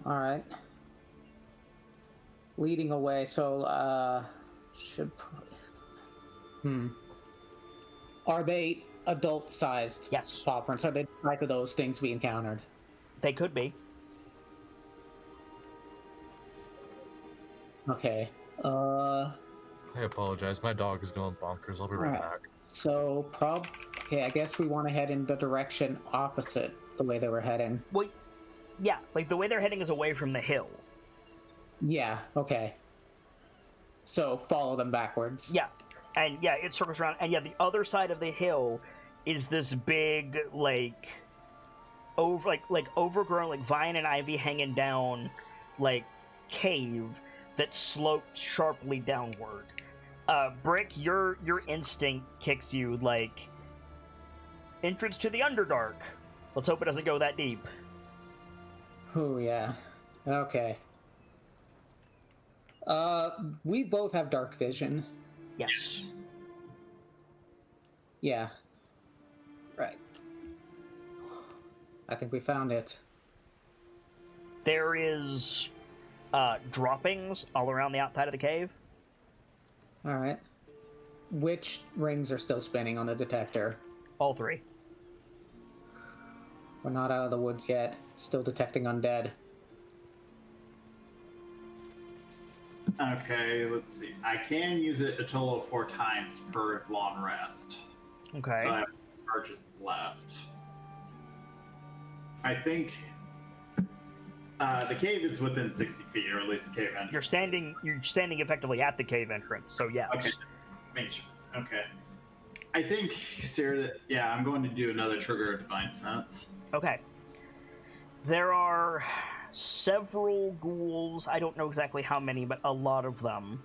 All right. Leading away, so are they adult-sized? Yes. Paw prints? Are they like those things we encountered? They could be. Okay. I apologize. My dog is going bonkers. I'll be right back. So okay, I guess we want to head in the direction opposite the way they were heading. Well, yeah, the way they're heading is away from the hill. Yeah, okay. So follow them backwards. Yeah. And yeah, it circles around, and yeah, the other side of the hill is this big, overgrown, like vine and ivy hanging down, like cave that slopes sharply downward. Brick, your instinct kicks you like entrance to the Underdark. Let's hope it doesn't go that deep. Oh yeah. Okay. We both have dark vision. Yes. Yeah. Right. I think we found it. There is droppings all around the outside of the cave. All right. Which rings are still spinning on the detector? All three. We're not out of the woods yet. Still detecting undead. Okay, let's see. I can use it a total of 4 times per long rest. Okay. So I have 2 charges left. I think the cave is within 60 feet, or at least the cave entrance. You're standing effectively at the cave entrance, so yes. Okay. Make sure. Okay. I think, Sarah, yeah, I'm going to do another trigger of Divine Sense. Okay. There are several ghouls, I don't know exactly how many, but a lot of them,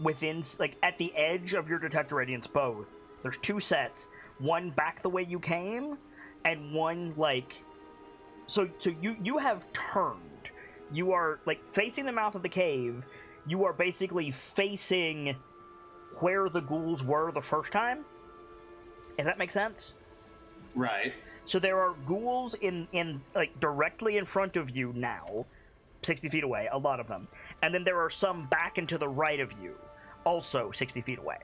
within, like, at the edge of your detector radiance both. There's 2 sets. One back the way you came, and one, like... So you have turned. You are, like, facing the mouth of the cave. You are basically facing where the ghouls were the first time. If that makes sense? Right. So there are ghouls in like directly in front of you now, 60 feet away, a lot of them. And then there are some back and to the right of you, also 60 feet away.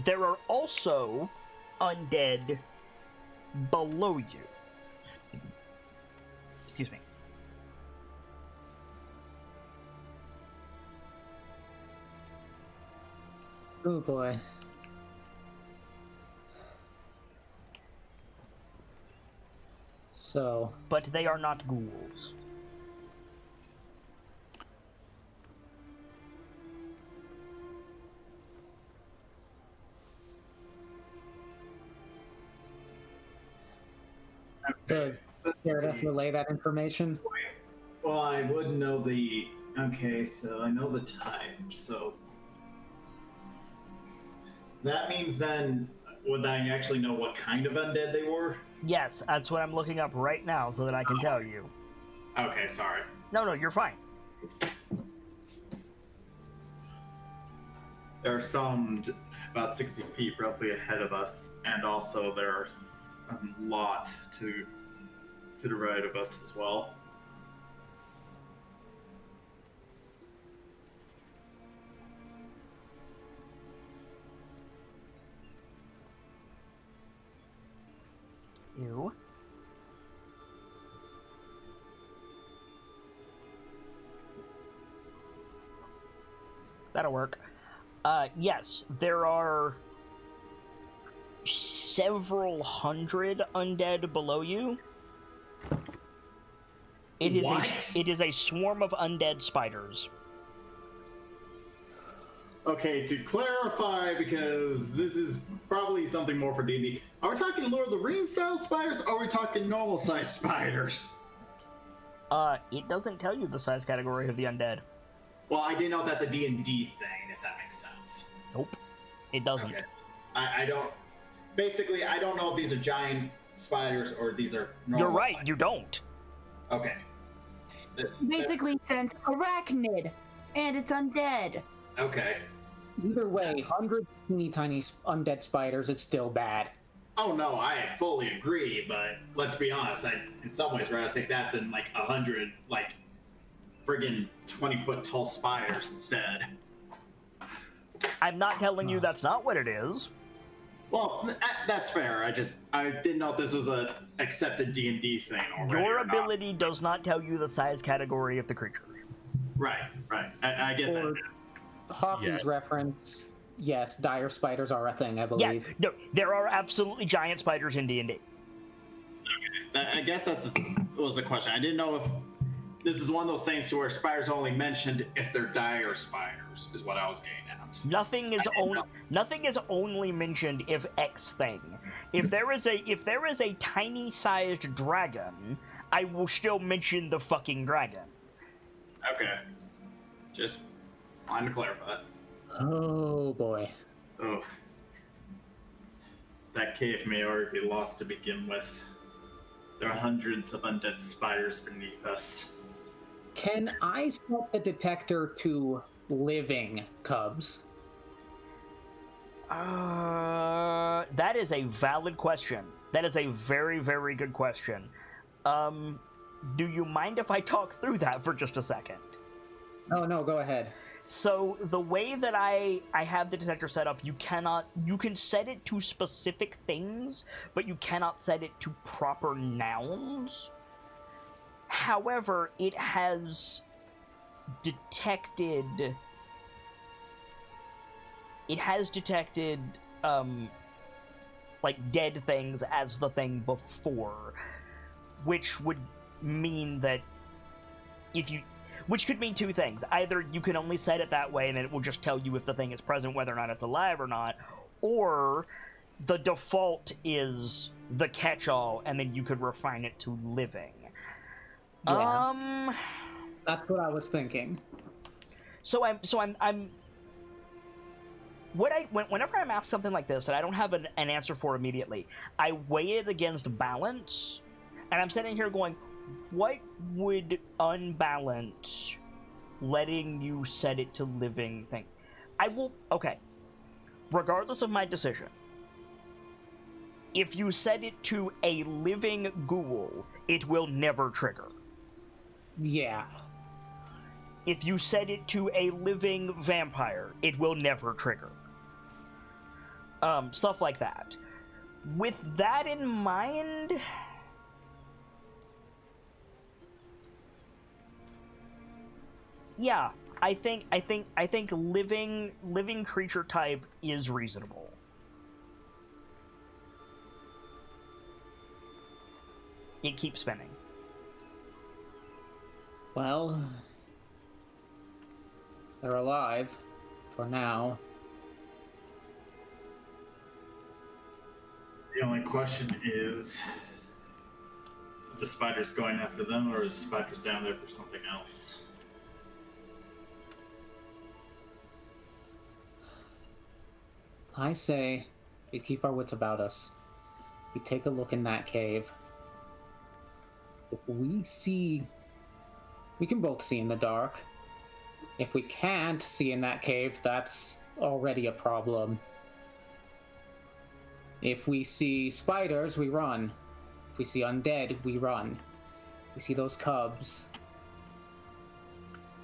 There are also undead below you. Excuse me. Oh boy. So, But they are not ghouls. does Meredith relay that information? Well, I would know the... Okay, so I know the time, so... That means then, would I actually know what kind of undead they were? Yes, that's what I'm looking up right now so that I can tell you. Okay, sorry. No, you're fine. There are some about 60 feet roughly ahead of us, and also there are a lot to the right of us as well. You. That'll work. Yes, there are several hundred undead below you. It is a swarm of undead spiders. Okay, to clarify, because this is probably something more for D&D, are we talking Lord of the Rings style spiders, or are we talking normal size spiders? It doesn't tell you the size category of the undead. Well, I didn't know that's a D&D thing, if that makes sense. Nope, it doesn't. Okay. I don't... Basically, I don't know if these are giant spiders or these are normal You're right, spiders. you don't. Okay. Basically sense arachnid, and it's undead. Okay. Either way, 100 teeny tiny undead spiders is still bad. Oh no, I fully agree, but let's be honest, I'd in some ways rather take that than like 100, like, friggin' 20-foot tall spiders instead. I'm not telling you that's not what it is. Well, that's fair. I didn't know if this was a accepted D&D thing already. Your or not. ability does not tell you the size category of the creature. Right. I get For that. Hawkins reference, yes, dire spiders are a thing, I Yeah, believe. no, there are absolutely giant spiders in D&D. I guess that was the question. I didn't know if this is one of those things where spiders only mentioned if they're dire spiders, is what I was getting at. Nothing is only mentioned if X thing. If there is a tiny sized dragon, I will still mention the fucking dragon. Okay. Just wanted to clarify that. Oh boy. Oh. That cave may already be lost to begin with. There are hundreds of undead spiders beneath us. Can I set the detector to living cubs? That is a valid question. That is a very, very good question. Do you mind if I talk through that for just a second? Oh, no, go ahead. So the way that I have the detector set up, you can set it to specific things, but you cannot set it to proper nouns. However, it has detected like dead things as the thing before, which would mean that which could mean two things. Either you can only set it that way and then it will just tell you if the thing is present, whether or not it's alive or not, or the default is the catch-all and then you could refine it to living. Yeah. That's what I was thinking. Whenever I'm asked something like this that I don't have an answer for immediately, I weigh it against balance, and I'm sitting here going, what would unbalance letting you set it to living thing? Okay, regardless of my decision, if you set it to a living ghoul, it will never trigger. Yeah. If you set it to a living vampire, it will never trigger. Stuff like that. With that in mind, yeah, I think living creature type is reasonable. It keeps spinning. Well, they're alive for now. The only question is, are the spiders going after them, or are the spiders down there for something else? I say we keep our wits about us. We take a look in that cave. If we see... We can both see in the dark. If we can't see in that cave, that's already a problem. If we see spiders, we run. If we see undead, we run. If we see those cubs,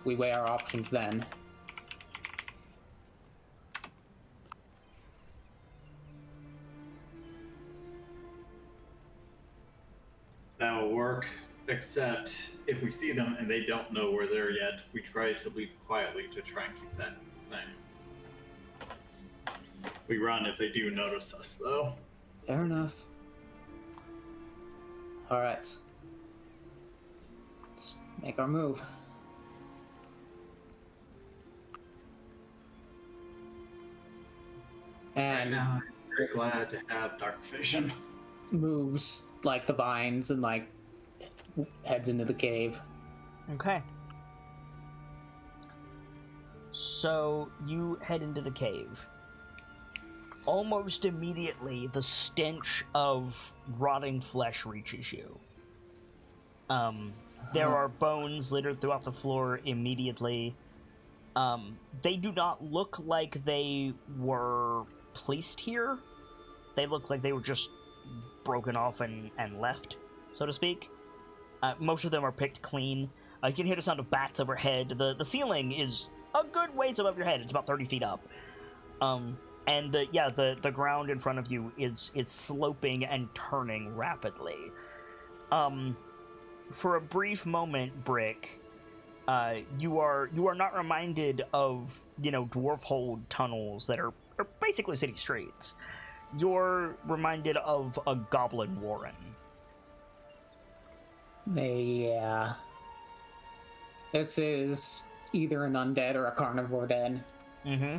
we weigh our options then. That will work, except if we see them and they don't know we're there yet, we try to leave quietly to try and keep that the same. We run if they do notice us, though. Fair enough. Alright. Let's make our move. And I'm very glad to have dark vision. moves like the vines and like heads into the cave. Okay. So you head into the cave. Almost immediately, the stench of rotting flesh reaches you. There are bones littered throughout the floor immediately. They do not look like they were placed here. They look like they were just broken off and left, so to speak. Most of them are picked clean. You can hear the sound of bats overhead. The ceiling is a good ways above your head. It's about 30 feet up. And the ground in front of you is sloping and turning rapidly. For a brief moment, Brick, you are not reminded of, dwarf hold tunnels that are basically city streets. You're reminded of a goblin warren. Yeah. This is either an undead or a carnivore den. Mm-hmm.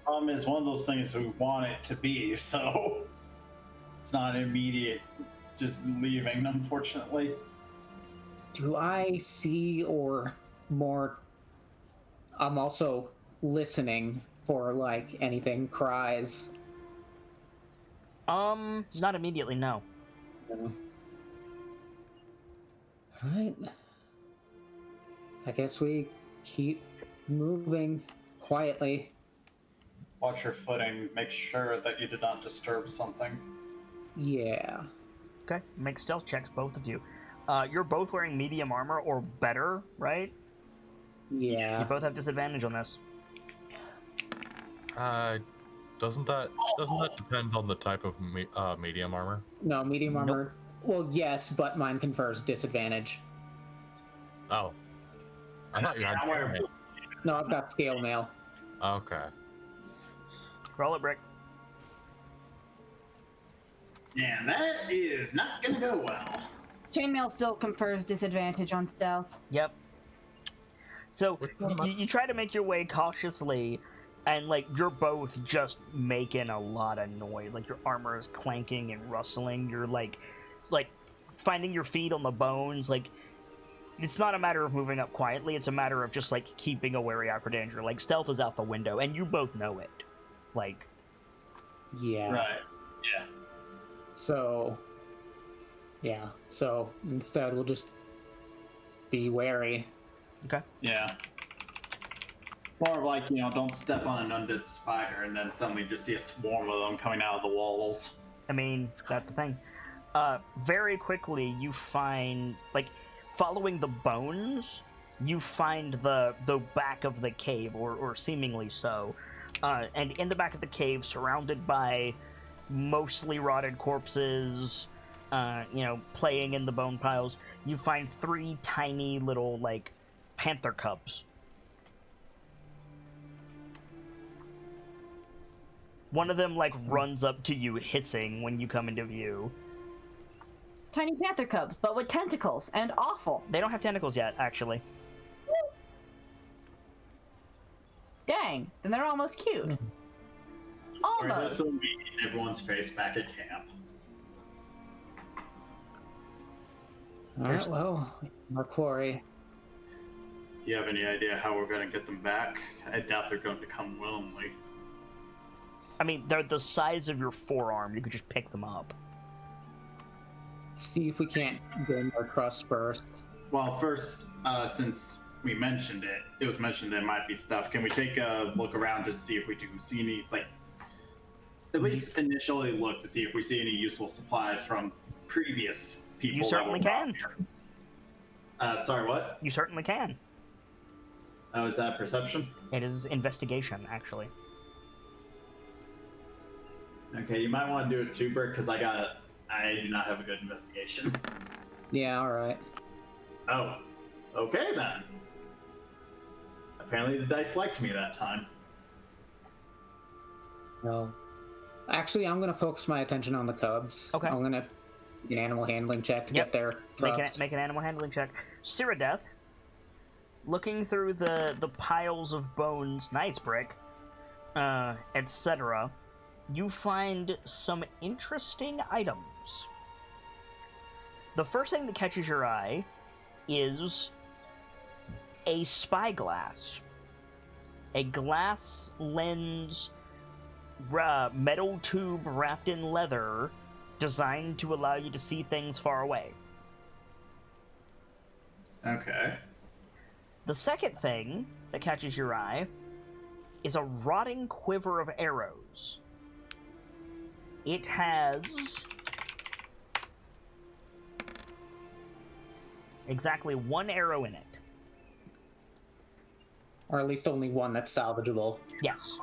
Problem is, one of those things we want it to be, so it's not immediate just leaving, unfortunately. Do I see or more? I'm also listening for like anything cries. Not immediately, no. Alright. I guess we keep moving quietly. Watch your footing. Make sure that you did not disturb something. Yeah. Okay, make stealth checks, both of you. You're both wearing medium armor or better, right? Yeah. You both have disadvantage on this. Doesn't that depend on the type of medium armor? No, medium Nope. armor. Well, yes, but mine confers disadvantage. Oh, I thought you had. I'm wearing- No, I've got scale mail. Okay. Roll it, Brick. And that is not gonna go well. Chainmail still confers disadvantage on stealth. Yep. So Which one am I- you try to make your way cautiously, and like you're both just making a lot of noise. Like your armor is clanking and rustling. You're like finding your feet on the bones. Like it's not a matter of moving up quietly. It's a matter of just like keeping a wary eye for danger. Like stealth is out the window, and you both know it. Like Yeah. Right. Yeah. So, yeah. So instead, we'll just be wary. okay. Yeah. More of like, don't step on an undead spider and then suddenly just see a swarm of them coming out of the walls. I mean, that's the thing. Very quickly, you find, like, following the bones, you find the back of the cave, or seemingly so. And in the back of the cave, surrounded by mostly rotted corpses, playing in the bone piles, you find 3 tiny little, like, panther cubs. One of them, like, runs up to you hissing when you come into view. Tiny panther cubs, but with tentacles and awful. They don't have tentacles yet, actually. Dang, then they're almost cute. Or Almost. this will be everyone's face back at camp. All right. Well, more quarry. Do you have any idea how we're going to get them back? I doubt they're going to come willingly. I mean, they're the size of your forearm. You could just pick them up. See if we can't gain their trust first. Well, first, since we mentioned it, it was mentioned there might be stuff. Can we take a look around just to see if we do see any, like, at least initially look to see if we see any useful supplies from previous people? You certainly that were can. here? Sorry, what? You certainly can. Oh, is that perception? It is investigation, actually. Okay, you might want to do it too, Bert, because I do not have a good investigation. Yeah. All right. Oh, okay then. Apparently the dice liked me that time. Well, actually, I'm gonna focus my attention on the cubs. Okay. I'm gonna do an animal handling check to Yep. get their trust. Make an animal handling check. Cyrodieth, looking through the piles of bones, nice Brick, etc., you find some interesting items. The first thing that catches your eye is a spyglass. A glass lens metal tube wrapped in leather designed to allow you to see things far away. Okay. The second thing that catches your eye is a rotting quiver of arrows. It has exactly 1 arrow in it. Or at least only one that's salvageable. Yes.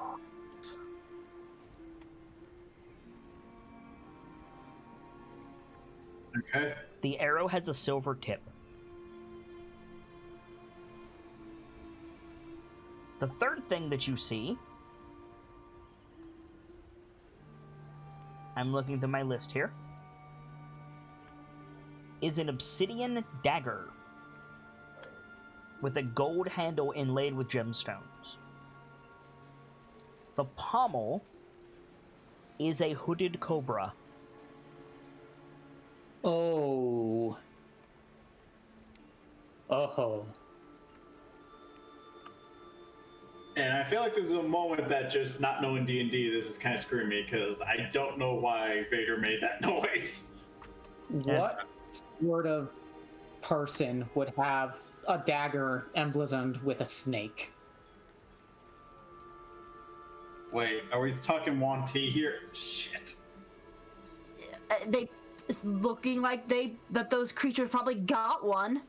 Okay. The arrow has a silver tip. The third thing that you see, I'm looking through my list here, is an obsidian dagger. with a gold handle inlaid with gemstones. The pommel is a hooded cobra. Oh. Oh. And I feel like this is a moment that just not knowing D&D, this is kind of screwing me because I don't know why Vader made that noise. What sort of person would have a dagger emblazoned with a snake? Wait, are we talking Yuan Ti here? Shit. It's looking like that those creatures probably got one.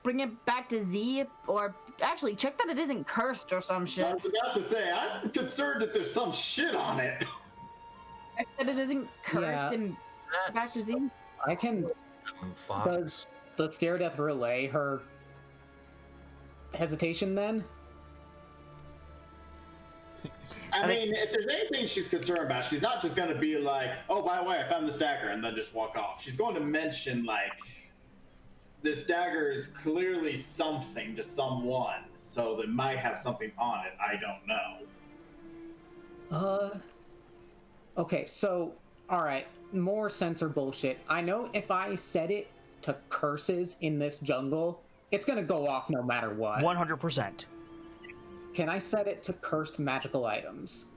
Bring it back to Z, or actually check that it isn't cursed or some shit. I forgot to say, I'm concerned that there's some shit on it. Check that it isn't cursed and back to Z. I can. Fox. Does Stare Death relay her hesitation then? I mean, if there's anything she's concerned about, she's not just going to be like, oh, by the way, I found this dagger, and then just walk off. She's going to mention, like, this dagger is clearly something to someone, so they might have something on it. I don't know. Okay, so, alright, more censor bullshit. I know if I set it to curses in this jungle, it's gonna go off no matter what. 100%. Can I set it to cursed magical items?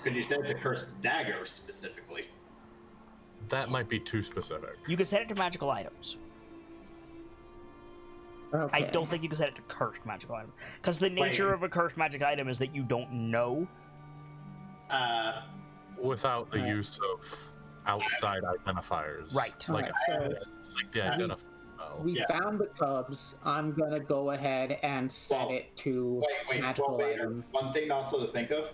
Could you set it to cursed dagger specifically? That might be too specific. You can set it to magical items. Okay. I don't think you can set it to cursed magical items. Because the nature of a cursed magic item is that you don't know. Without the use of outside identifiers. Right. Like, Alright, like the identifier. We found the cubs. I'm gonna go ahead and set it to magical items. One thing also to think of.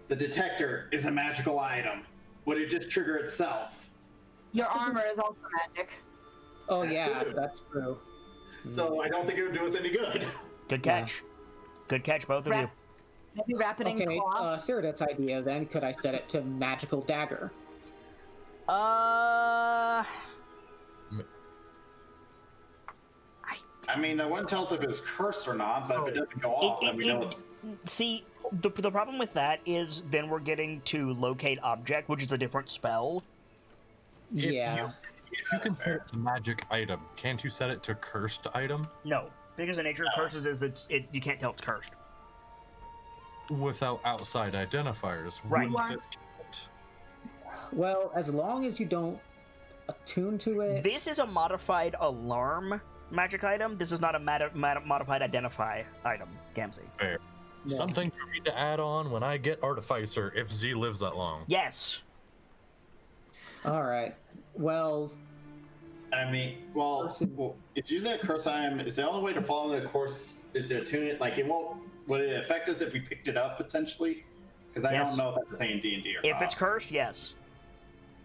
The detector is a magical item. Would it just trigger itself? Your armor is also magic. Oh That's yeah, true. that's true. So I don't think it would do us any good. Good catch. Good catch, both of you. Maybe wrap it in Okay, cloth. Ceridat's idea then, could I set it to magical dagger? I mean, that one tells if it's cursed or not, but if it doesn't go off, then we know it's... See, the problem with that is then we're getting to locate object, which is a different spell. If Yeah. If you can set it to magic item, can't you set it to cursed item? No, because the nature of curses is you can't tell it's cursed. Without outside identifiers. Right. Wouldn't this count? Well, as long as you don't attune to it. This is a modified alarm magic item. This is not a modified identify item, Gamzee. Fair. Yeah. Something for me to add on when I get Artificer if Z lives that long. Yes. All right. Well, I mean, well, it's using a curse item. Is the only way to follow the course is to attune it? Like, it won't... Would it affect us if we picked it up, potentially? Because I Yes. don't know if that's a thing in D&D or If not. it's cursed, yes.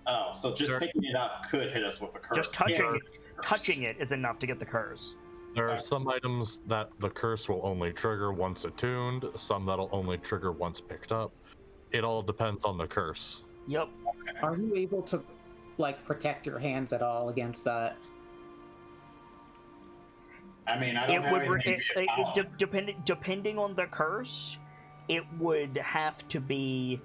Oh, so just Sure. picking it up could hit us with a curse. Just touching it is enough to get the curse. There are some items that the curse will only trigger once attuned, some that'll only trigger once picked up. It all depends on the curse. Yep. are you able to, like, protect your hands at all against that? I mean, I don't have anything Depending on the curse, it would have to be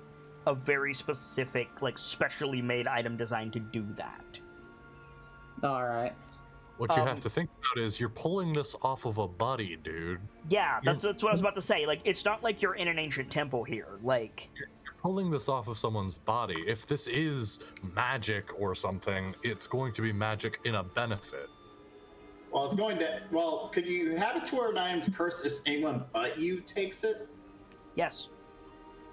a very specific, like, specially made item designed to do that. All right. What you have to think about is you're pulling this off of a body, dude. Yeah, that's what I was about to say. Like, it's not like you're in an ancient temple here. Like, You're pulling this off of someone's body. If this is magic or something, it's going to be magic in a benefit. Well, it's going to... Well, could you have it to where an item's cursed if anyone but you takes it? yes.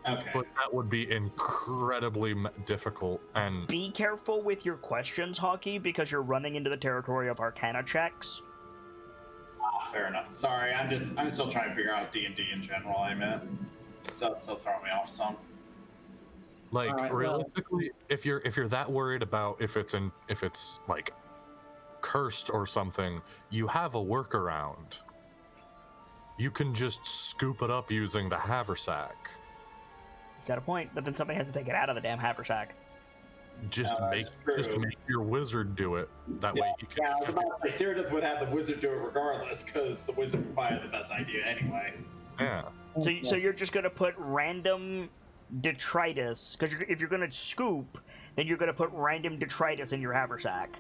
Okay. But that would be incredibly difficult and... Be careful with your questions, Hockey, because you're running into the territory of Arcana checks. Fair enough. Sorry, I'm still trying to figure out D&D in general, I meant. So it's still throwing me off some. Like, All right, well- realistically, if you're that worried about if it's like cursed or something, you have a workaround. You can just scoop it up using the haversack. Got a point, but then somebody has to take it out of the damn haversack. Just make your wizard do it. That way you can. Yeah, I was about to say Cyrodiil would have the wizard do it regardless, because the wizard would probably have the best idea anyway. Yeah. So you're just gonna put random detritus, because if you're gonna scoop, then you're gonna put random detritus in your haversack.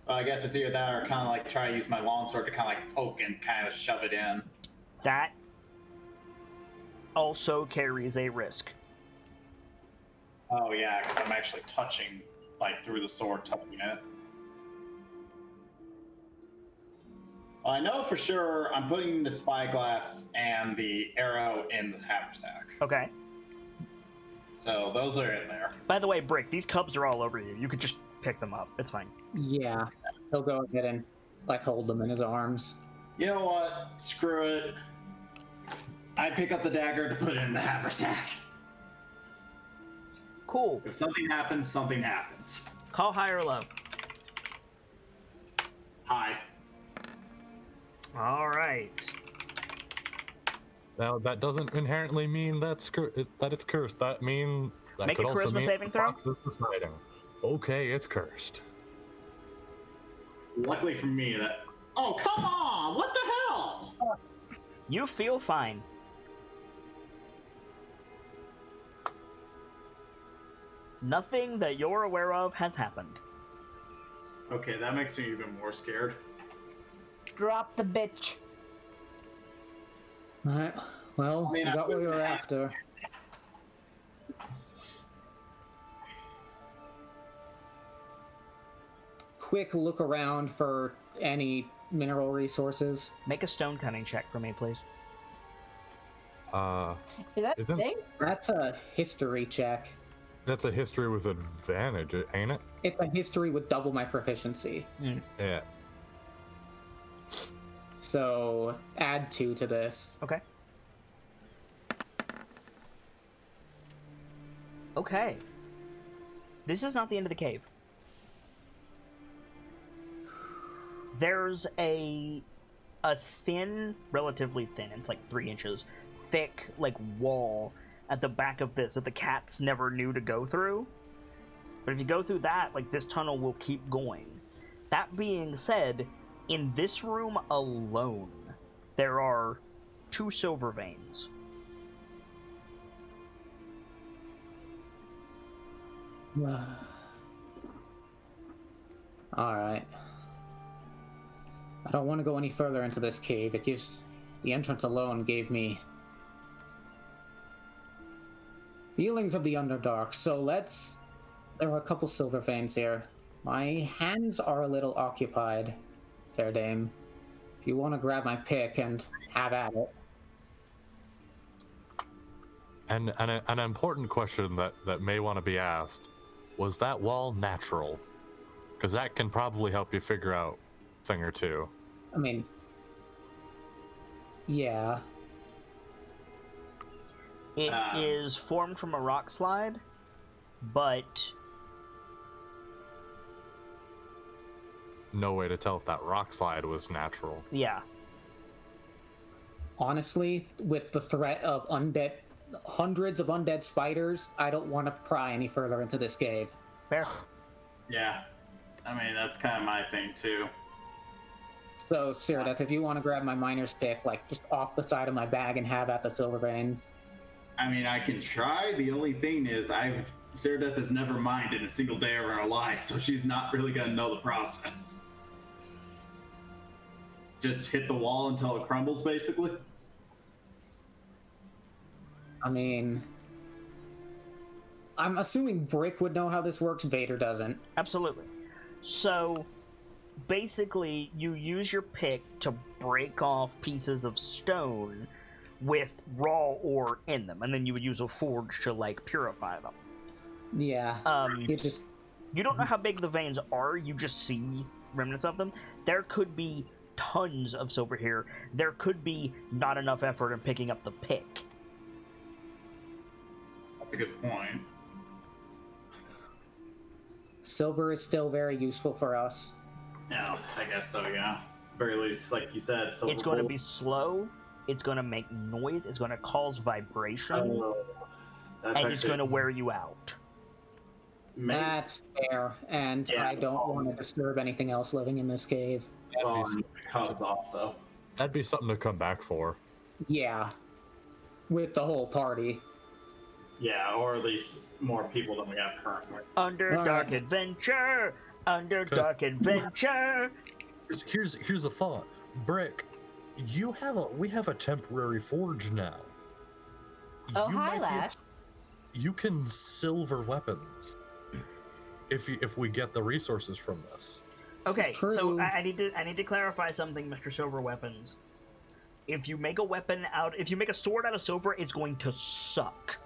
I guess it's either that or kind of like try to use my longsword to kind of like poke and kind of shove it in. That also carries a risk. Oh yeah, because I'm actually touching, like through the sword, touching it. Well, I know for sure I'm putting the spyglass and the arrow in the haversack. Okay. So those are in there. By the way, Brick, these cubs are all over you. You could just pick them up. It's fine. Yeah, he'll go ahead and like hold them in his arms. You know what? Screw it. I pick up the dagger to put it in the haversack. Cool. If something happens, something happens. Call high or low. Hi. All right. Now that doesn't inherently mean that it's cursed. That Make could a also charisma mean saving the throw. fox is deciding. Okay, it's cursed. Luckily for me, that. Oh, come on! What the hell? You feel fine. Nothing that you're aware of has happened. Okay, that makes me even more scared. Drop the bitch. Alright, well, I mean, we I got what we wouldn't were have- after. Quick look around for any mineral resources. Make a stone cutting check for me, please. Is that Isn't- thing? That's a history check. That's a history with advantage, ain't it? It's a history with double my proficiency. Yeah. So add 2 to this. Okay. Okay. This is not the end of the cave. There's a thin, relatively thin, it's like 3 inches, thick, like, wall at the back of this that the cats never knew to go through. But if you go through that, like, this tunnel will keep going. That being said, in this room alone, there are 2 silver veins. Alright. I don't want to go any further into this cave. The entrance alone gave me feelings of the Underdark. So there are a couple silver veins here. My hands are a little occupied, fair dame. If you want to grab my pick and have at it. And an important question that may want to be asked, was that wall natural? Because that can probably help you figure out a thing or two. I mean, yeah. It is formed from a rock slide, but No way to tell if that rock slide was natural. yeah. Honestly, with the threat of hundreds of undead spiders, I don't want to pry any further into this cave. Fair. Yeah. I mean, that's kind of my thing, too. So, Cyrodiil, if you want to grab my miner's pick, like, just off the side of my bag and have at the silver veins. I mean, I can try. The only thing is, Cyrodiil has never mined in a single day of her life, so she's not really going to know the process. Just hit the wall until it crumbles, basically? I mean, I'm assuming Brick would know how this works, Vader doesn't. Absolutely. So, basically, you use your pick to break off pieces of stone with raw ore in them, and then you would use a forge to, like, purify them. Yeah. You don't know how big the veins are, you just see remnants of them. There could be tons of silver here. There could be not enough effort in picking up the pick. That's a good point. Silver is still very useful for us. Yeah, I guess so, yeah. Very least, like you said, silver It's going to bullet. be slow, it's going to make noise, it's going to cause vibration, Oh, that's and it's actually- going to wear you out. That's fair, and Yeah. I don't want to disturb anything else living in this cave. Well, and Cubs also. That'd be something to come back for. Yeah, with the whole party. Yeah, or at least more people than we have currently. Underdark adventure. Underdark adventure. Here's the thought, Brick. We have a temporary forge now. Oh, You hi, might be- Lash. You can silver weapons if we get the resources from this. This Okay, is true. so I need to clarify something, Mr. Silver Weapons. If you make a sword out of silver, it's going to suck.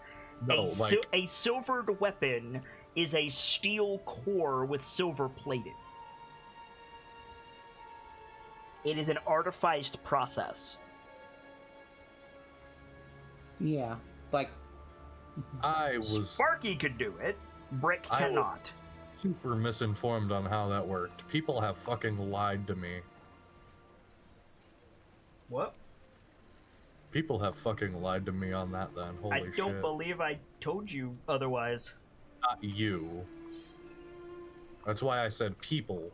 No, A silvered weapon is a steel core with silver plated. It is an artificed process. Yeah, like I was Sparky could do it. Brick I will- cannot. super misinformed on how that worked. People have fucking lied to me. What? People have fucking lied to me on that then. Holy I don't shit. believe I told you otherwise. Not you. That's why I said people.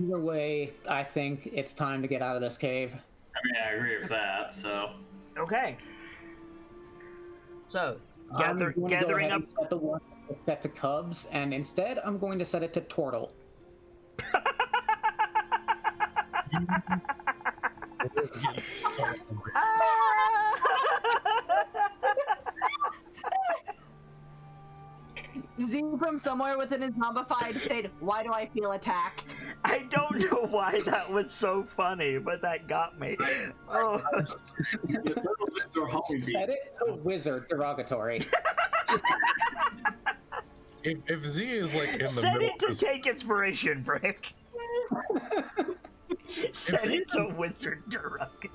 either way, I think it's time to get out of this cave. I mean, I agree with that, so. Okay. So, I'm going to go gathering ahead up. and set the one set to Cubs, and instead I'm going to set it to Turtle. Z from somewhere within his zombified state. Why do I feel attacked? I don't know why that was so funny, but that got me. Oh. Set it to Wizard derogatory. If Z is like in the Set middle it of to his, take inspiration, Brick. Set it to Wizard Derogatory.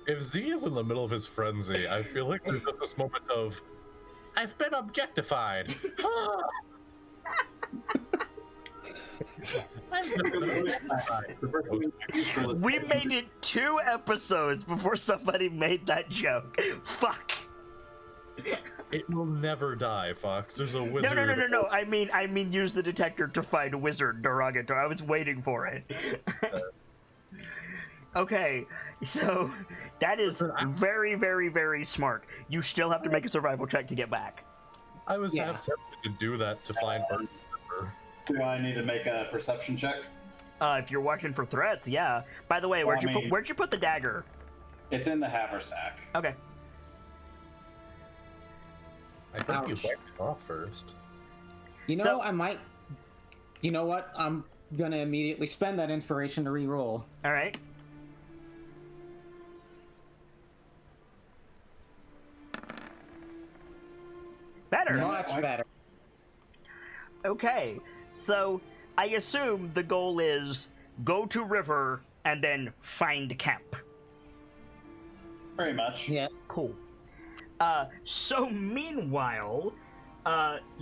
if Z is in the middle of his frenzy, I feel like there's just this moment of I've been objectified. We made it 2 episodes before somebody made that joke. Fuck. It will never die, Fox. There's a wizard. No. I mean, use the detector to find Wizard Derogatory. I was waiting for it. Okay, so that is very, very, very smart. You still have to make a survival check to get back. I was Yeah. half tempted to do that to find her. Do I need to make a perception check? If you're watching for threats, yeah. By the way, Well, where'd you put the dagger? It's in the haversack. Okay. I think you Ouch. wiped it off first. You know, So- I might. You know what? I'm gonna immediately spend that inspiration to re-roll. All right. Better. Much better. Okay, so I assume the goal is go to river and then find camp. Very much. Yeah. Cool. So meanwhile,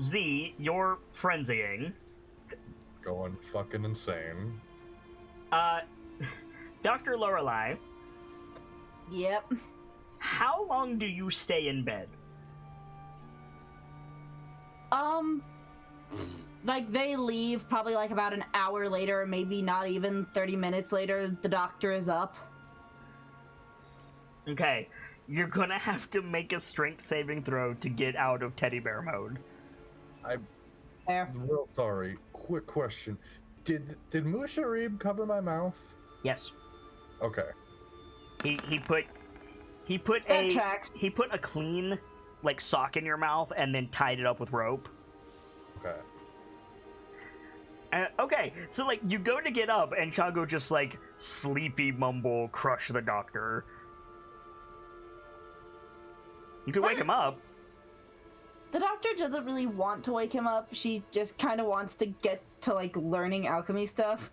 Z, you're frenzying. Going fucking insane. Dr. Lorelei, Yep. how long do you stay in bed? Like they leave probably like about an hour later, maybe not even 30 minutes later, the doctor is up. Okay, you're gonna have to make a strength saving throw to get out of teddy bear mode. There. Real sorry. Quick question. Did Musharib cover my mouth? Yes. Okay. He put That tracks. he put a clean like sock in your mouth and then tied it up with rope. Okay. Okay, so like you go to get up and Chago just like sleepy mumble crush the doctor. You could wake him up. The doctor doesn't really want to wake him up. She just kind of wants to get to like learning alchemy stuff.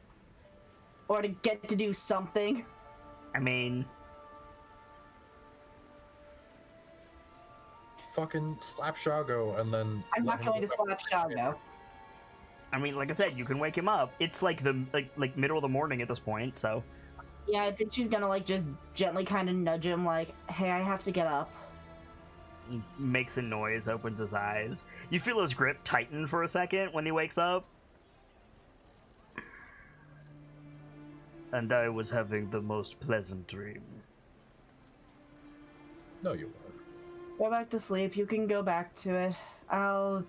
Or to get to do something. I mean, Fucking slap Shago and then. I'm let not him going to go back. slap Shago. like I said, you can wake him up. It's like the like middle of the morning at this point, so Yeah, I think she's gonna like just gently kind of nudge him like, hey, I have to get up. He makes a noise, opens his eyes. You feel his grip tighten for a second when he wakes up. And I was having the most pleasant dream. No, you weren't. Go back to sleep. You can go back to it. I'll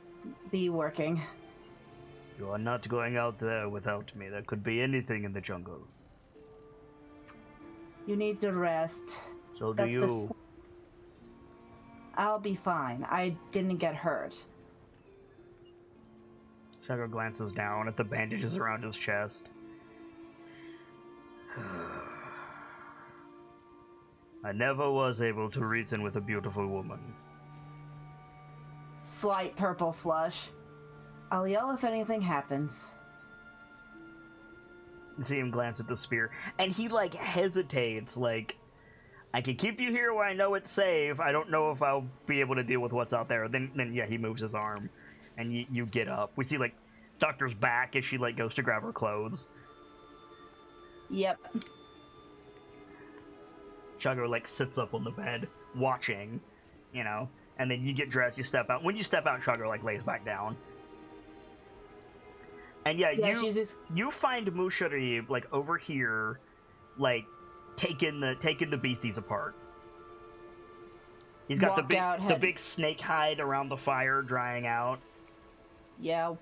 be working. You are not going out there without me. There could be anything in the jungle. You need to rest. So do you. I'll be fine. I didn't get hurt. Shadow glances down at the bandages around his chest. I never was able to reason with a beautiful woman. Slight purple flush. I'll yell if anything happens. You see him glance at the spear, and he, like, hesitates, like, I can keep you here where I know it's safe. I don't know if I'll be able to deal with what's out there. Then yeah, he moves his arm, and you get up. We see, like, Doctor's back as she, like, goes to grab her clothes. Yep. Chugger, like, sits up on the bed, watching, you know, and then you get dressed, you step out. When you step out, Chugger, like, lays back down. And yeah, you find Mushari, like, over here, like, taking the beasties apart. He's got the big snake hide around the fire drying out. Yeah.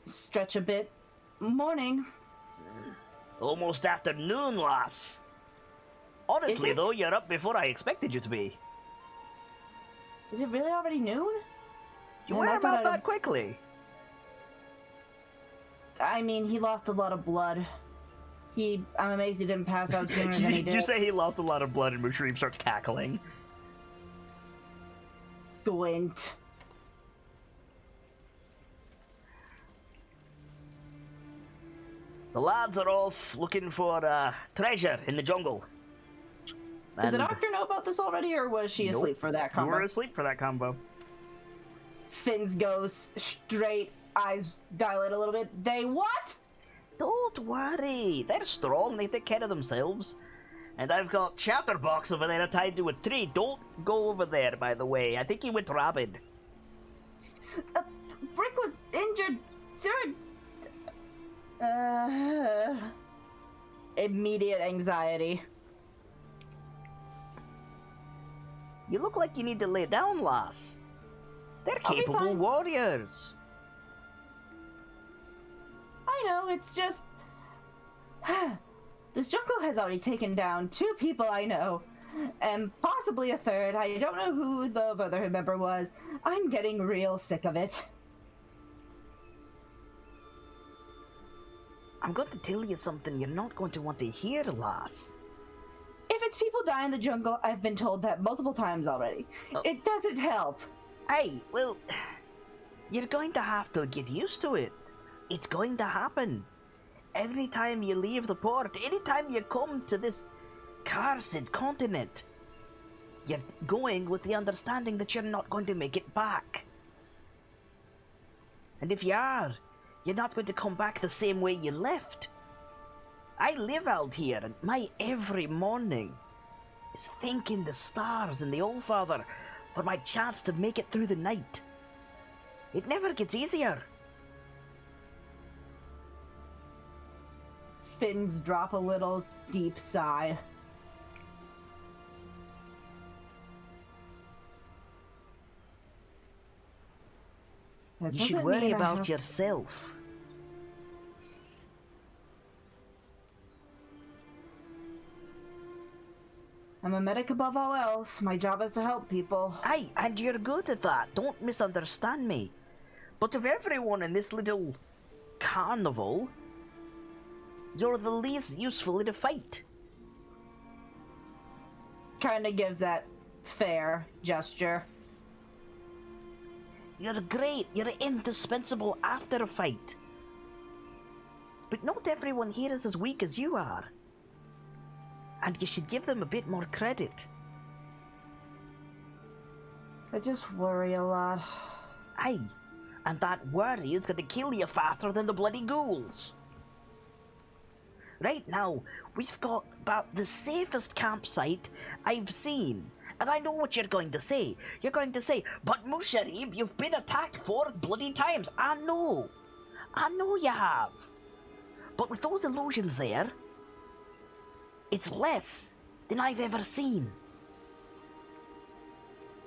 Stretch a bit. Morning. Almost afternoon, lass. Honestly, though, you're up before I expected you to be. Is it really already noon? You went about that quickly. I mean, he lost a lot of blood. I'm amazed he didn't pass out sooner than he did. You say he lost a lot of blood and Mushreem starts cackling. Gwent. The lads are off looking for treasure in the jungle. Did the doctor know about this already, or was she asleep for that combo? You were asleep for that combo. Fins goes straight, eyes dilate a little bit. They what? Don't worry, they're strong, they take care of themselves. And I've got Chatterbox over there tied to a tree. Don't go over there, by the way. I think he went rabid. Brick was injured. Immediate anxiety. You look like you need to lay down, lass. They're capable warriors. I know, it's just... This jungle has already taken down 2 people I know, and possibly a third. I don't know who the Brotherhood member was. I'm getting real sick of it. I'm going to tell you something you're not going to want to hear, lass. If it's people die in the jungle, I've been told that multiple times already. It doesn't help. Hey, well, you're going to have to get used to it. It's going to happen. Every time you leave the port, anytime you come to this cursed continent, you're going with the understanding that you're not going to make it back. And if you are, you're not going to come back the same way you left. I live out here, and my every morning is thanking the stars and the Allfather for my chance to make it through the night. It never gets easier. Fins drop a little deep sigh. You should worry about yourself. I'm a medic above all else. My job is to help people. Aye, and you're good at that. Don't misunderstand me. But of everyone in this little carnival, you're the least useful in a fight. Kinda gives that fair gesture. You're great. You're indispensable after a fight. But not everyone here is as weak as you are. And you should give them a bit more credit. I just worry a lot. Aye, and that worry is going to kill you faster than the bloody ghouls. Right now, we've got about the safest campsite I've seen, And I know what you're going to say. You're going to say, but Musharib, you've been attacked 4 bloody times. I know you have. But with those illusions there, it's less than I've ever seen.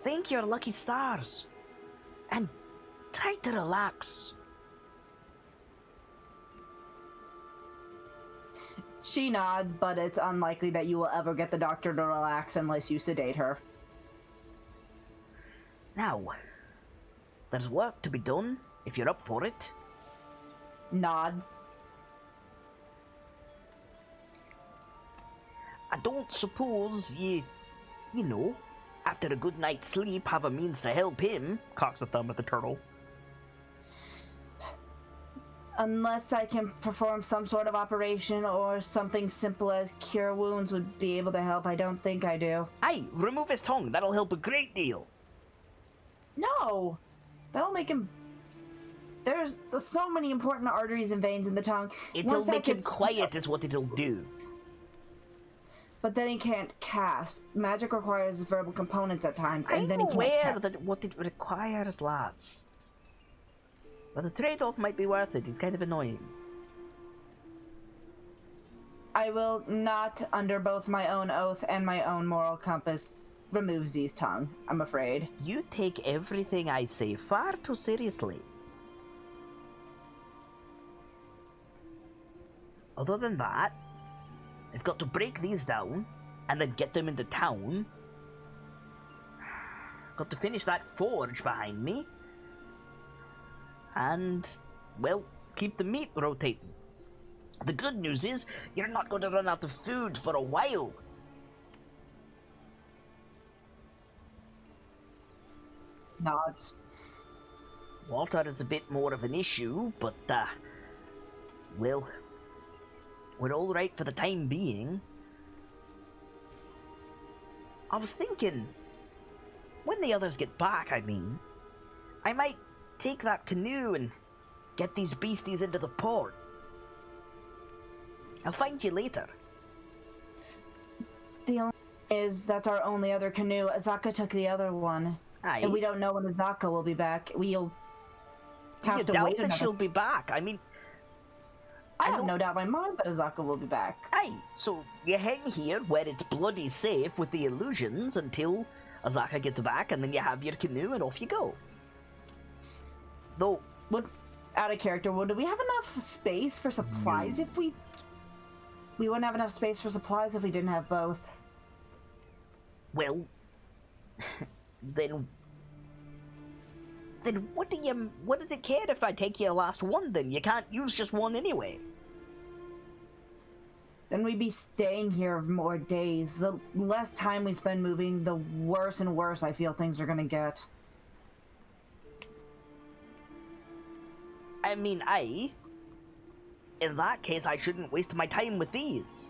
Thank your lucky stars. And try to relax. She nods, but it's unlikely that you will ever get the doctor to relax unless you sedate her. Now, there's work to be done, if you're up for it. Nods. I don't suppose you know, after a good night's sleep, have a means to help him, cocks a thumb at the turtle. Unless I can perform some sort of operation or something simple as cure wounds would be able to help, I don't think I do. Aye, remove his tongue, that'll help a great deal. No! That'll make him... There's so many important arteries and veins in the tongue. It'll Once that make him gets- quiet is what it'll do. But then he can't cast. Magic requires verbal components at times, and I'm then he can't aware cast. that what it requires, lass. But the trade-off might be worth it, it's kind of annoying. I will not, under both my own oath and my own moral compass, remove Z's tongue, I'm afraid. You take everything I say far too seriously. Other than that, I've got to break these down and then get them into town. Got to finish that forge behind me. And, well, keep the meat rotating. The good news is, you're not going to run out of food for a while. Nods. Water is a bit more of an issue, but, well, we're all right for the time being. I was thinking, when the others get back, I might take that canoe and get these beasties into the port. I'll find you later. The only is that's our only other canoe. Azaka took the other one. Aye. And we don't know when Azaka will be back. We'll Do have you to doubt wait that another... she'll be back? I mean, I I have don't- no doubt in my mind that Azaka will be back. aye, so you hang here where it's bloody safe with the illusions until Azaka gets back, and then you have your canoe and off you go. Though, Out of character, would we have enough space for supplies if we... We wouldn't have enough space for supplies if we didn't have both. well, then what does it care if I take your last one then? You can't use just one anyway. Then we'd be staying here more days. The less time we spend moving, the worse and worse I feel things are gonna get. I mean, in that case, I shouldn't waste my time with these.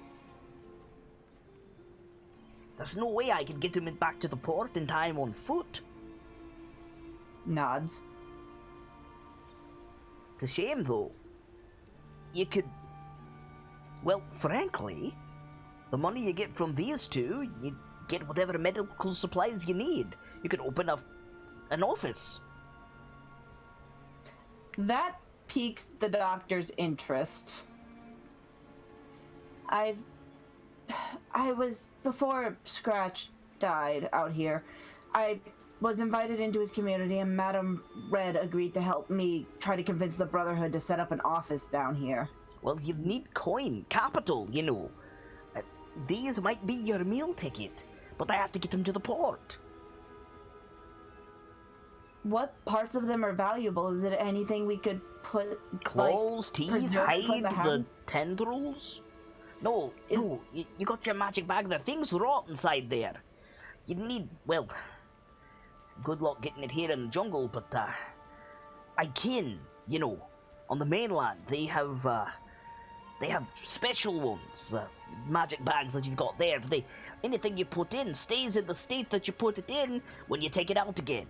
There's no way I could get them back to the port in time on foot. Nods. It's a shame, though. You could... Well, frankly, the money you get from these two, you get whatever medical supplies you need. You could open up an office. That piques the doctor's interest. I was, before Scratch died out here, I was invited into his community, and Madam Red agreed to help me try to convince the Brotherhood to set up an office down here. Well, you need coin, capital, you know. These might be your meal ticket, but I have to get them to the port. What parts of them are valuable? Is it anything we could put, Claws, teeth, preserve hide, from the the hand? tendrils? No, Is- no, you got your magic bag there. Things rot inside there. You need, well, good luck getting it here in the jungle, but, I can, you know, on the mainland, they have special ones, magic bags that you've got there. Anything you put in stays in the state that you put it in when you take it out again.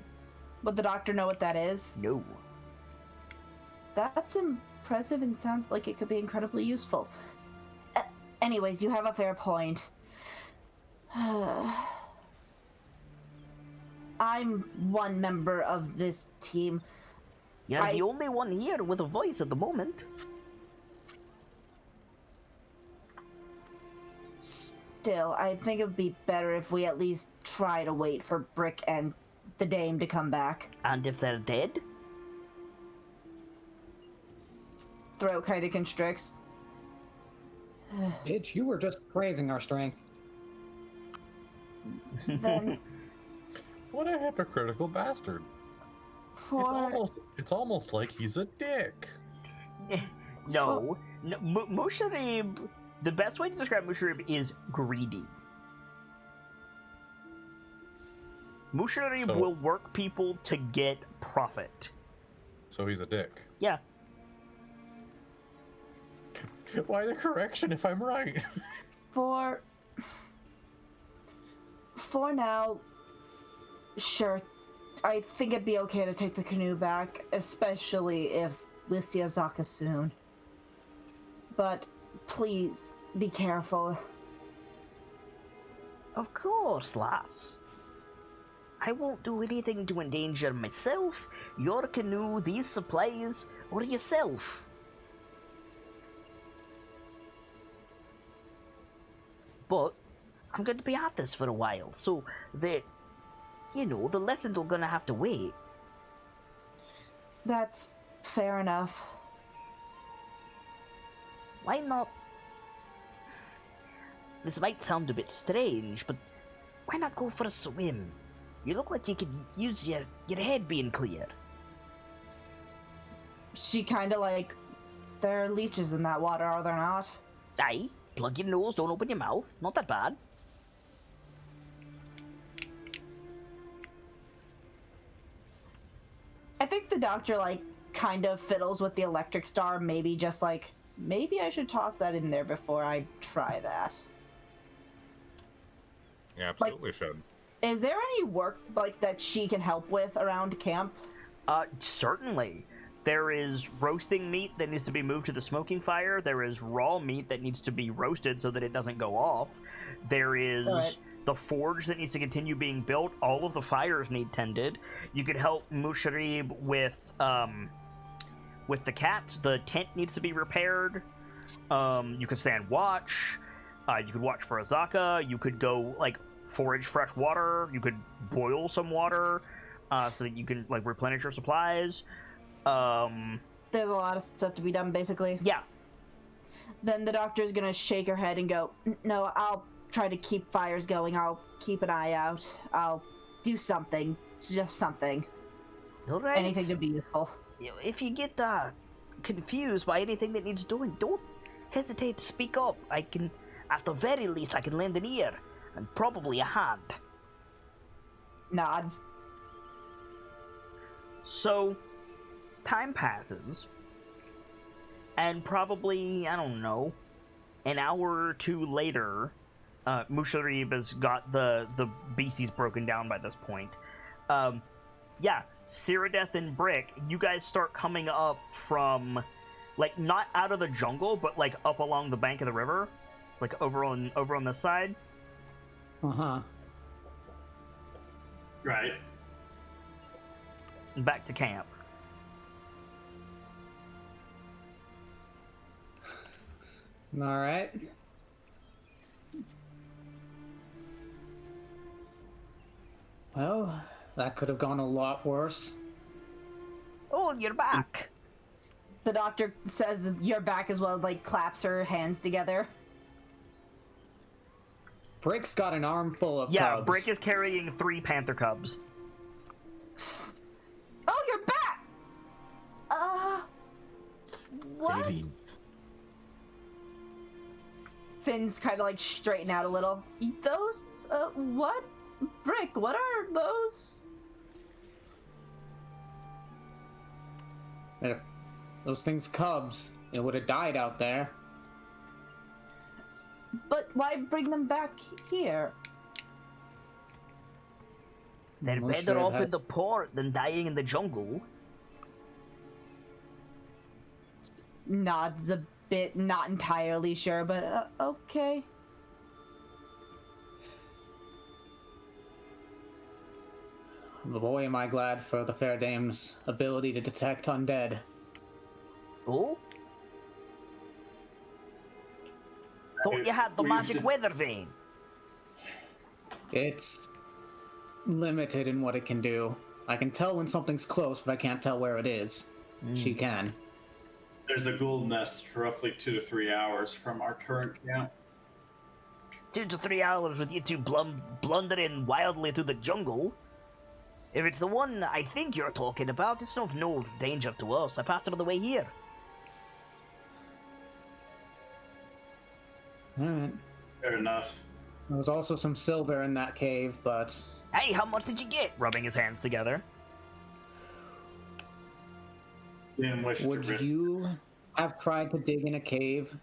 Would the doctor know what that is? No. That's impressive and sounds like it could be incredibly useful. Anyways, you have a fair point. I'm one member of this team. You're the only one here with a voice at the moment. Still, I think it would be better if we at least try to wait for Brick and the Dame to come back. And if they're dead? Throat kind of constricts. Bitch, you were just praising our strength. Then, What a hypocritical bastard. It's almost like he's a dick. No. Musharib, the best way to describe Musharib is greedy. Musharib will work people to get profit. So he's a dick. Yeah. Why the correction if I'm right? For now, sure. I think it'd be okay to take the canoe back, especially if we'll see Azaka soon. But please, be careful. Of course, lass. I won't do anything to endanger myself, your canoe, these supplies, or yourself. But I'm going to be at this for a while, so the lessons are going to have to wait. That's fair enough. Why not? This might sound a bit strange, but why not go for a swim? You look like you could use your head being clear. She kind of like... There are leeches in that water, are there not? Aye, plug your nose, don't open your mouth. Not that bad. I think the doctor, like, kind of fiddles with the electric star, maybe just like, maybe I should toss that in there before I try that. You absolutely should. Is there any work, like, that she can help with around camp? Certainly. There is roasting meat that needs to be moved to the smoking fire. There is raw meat that needs to be roasted so that it doesn't go off. There is the forge that needs to continue being built. All of the fires need tended. You could help Musharib with the cats. The tent needs to be repaired. You could stand watch. You could watch for Azaka. You could go, like, forage fresh water. You could boil some water so that you can, like, replenish your supplies. There's a lot of stuff to be done, basically. Yeah. Then the doctor's gonna shake her head and go, no, I'll try to keep fires going. I'll keep an eye out. I'll do something. Just something. All right. Anything to be useful. If you get confused by anything that needs doing, don't hesitate to speak up. I can, at the very least, I can lend an ear and probably a hand. Nods. So, time passes, and probably, I don't know, an hour or two later, Musharib has got the beasties broken down by this point. Yeah, Cyrodiil and Brick, you guys start coming up from, like, not out of the jungle, but, like, up along the bank of the river. Like, over on this side. Uh-huh. Right. Back to camp. All right. Well, that could have gone a lot worse. Oh, you're back. The doctor says you're back as well, like claps her hands together. Brick's got an armful of Yeah, cubs. Brick is carrying 3 panther cubs. Oh, you're back! What? Babies. Finn's kind of like straighten out a little. Those, what? Brick, what are those? Those things cubs. It would have died out there. But why bring them back here? They're Most better sure off had- in the port than dying in the jungle. Nods a bit, not entirely sure, but okay. boy, am I glad for the fair dame's ability to detect undead. Oh? Thought you had the magic weather vane. It's limited in what it can do. I can tell when something's close, but I can't tell where it is. She can. There's a ghoul nest roughly 2 to 3 hours from our current camp. 2 to 3 hours with you two blundering wildly through the jungle. If it's the one I think you're talking about, it's of no danger to us. I passed it on the way here. Alright. Fair enough. There was also some silver in that cave, but Hey, how much did you get? Rubbing his hands together. Didn't wish would to risk you it. have tried to dig in a cave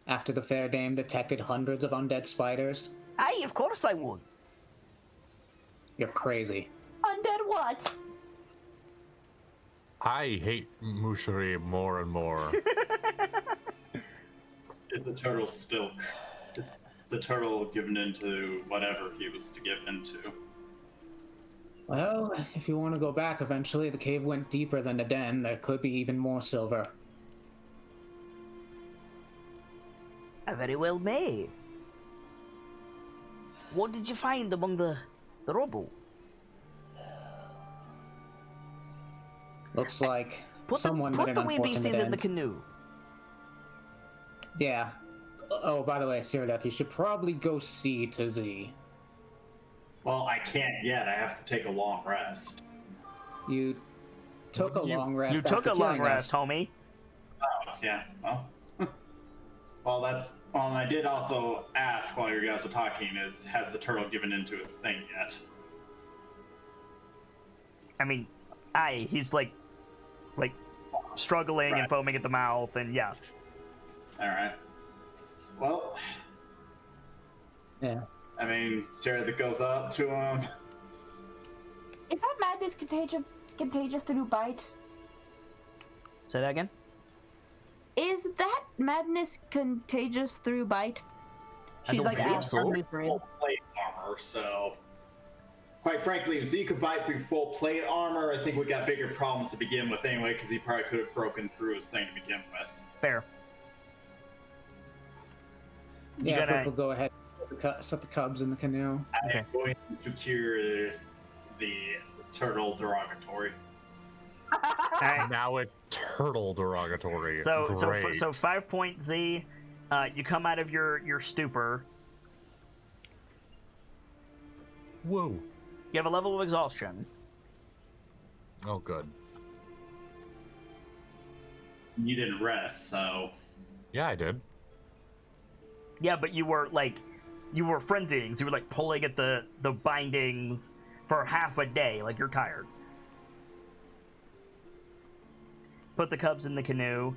after the fair dame detected hundreds of undead spiders? Hey, of course I would. You're crazy. Undead what? I hate Mushari more and more. Is the turtle still? Is the turtle given into whatever he was to give into? Well, if you want to go back eventually, the cave went deeper than the den. There could be even more silver. I very well may. What did you find among the rubble? Looks like Put someone the, met put an the wee unfortunate beasties in end. the canoe. Yeah. Oh, by the way, Cyrdath, you should probably go see to Z. Well, I can't yet. I have to take a long rest. You took a long rest. You took after a long killing rest, us. homie. Oh, yeah. Well, well, that's. Well, and I did also ask while you guys were talking: has the turtle given into his thing yet? I mean, he's like struggling and Right. foaming at the mouth, and yeah. All right. Well, Yeah. I mean, Sarah that goes up to him. Is that madness contagious through bite? Say that again? Is that madness contagious through bite? I She's don't like, believe "Ah, so." I'm new for it." Full plate armor, so. Quite frankly, if Z could bite through full plate armor, I think we got bigger problems to begin with anyway, because he probably could have broken through his thing to begin with. Fair. You Yeah, gonna- Purple, go ahead. Set the cubs in the canoe. Okay. I'm going to cure the turtle derogatory. Alright. Now it's turtle derogatory. So Great. 5 point Z. You come out of your stupor. Whoa. You have a level of exhaustion. Oh, good. You didn't rest, so. Yeah, I did. Yeah, but you were frenzying. So you were like pulling at the bindings for half a day. Like you're tired. Put the cubs in the canoe.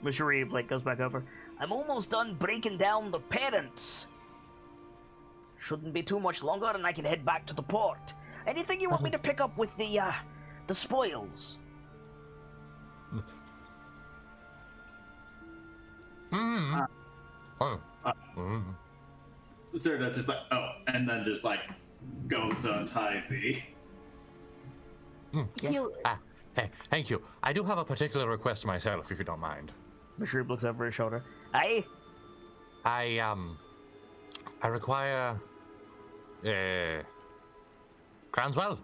Mashari goes back over. I'm almost done breaking down the parents. Shouldn't be too much longer, and I can head back to the port. Anything you want me to pick up with the spoils? Oh. Sarah just like, oh, and then just like goes to untie Z. Heal- Hey, thank you. I do have a particular request myself, if you don't mind. Mashari looks over his shoulder. Aye? I require Cranswell.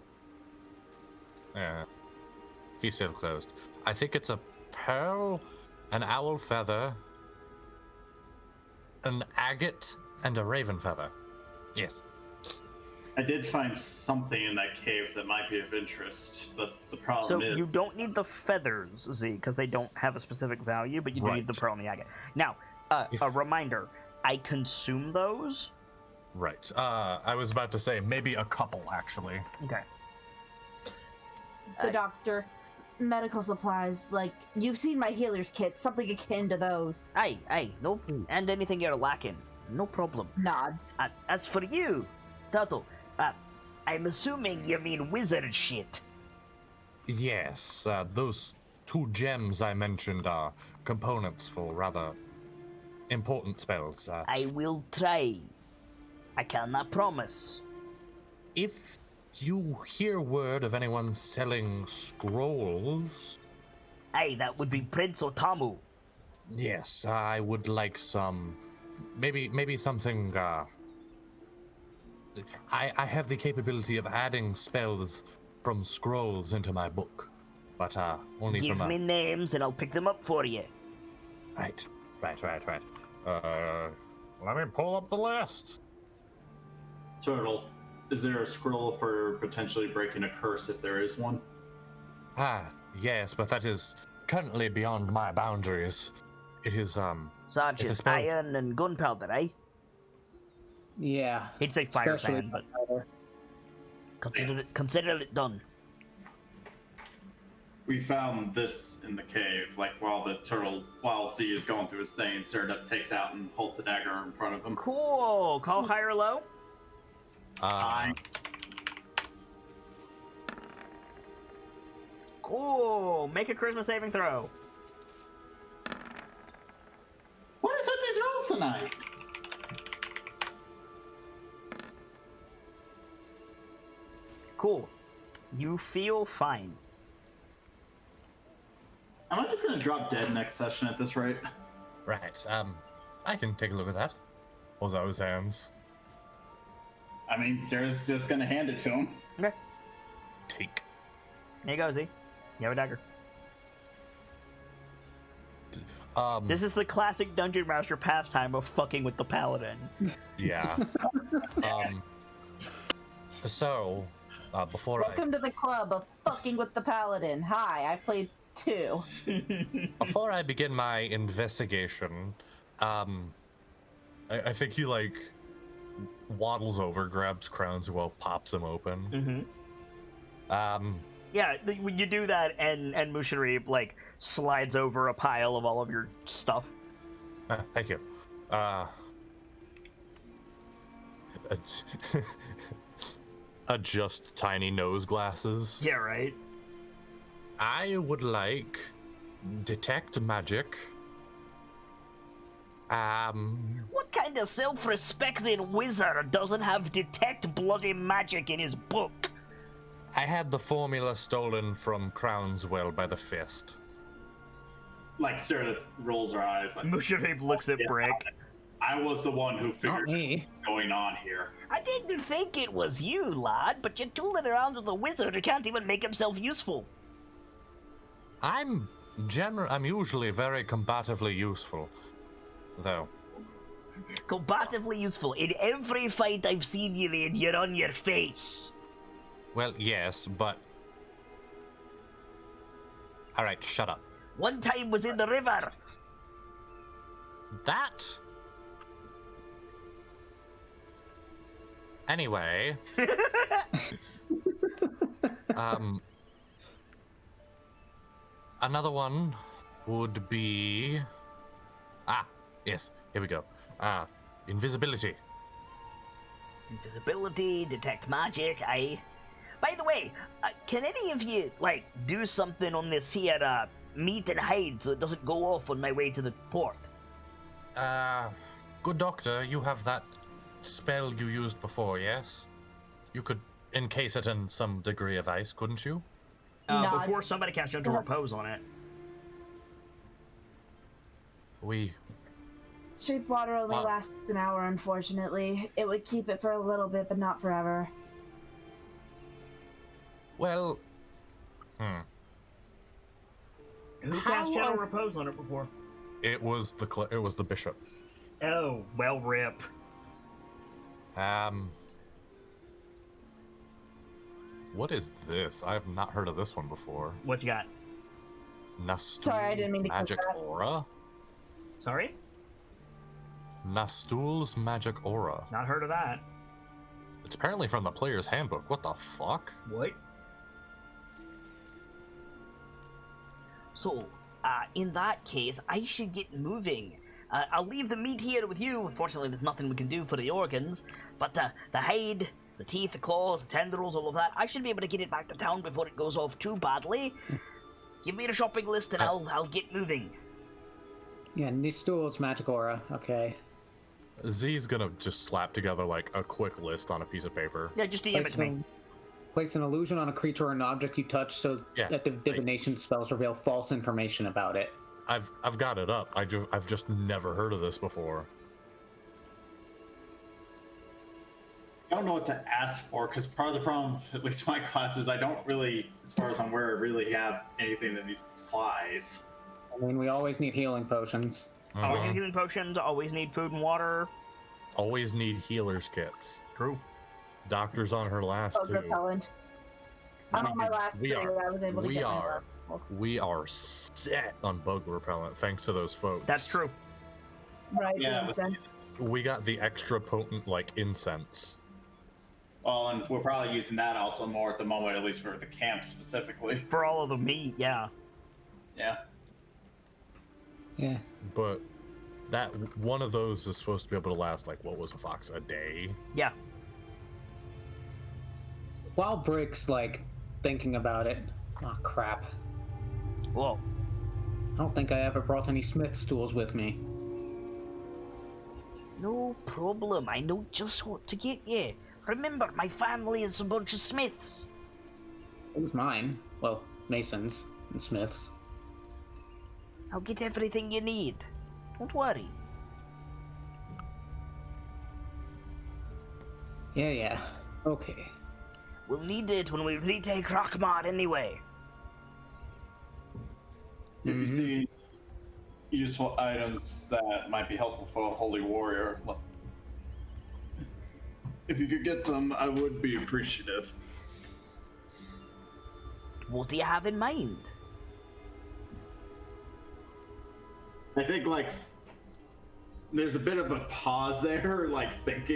He's still closed. I think it's a pearl, an owl feather, an agate, and a raven feather. Yes. I did find something in that cave that might be of interest, but the So problem is you don't need the feathers, Z, because they don't have a specific value, but you do need the Right. pearl and the agate. Now, If- a reminder, I consume those. Right. I was about to say maybe a couple actually. Okay. the doctor, medical supplies, like, you've seen my healer's kit, something akin to those. Aye, no, and anything you're lacking, no problem. Nods. As for you, Turtle, I'm assuming you mean wizard shit. Yes, those 2 gems I mentioned are components for rather important spells. I will try. I cannot promise. If you hear word of anyone selling scrolls? Aye, that would be Prince Otamu. Yes, I would like some. Maybe something. I have the capability of adding spells from scrolls into my book, but only Give from me names and I'll pick them up for you. Right. Let me pull up the list. Turtle, is there a scroll for potentially breaking a curse if there is one? Yes, but that is currently beyond my boundaries. It is Such It's a as spell. iron and gunpowder, eh? Yeah. He'd say fire Especially sand, but powder. consider it done. We found this in the cave, like while Z is going through his thing, Serta takes out and holds a dagger in front of him. Cool. Call high or low. Cool. Make a charisma saving throw. What is with these rolls tonight? Cool. You feel fine. Am I just gonna drop dead next session at this rate? right. I can take a look at that. Holds out his hands. I mean, Sarah's just gonna hand it to him. Okay. Take. Here you go, Z. You have a dagger. This This is the classic Dungeon Master pastime of fucking with the paladin. Yeah. So, before Welcome to the club of fucking with the paladin. Hi, I've played 2. before I begin my investigation, I think he like waddles over, grabs Crownswell, pops him open. Yeah, when you do that, and Mushari like slides over a pile of all of your stuff. Thank you. Adjust tiny nose glasses. Yeah, right. I would like detect magic. What kind of self-respecting wizard doesn't have detect bloody magic in his book? I had the formula stolen from Crownswell by the Fist. Like Sarah rolls her eyes like, Mushari looks at Brick. I was the one who Not figured me. what's going on here. I didn't think it was you, lad, but you're tooling around with a wizard who can't even make himself useful. I'm usually very combatively useful, though. Combatively useful. In every fight I've seen you in, you're on your face. Well, yes, but... Alright, shut up. One time was in the river. That... Anyway... Another one would be... yes, here we go. Invisibility. Invisibility, detect magic, aye. By the way, can any of you, like, do something on this here, meat and hide so it doesn't go off on my way to the port? Good doctor, you have that spell you used before, yes? You could encase it in some degree of ice, couldn't you? Nods. Before somebody casts gentle repose on it. Shape water only Well- lasts an hour, unfortunately. It would keep it for a little bit, but not forever. Well... Who cast gentle repose on it before? It was the bishop. Oh, well, rip. What is this? I have not heard of this one before. What you got? Nastul Sorry, I didn't mean to cut magic that. aura? Sorry? Nastul's magic aura. Not heard of that. It's apparently from the player's handbook. What the fuck? What? So, in that case, I should get moving. I'll leave the meat here with you. Unfortunately, there's nothing we can do for the organs. But the hide, the teeth, the claws, the tendrils, all of that, I should be able to get it back to town before it goes off too badly. Give me the shopping list and I'll get moving. Yeah, Nistul's magic aura. Okay. Z's gonna just slap together like a quick list on a piece of paper. Yeah, just DM it to me. Place an illusion on a creature or an object you touch so that the divination spells reveal false information about it. I've got it up. I've just never heard of this before. I don't know what to ask for, because part of the problem, at least my class, is I don't really, as far as I'm aware, really have anything that needs supplies. I mean, we always need healing potions. Always need healing potions, always need food and water. Always need healer's kits. True. Doctor's on her last Bug two. repellent. I'm on my last three that I was able to get my bug. We are set on bug repellent thanks to those folks. That's true. Right, Yeah, the but- incense. We got the extra potent like incense. Well, and we're probably using that also more at the moment, at least for the camp specifically. For all of the meat, yeah. Yeah. Yeah. But that one of those is supposed to be able to last like what was a fox, a day? Yeah. While Brick's like thinking about it, oh crap. Whoa. I don't think I ever brought any smith's tools with me. No problem. I know just what to get you. Remember, my family is a bunch of smiths. It was mine. Well, masons and smiths. I'll get everything you need. Don't worry. Yeah. Okay. We'll need it when we retake Rockmart anyway. If you see useful items that might be helpful for a holy warrior, if you could get them, I would be appreciative. What do you have in mind? I think there's a bit of a pause there, like think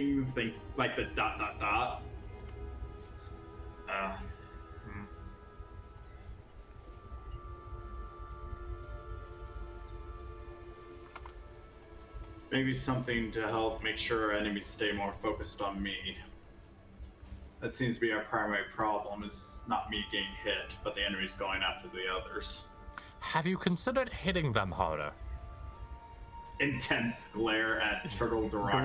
like the ... Maybe something to help make sure our enemies stay more focused on me. That seems to be our primary problem, is not me getting hit, but the enemies going after the others. Have you considered hitting them harder? Intense glare at Turtle derogatory.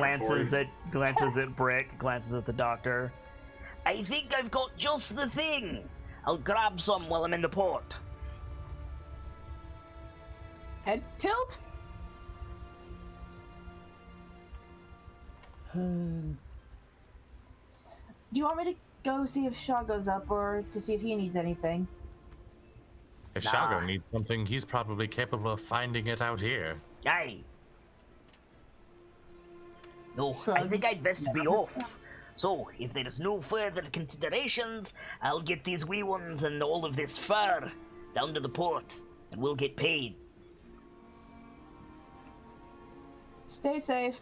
Glances at Brick, glances at the doctor. I think I've got just the thing. I'll grab some while I'm in the port. Head tilt? Do you want me to go see if Shaw goes up, or to see if he needs anything? If Nah. Shago needs something, he's probably capable of finding it out here. Aye. No, I Shrugs. think I'd best be off. So, if there's no further considerations, I'll get these wee ones and all of this fur down to the port, and we'll get paid. Stay safe.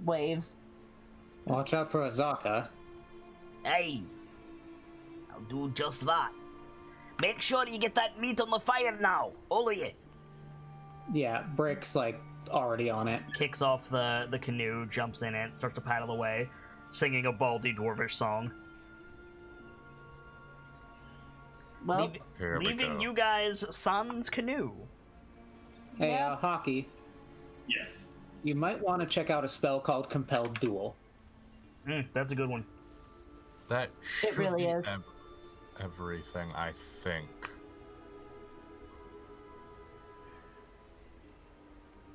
Waves. Watch out for Azaka. Aye. I'll do just that. Make sure you get that meat on the fire now, all of you. Yeah, Brick's like already on it. Kicks off the canoe, jumps in it, starts to paddle away, singing a baldy dwarvish song. Well, Here we Leaving go. you guys sans canoe. Hey, Yeah. Hockey, Yes. you might want to check out a spell called Compelled Duel. That's a good one. That should really be is. everything, I think.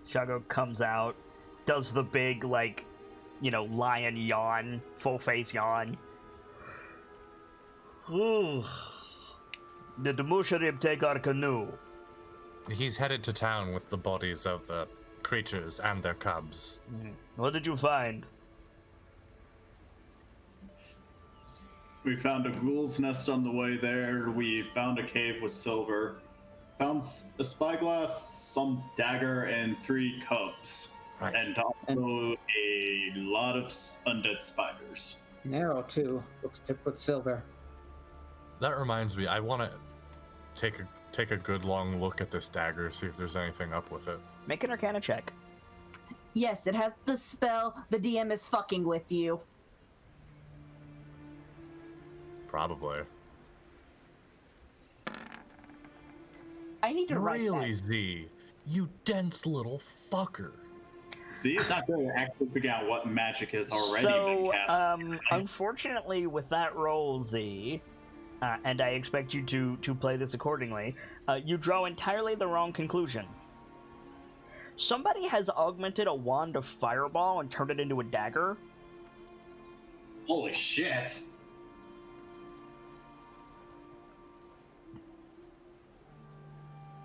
Shago comes out, does the big, like, lion yawn, full face yawn. Ooh. Did the Musharib take our canoe? He's headed to town with the bodies of the creatures and their cubs. What did you find? We found a ghoul's nest on the way there. We found a cave with silver. Found a spyglass, some dagger, and 3 cubs. Right. And also a lot of undead spiders. An arrow too. Looks tipped with silver. That reminds me, I want to take a good long look at this dagger, see if there's anything up with it. Make an Arcana check. yes, it has the spell. The DM is fucking with you. Probably. I need to write Really, that. Z? You dense little fucker. See, it's not going to actually figure out what magic has already So, been cast. unfortunately, with that roll, Z, and I expect you to play this accordingly. You draw entirely the wrong conclusion. Somebody has augmented a wand of fireball and turned it into a dagger. Holy shit.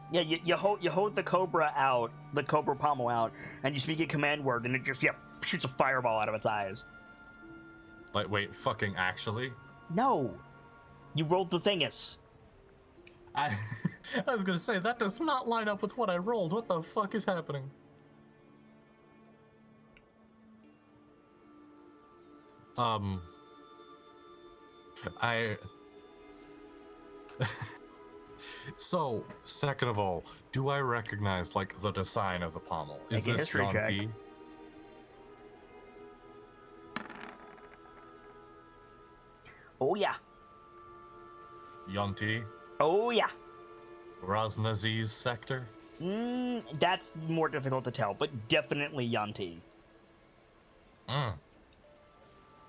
Yeah, you hold the cobra out, the cobra pommel out, and you speak a command word, and it just shoots a fireball out of its eyes. Like, wait, fucking actually? No, you rolled the thingus. I was gonna say, that does not line up with what I rolled. What the fuck is happening? So, second of all, do I recognize, like, the design of the pommel? Is Make a this history check. Yonti? Oh yeah, Yonti? oh yeah. Raznaziz's sector? That's more difficult to tell, but definitely Yanti.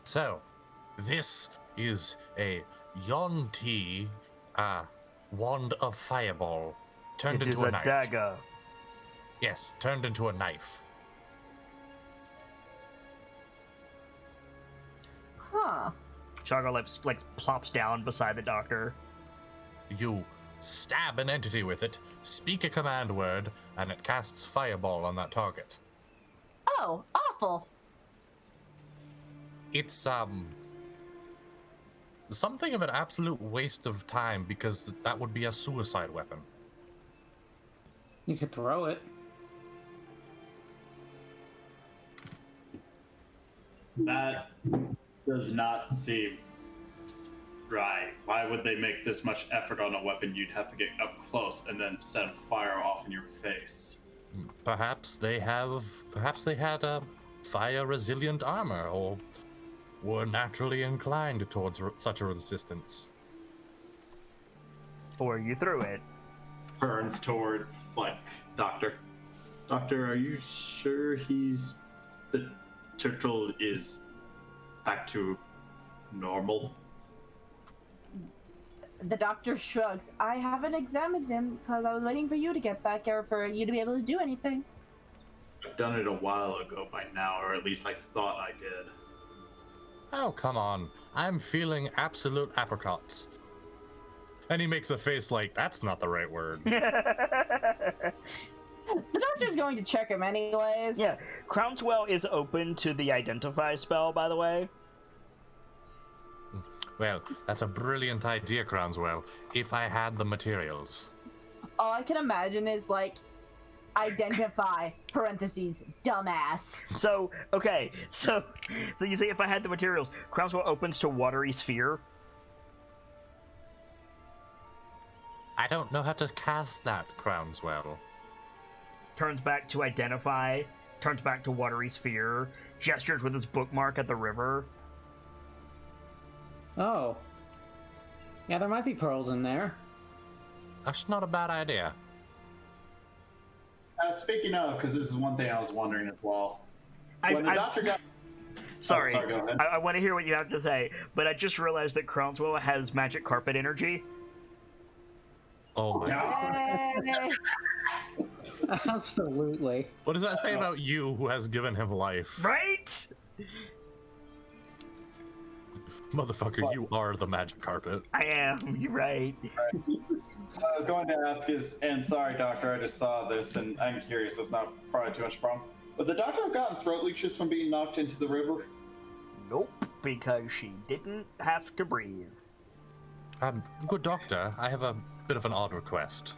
So, this is a Yonti, wand of fireball turned It is into a a knife. dagger. Yes, turned into a knife. Huh. Chaga like plops down beside the doctor. You stab an entity with it, speak a command word, and it casts fireball on that target. Oh, awful. It's, something of an absolute waste of time because that would be a suicide weapon. You could throw it. That does not seem right. Why would they make this much effort on a weapon you'd have to get up close and then set fire off in your face? Perhaps they had a fire-resilient armor, or were naturally inclined towards such a resistance. Or you threw it. Turns towards, like, Doctor. Doctor, are you sure the turtle is back to normal? The doctor shrugs. I haven't examined him because I was waiting for you to get back here for you to be able to do anything. I've done it a while ago by now, or at least I thought I did. Oh, come on. I'm feeling absolute apricots. And he makes a face like, that's not the right word. The doctor's going to check him anyways. Yeah, Crownswell is open to the identify spell, by the way. Well, that's a brilliant idea, Crownswell, if I had the materials. All I can imagine is like identify parentheses dumbass. So, okay, so you say if I had the materials, Crownswell opens to watery sphere. I don't know how to cast that, Crownswell. Turns back to identify, turns back to watery sphere, gestures with his bookmark at the river. Oh. Yeah, there might be pearls in there. That's not a bad idea. Speaking of, because this is one thing I was wondering as well. When the I- doctor got... Sorry, Oh, sorry, go ahead. I want to hear what you have to say, but I just realized that Crownswell has magic carpet energy. Oh my god. Hey. Absolutely. What does that say about you who has given him life? Right? Motherfucker, you are the magic carpet. I am, you're right. What I was going to ask is, and sorry, doctor, I just saw this, and I'm curious, that's not probably too much problem. But the doctor have gotten throat leeches from being knocked into the river? Nope, because she didn't have to breathe. Good doctor, I have a bit of an odd request.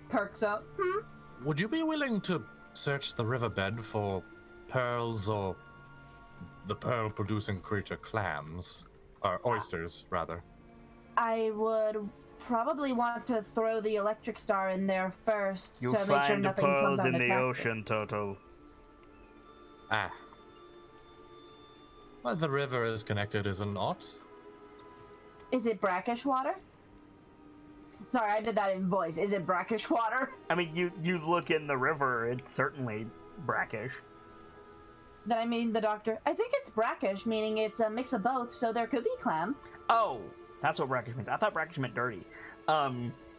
Perks up. Would you be willing to search the riverbed for pearls or the pearl-producing creature clams? Or oysters, rather. I would probably want to throw the electric star in there first You'll to make sure find nothing pearls comes out in and the attacks it. ocean, Toto. Ah. Well, the river is connected, is it not? Is it brackish water? Sorry, I did that in voice. Is it brackish water? I mean, you look in the river, it's certainly brackish. Then I mean the doctor. I think it's brackish, meaning it's a mix of both, so there could be clams. Oh, That's what brackish means. I thought brackish meant dirty.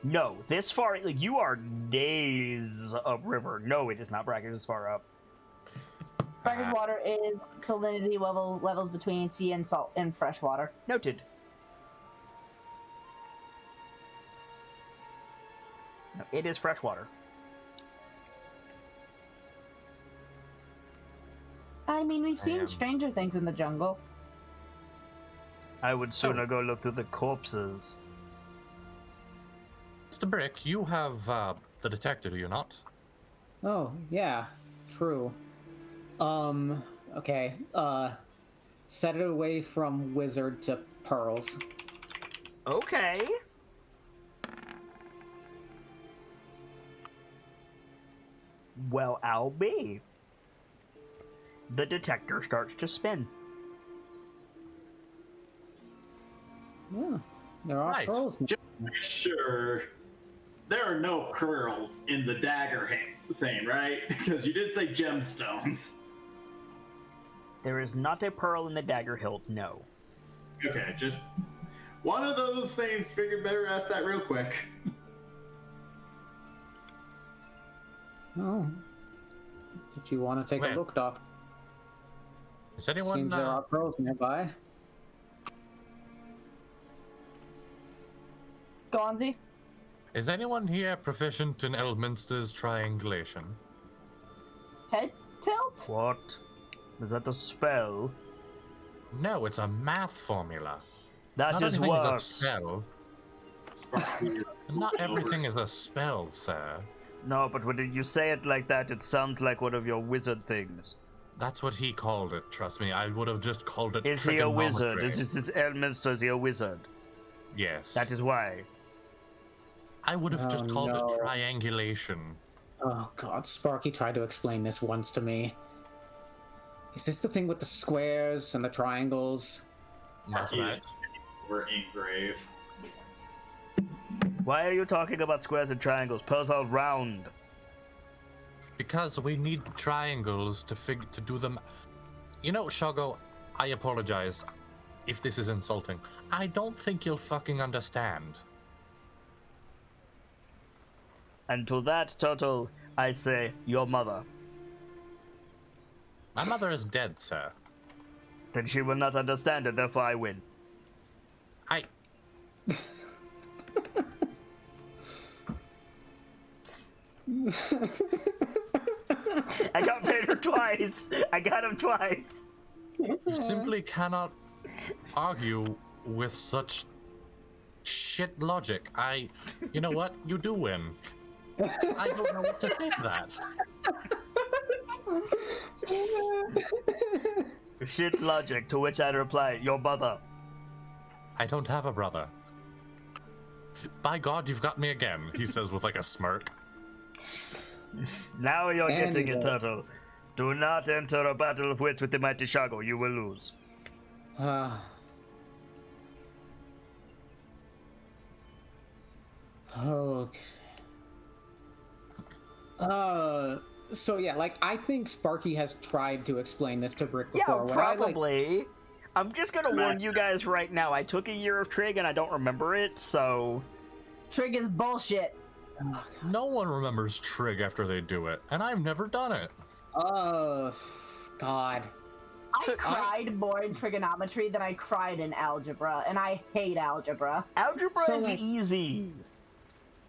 No, this far, like, you are days upriver. No, it is not brackish this far up. Brackish water is salinity levels between sea and salt and fresh water. Noted. No, it is fresh water. I mean, we've seen Damn. stranger things in the jungle. I would sooner go look through the corpses. Mr. Brick, you have the detector, do you not? Oh, yeah, true. Okay, set it away from wizard to pearls. Okay. Well, I'll be. The detector starts to spin. Yeah, there are Right. pearls. Just make sure there are no pearls in the dagger thing, right? Because you did say gemstones. There is not a pearl in the dagger hilt, no. Okay, just one of those things. Figured better ask that real quick. Oh, if you want to take Wait. a look, Doc. Is anyone Seems there are pearls nearby. Gonzi? is anyone here proficient in Elminster's triangulation? Head tilt? What? Is that a spell? No, it's a math formula. That Not is everything is a worse. spell. Sparky, Not everything is a spell, sir. No, but when you say it like that, it sounds like one of your wizard things. That's what he called it, trust me. I would have just called it Is he a wizard? trigonometry. Is this Elminster? Is he a wizard? Yes. That is why. I would have just Oh, called no. it triangulation. Oh God, Sparky tried to explain this once to me. Is this the thing with the squares and the triangles? That's right. we're engrave. Why are you talking about squares and triangles? Pearls are round. Because we need triangles to do them. You know, Shogo, I apologize if this is insulting. I don't think you'll fucking understand. And to that, Turtle, I say, your mother. My mother is dead, sir. Then she will not understand it, therefore I win. I. I got Vader twice! I got him twice! You simply cannot argue with such shit logic. You know what? You do win. I don't know what to say to that. Shit logic, to which I reply, your mother. I don't have a brother. By God, you've got me again, he says with like a smirk. Now you're And getting he it, does. Turtle. Do not enter a battle of wits with the mighty Shago, you will lose. Okay. So yeah, like I think Sparky has tried to explain this to Brick Yeah, before. When I, like, probably. I'm just gonna warn you guys right now, I took a year of Trig and I don't remember it, so... Trig is bullshit. No one remembers Trig after they do it, and I've never done it. God. So, I cried more in trigonometry than I cried in algebra, and I hate algebra. Algebra So, is like- easy.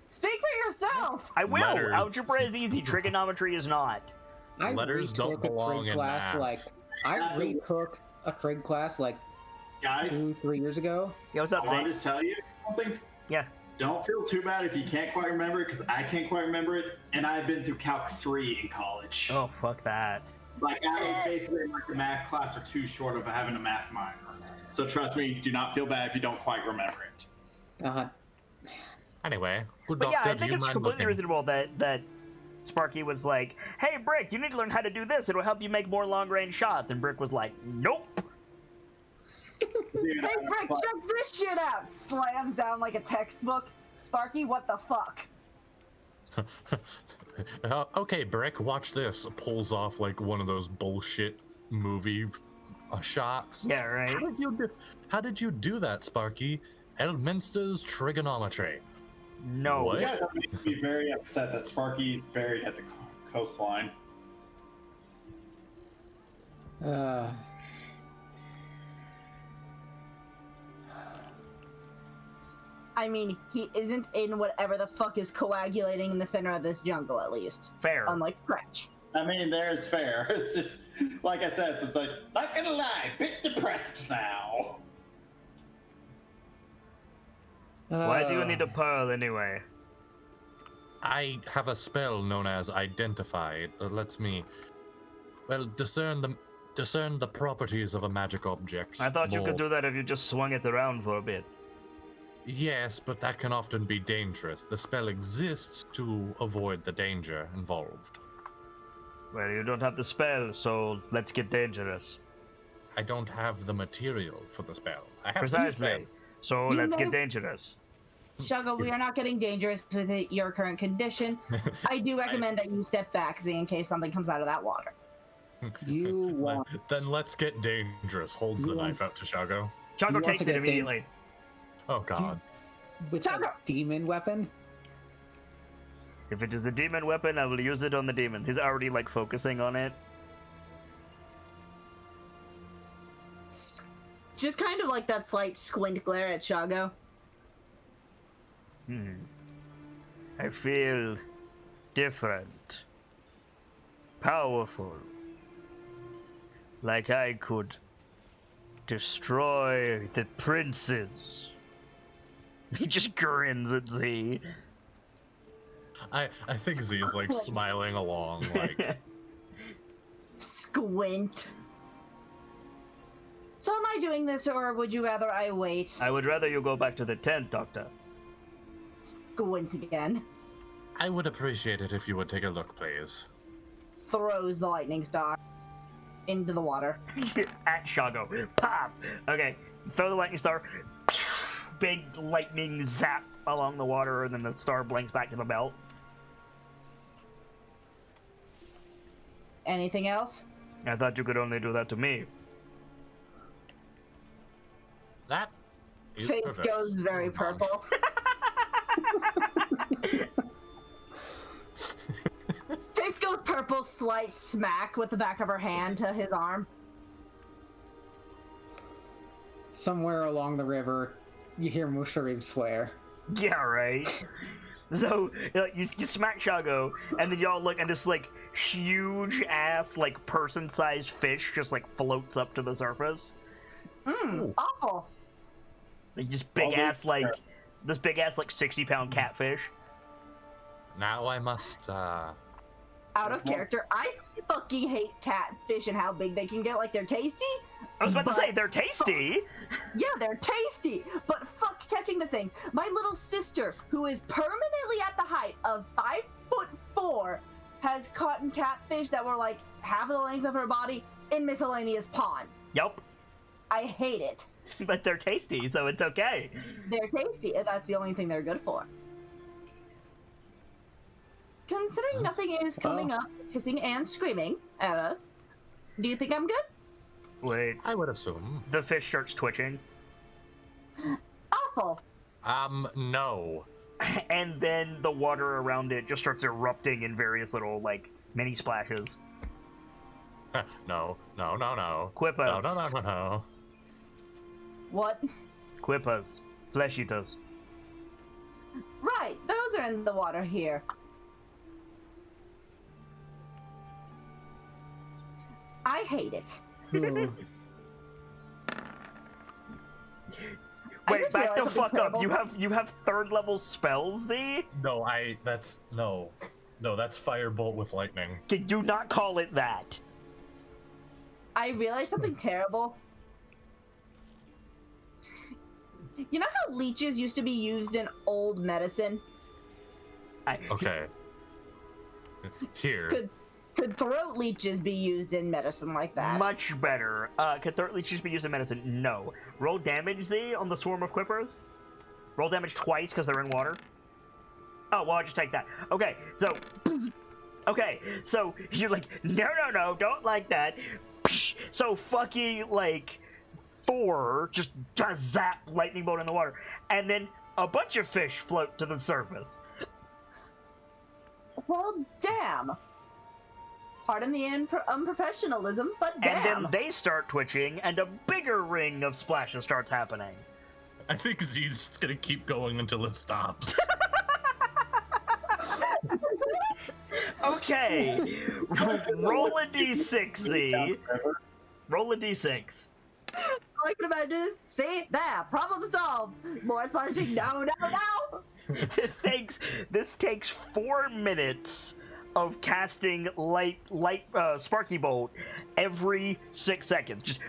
Speak for yourself! I will! Letters. Algebra is easy, trigonometry is not. I Letters don't retook a belong trig in class math. like I retook a trig class like Guys, 2-3 years ago. Yeah, what's up, I want to Zane? just tell you something. Yeah. Don't feel too bad if you can't quite remember it, because I can't quite remember it, and I've been through Calc 3 in college. Oh, fuck that. Like, I was basically like a math class or two short of having a math minor. So trust me, do not feel bad if you don't quite remember it. Anyway, good But yeah, doctor, I do think you it's mind completely looking? reasonable that Sparky was like, hey, Brick, you need to learn how to do this. It'll help you make more long-range shots. And Brick was like, nope. Dude, Hey, I Brick, was check this shit out! Slams down like a textbook. Sparky, what the fuck? Okay, Brick, watch this. Pulls off like one of those bullshit movie shots. Yeah, right? How did you do that, Sparky? Elminster's trigonometry. No. What? You guys are making me very upset that Sparky's buried at the coastline. I mean, he isn't in whatever the fuck is coagulating in the center of this jungle, at least. Fair. Unlike Scratch. I mean, there's fair. It's just, like I said, it's just like, not gonna lie, bit depressed now. Why do you need a pearl anyway? I have a spell known as Identify. It lets me, well, discern the properties of a magic object. I thought you more. could do that if you just swung it around for a bit. Yes, but that can often be dangerous. The spell exists to avoid the danger involved. Well, you don't have the spell, so let's get dangerous. I don't have the material for the spell. I have the Precisely. spell. So You let's get know- dangerous. Shuggo, we are not getting dangerous with your current condition. I do recommend that you step back, Z, in case something comes out of that water. You Then, want then let's get dangerous. Holds the You want- knife out to Shago. Chaco want takes to it get immediately. Oh god. with a Chugga! demon weapon? If it is a demon weapon, I will use it on the demons. He's already, like, focusing on it. Just kind of like that slight squint glare at Shuggo. I feel different. Powerful. Like I could destroy the princes. He just grins at Z. I think Z is like smiling along, like Squint. So am I doing this, or would you rather I wait? I would rather you go back to the tent, Doctor. Squint again. I would appreciate it if you would take a look, please. Throws the lightning star into the water. At Shago. Pop! Okay, throw the lightning star. Big lightning zap along the water, and then the star blinks back to the belt. Anything else? I thought you could only do that to me. That is Face perfect. goes very Moving on. purple. Face goes purple, slight smack with the back of her hand to his arm. Somewhere along the river, you hear Musharib swear. Yeah, right. So you smack Shago, and then y'all look, and this like huge ass like person-sized fish just like floats up to the surface. Awful. Like just big Oh, ass like this big ass like 60-pound catfish. Now I must Out of character. I fucking hate catfish and how big they can get. Like, they're tasty. I was about to But- say they're tasty. Yeah, they're tasty. But fuck catching the things. My little sister, who is permanently at the height of 5'4", has caught catfish that were like half of the length of her body in miscellaneous ponds. Yup, I hate it. but they're tasty, so it's okay. They're tasty, and that's the only thing they're good for. Considering nothing is coming up, hissing and screaming at us, do you think I'm good? Wait, I would assume. the fish starts twitching, Awful. No. and then the water around it just starts erupting in various little like mini splashes. No. No. Quippas. No. What? Quippas, flesh eaters. Right, those are in the water here. I hate it. Ooh. I Wait, just back the realized something fuck up. terrible. You have third level spells, Z? No, that's firebolt with lightning. Do not call it that. I realized something terrible. You know how leeches used to be used in old medicine? Okay. Here. Could throat leeches be used in medicine like that? Much better. Could third leeches be used in medicine? No. Roll damage, Z, on the swarm of quippers. Roll damage twice because they're in water. Oh, well, I'll just take that. Okay, so... Okay, so you're like, no, don't like that. So fucking, like, 4 just zap lightning bolt in the water, and then a bunch of fish float to the surface. Well, damn. Pardon the unprofessionalism, but damn. And then they start twitching, and a bigger ring of splashes starts happening. I think Z's just gonna keep going until it stops. Okay, roll a d6, Z. Roll a d6. All I can imagine is, see, there, problem solved. More splashing, no. This takes 4 minutes of casting light sparky bolt every 6 seconds. Just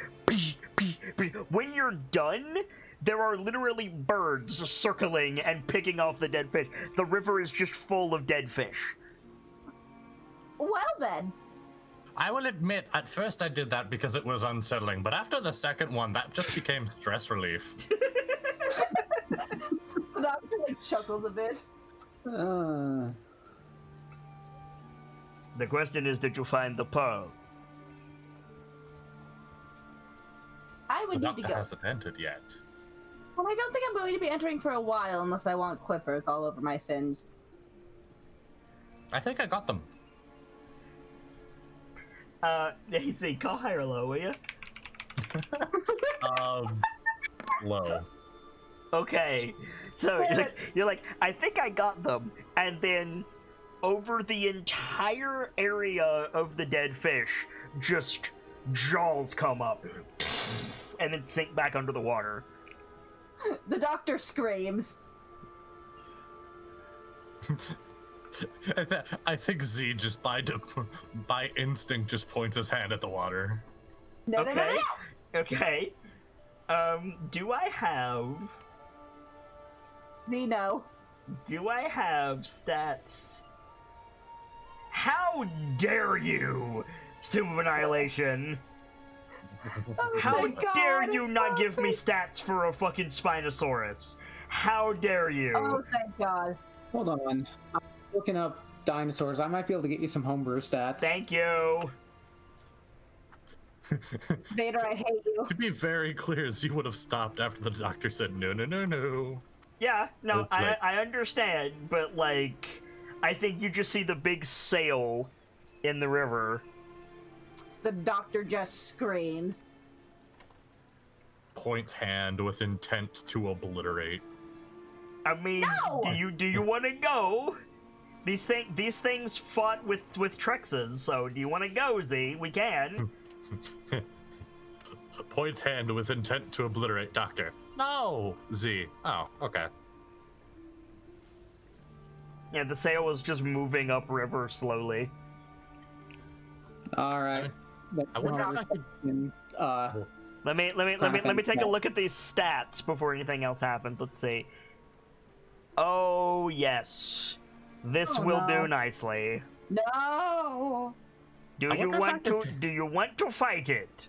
when you're done, there are literally birds circling and picking off the dead fish. The river is just full of dead fish. Well then. I will admit, at first I did that because it was unsettling, but after the second one, that just became stress relief. The doctor like chuckles a bit. The question is, did you find the pearl? I would The need to doctor go. hasn't entered yet. Well, I don't think I'm going to be entering for a while unless I want clippers all over my fins. I think I got them. AC, call high or low, will you? Low. Okay, so you're like, I think I got them, and then over the entire area of the dead fish, just jaws come up, and then sink back under the water. The doctor screams. I think Z just by instinct just points his hand at the water. No. Okay. Do I have Zeno. Do I have stats? How dare you, Tomb of Annihilation? Oh How my God, dare you it's not give me perfect. stats for a fucking Spinosaurus? How dare you? Oh, thank God. Hold on. I'm looking up dinosaurs. I might be able to get you some homebrew stats. Thank you. Vader, I hate you. To be very clear, Z would have stopped after the doctor said no. Yeah, no, Like- I understand, but like, I think you just see the big sail in the river. The doctor just screams. Points hand with intent to obliterate. I mean, No! do you want to go? These things fought with Trexes, so do you want to go, Z? We can. Points hand with intent to obliterate doctor. No! Z. Oh, okay. Yeah, the sail was just moving upriver slowly. All right. I wonder if I could... Let me take a look at these stats before anything else happens. Let's see. Oh yes, this Oh, will no. do nicely. No. Do I you wonder if I want to? could- Do you want to fight it?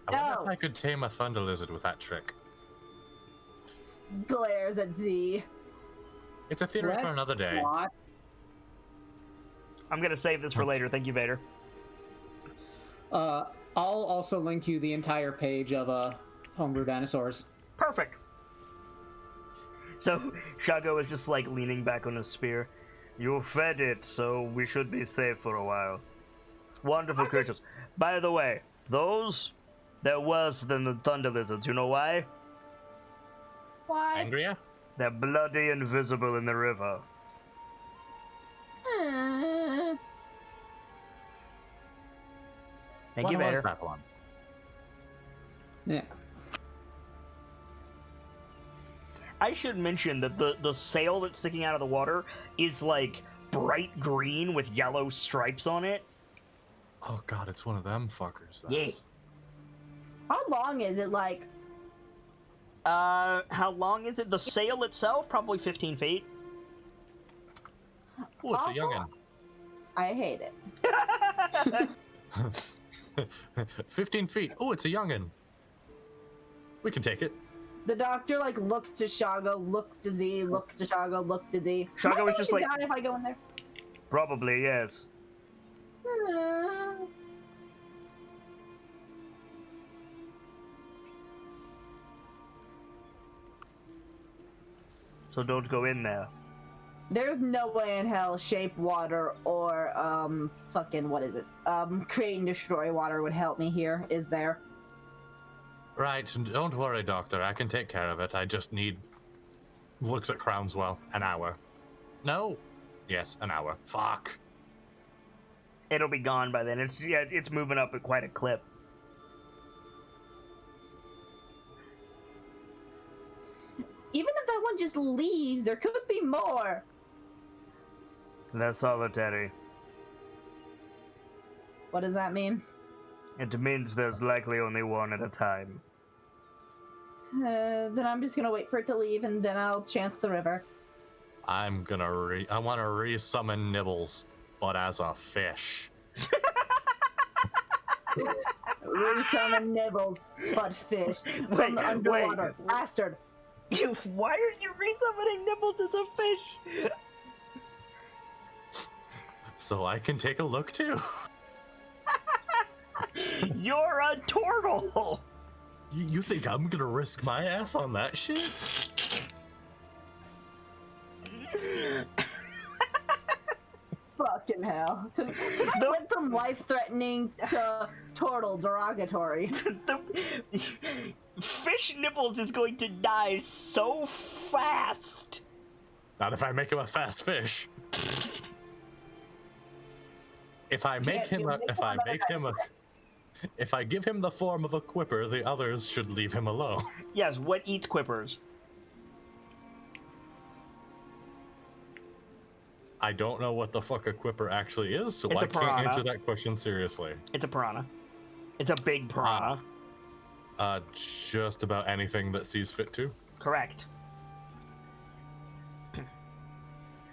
I wonder No. if I could tame a thunder lizard with that trick. Glares at Z. It's a theory for another day. What? I'm gonna save this for later. Thank you, Vader. I'll also link you the entire page of homebrew dinosaurs. Perfect. So Shago is just like leaning back on his spear. You fed it, so we should be safe for a while. Wonderful creatures. By the way, they're worse than the thunder lizards. You know why? Why? Angrier? They're bloody and visible in the river. Thank you, What was Vader. that one? Yeah. I should mention that the sail that's sticking out of the water is like bright green with yellow stripes on it. Oh god, it's one of them fuckers. then. Yeah. How long is it, like? How long is it? The sail itself, probably 15 feet. Oh, it's a Awful. youngin. I hate it. 15 feet. Oh, it's a youngin. We can take it. The doctor like looks to Shago, looks to Z, looks to Shago, looks to Z. Shago Am I is just going like- to die if I go in there. Probably, yes. So don't go in there. There's no way in hell shape water or fucking what is it? Create and destroy water would help me here, is there? Right, don't worry, Doctor. I can take care of it. I just need... Looks at Crownswell. An hour. No. Yes, an hour. Fuck. It'll be gone by then. It's moving up at quite a clip. Even if that one just leaves, there could be more. They're solitary. What does that mean? It means there's likely only one at a time. Then I'm just gonna wait for it to leave, and then I'll chance the river. I'm gonna I want to re-summon Nibbles, but as a fish. Resummon Nibbles, but fish from the underwater. Bastard. Why are you resummoning Nibbles as a fish? So I can take a look too. You're a turtle! You think I'm gonna risk my ass on that shit? Fucking hell. Tonight went from life-threatening to turtle derogatory. Fish Nibbles is going to die so fast! Not if I make him a fast fish. If I give him the form of a quipper, the others should leave him alone. Yes, what eats quippers? I don't know what the fuck a quipper actually is, so It's I a can't piranha. answer that question seriously. It's a piranha. It's a big piranha. Just about anything that sees fit to. Correct.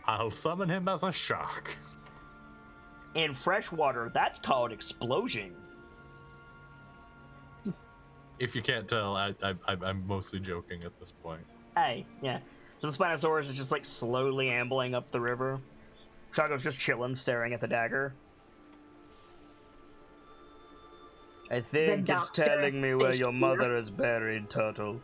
I'll summon him as a shark. In freshwater, that's called explosion. If you can't tell, I'm mostly joking at this point. Hey, yeah. So the Spinosaurus is just like slowly ambling up the river. Shago's just chilling, staring at the dagger. I think it's doctor telling me where is your here. mother is buried, Turtle.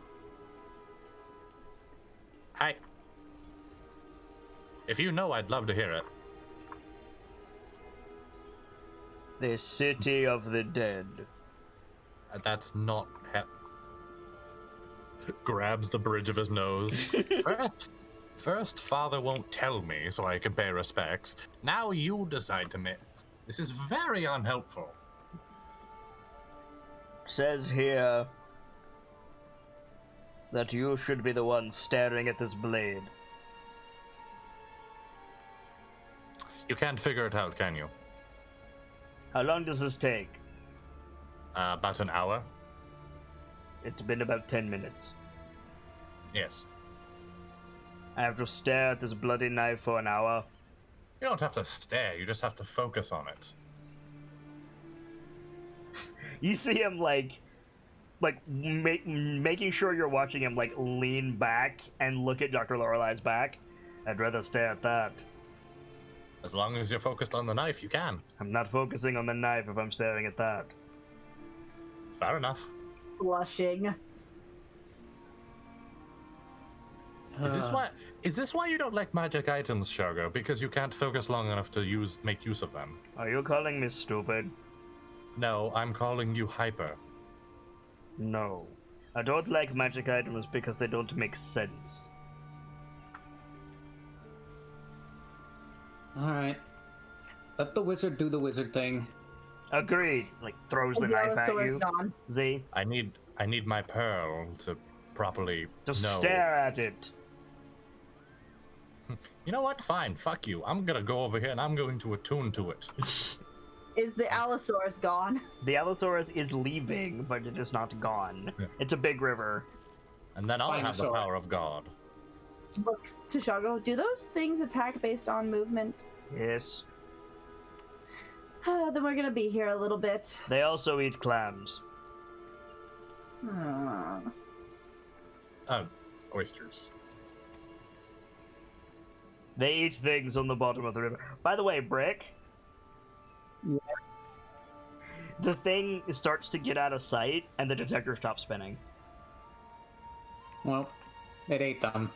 If you know, I'd love to hear it. The city of the dead. That's not grabs the bridge of his nose. First, father won't tell me so I can pay respects. Now you decide to make. This is very unhelpful. Says here that you should be the one staring at this blade. You can't figure it out, can you? How long does this take? About an hour? It's been about 10 minutes. Yes. I have to stare at this bloody knife for an hour. You don't have to stare, you just have to focus on it. You see him making sure you're watching him lean back and look at Dr. Lorelei's back. I'd rather stare at that. As long as you're focused on the knife, you can. I'm not focusing on the knife if I'm staring at that. Fair enough. Blushing. Is this why you don't like magic items, Shargo? Because you can't focus long enough to make use of them? Are you calling me stupid? No, I'm calling you hyper. No. I don't like magic items because they don't make sense. Alright. Let the wizard do the wizard thing. Agreed. Throws the knife at you. Gone. Z, I need my pearl to properly just know. stare at it. You know what? Fine. Fuck you. I'm gonna go over here and I'm going to attune to it. Is the Allosaurus gone? The Allosaurus is leaving, but it is not gone. Yeah. It's a big river. And then I'll have the Dinosaur. power of God. Looks to Shago. Do those things attack based on movement? Yes. Then we're gonna be here a little bit. They also eat clams. Hmm. Oysters. They eat things on the bottom of the river. By the way, Brick. Yeah. The thing starts to get out of sight, and the detector stops spinning. Well, it ate them.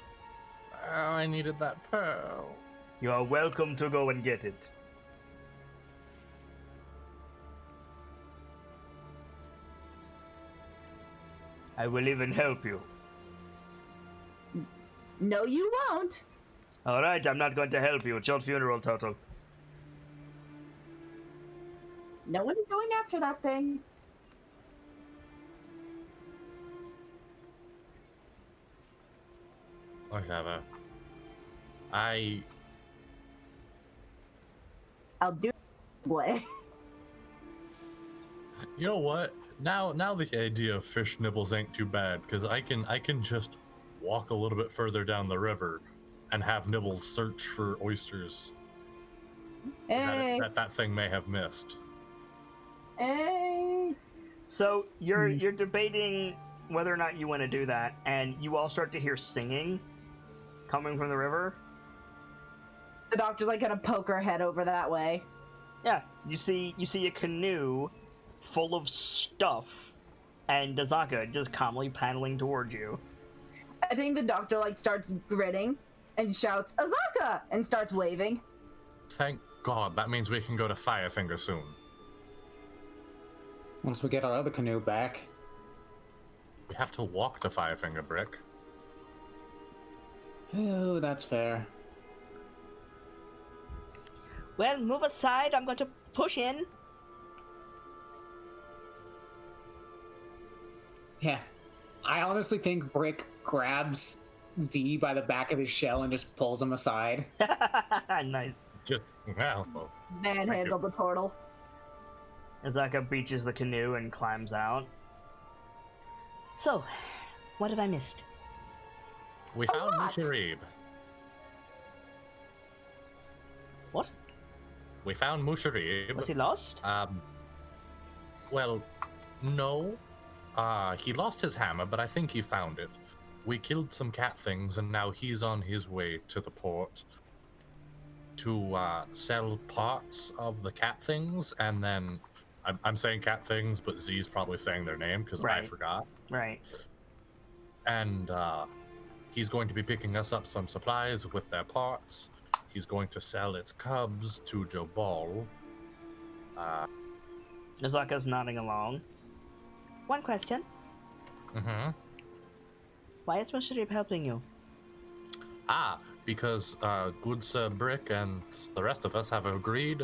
Oh, I needed that pearl. You are welcome to go and get it. I will even help you. No, you won't. Alright, I'm not going to help you. It's your funeral, Toto. No one's going after that thing. Whatever. I'll do it way. You know what? Now the idea of fish nibbles ain't too bad, because I can just walk a little bit further down the river and have Nibbles search for oysters Hey, that thing may have missed. hey. So you're debating whether or not you want to do that, and you all start to hear singing coming from the river. The doctor's like gonna poke her head over that way. Yeah, you see a canoe full of stuff, and Azaka just calmly paddling toward you. I think the doctor like starts grinning and shouts Azaka and starts waving. Thank God, that means we can go to Firefinger soon. Once we get our other canoe back. We have to walk to Firefinger, Brick. Oh, that's fair. Well, move aside. I'm going to push in. Yeah. I honestly think Brick grabs Z by the back of his shell and just pulls him aside. Nice. Just, well, Manhandle the portal. Azaka beaches the canoe and climbs out. So, what have I missed? we found lot. Musharib. What? We found Musharib. Was he lost? Well, no. He lost his hammer, but I think he found it. We killed some cat things, and now he's on his way to the port to sell parts of the cat things, and then I'm saying cat things, but Z's probably saying their name because I Right. forgot. Right. And he's going to be picking us up some supplies with their parts. He's going to sell its cubs to Jobal. Azaka's nodding along. One question. Mm-hmm. Why is Musharib helping you? Because good Sir Brick and the rest of us have agreed,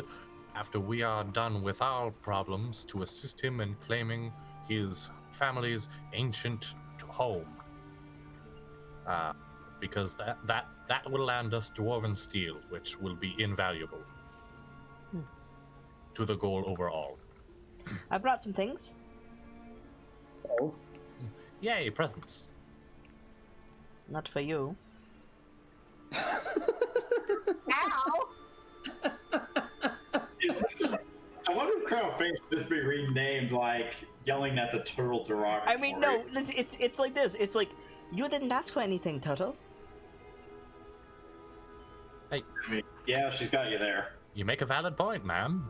after we are done with our problems, to assist him in claiming his family's ancient home. Because that will land us dwarven steel, which will be invaluable to the goal overall. I brought some things. Oh. Yay, presents. Not for you. Ow! I wonder if Crown Fangs should just be renamed, like, yelling at the turtle derogatory. I mean, no, it's like this. It's like, you didn't ask for anything, Toto. I mean, yeah, she's got you there. You make a valid point, ma'am.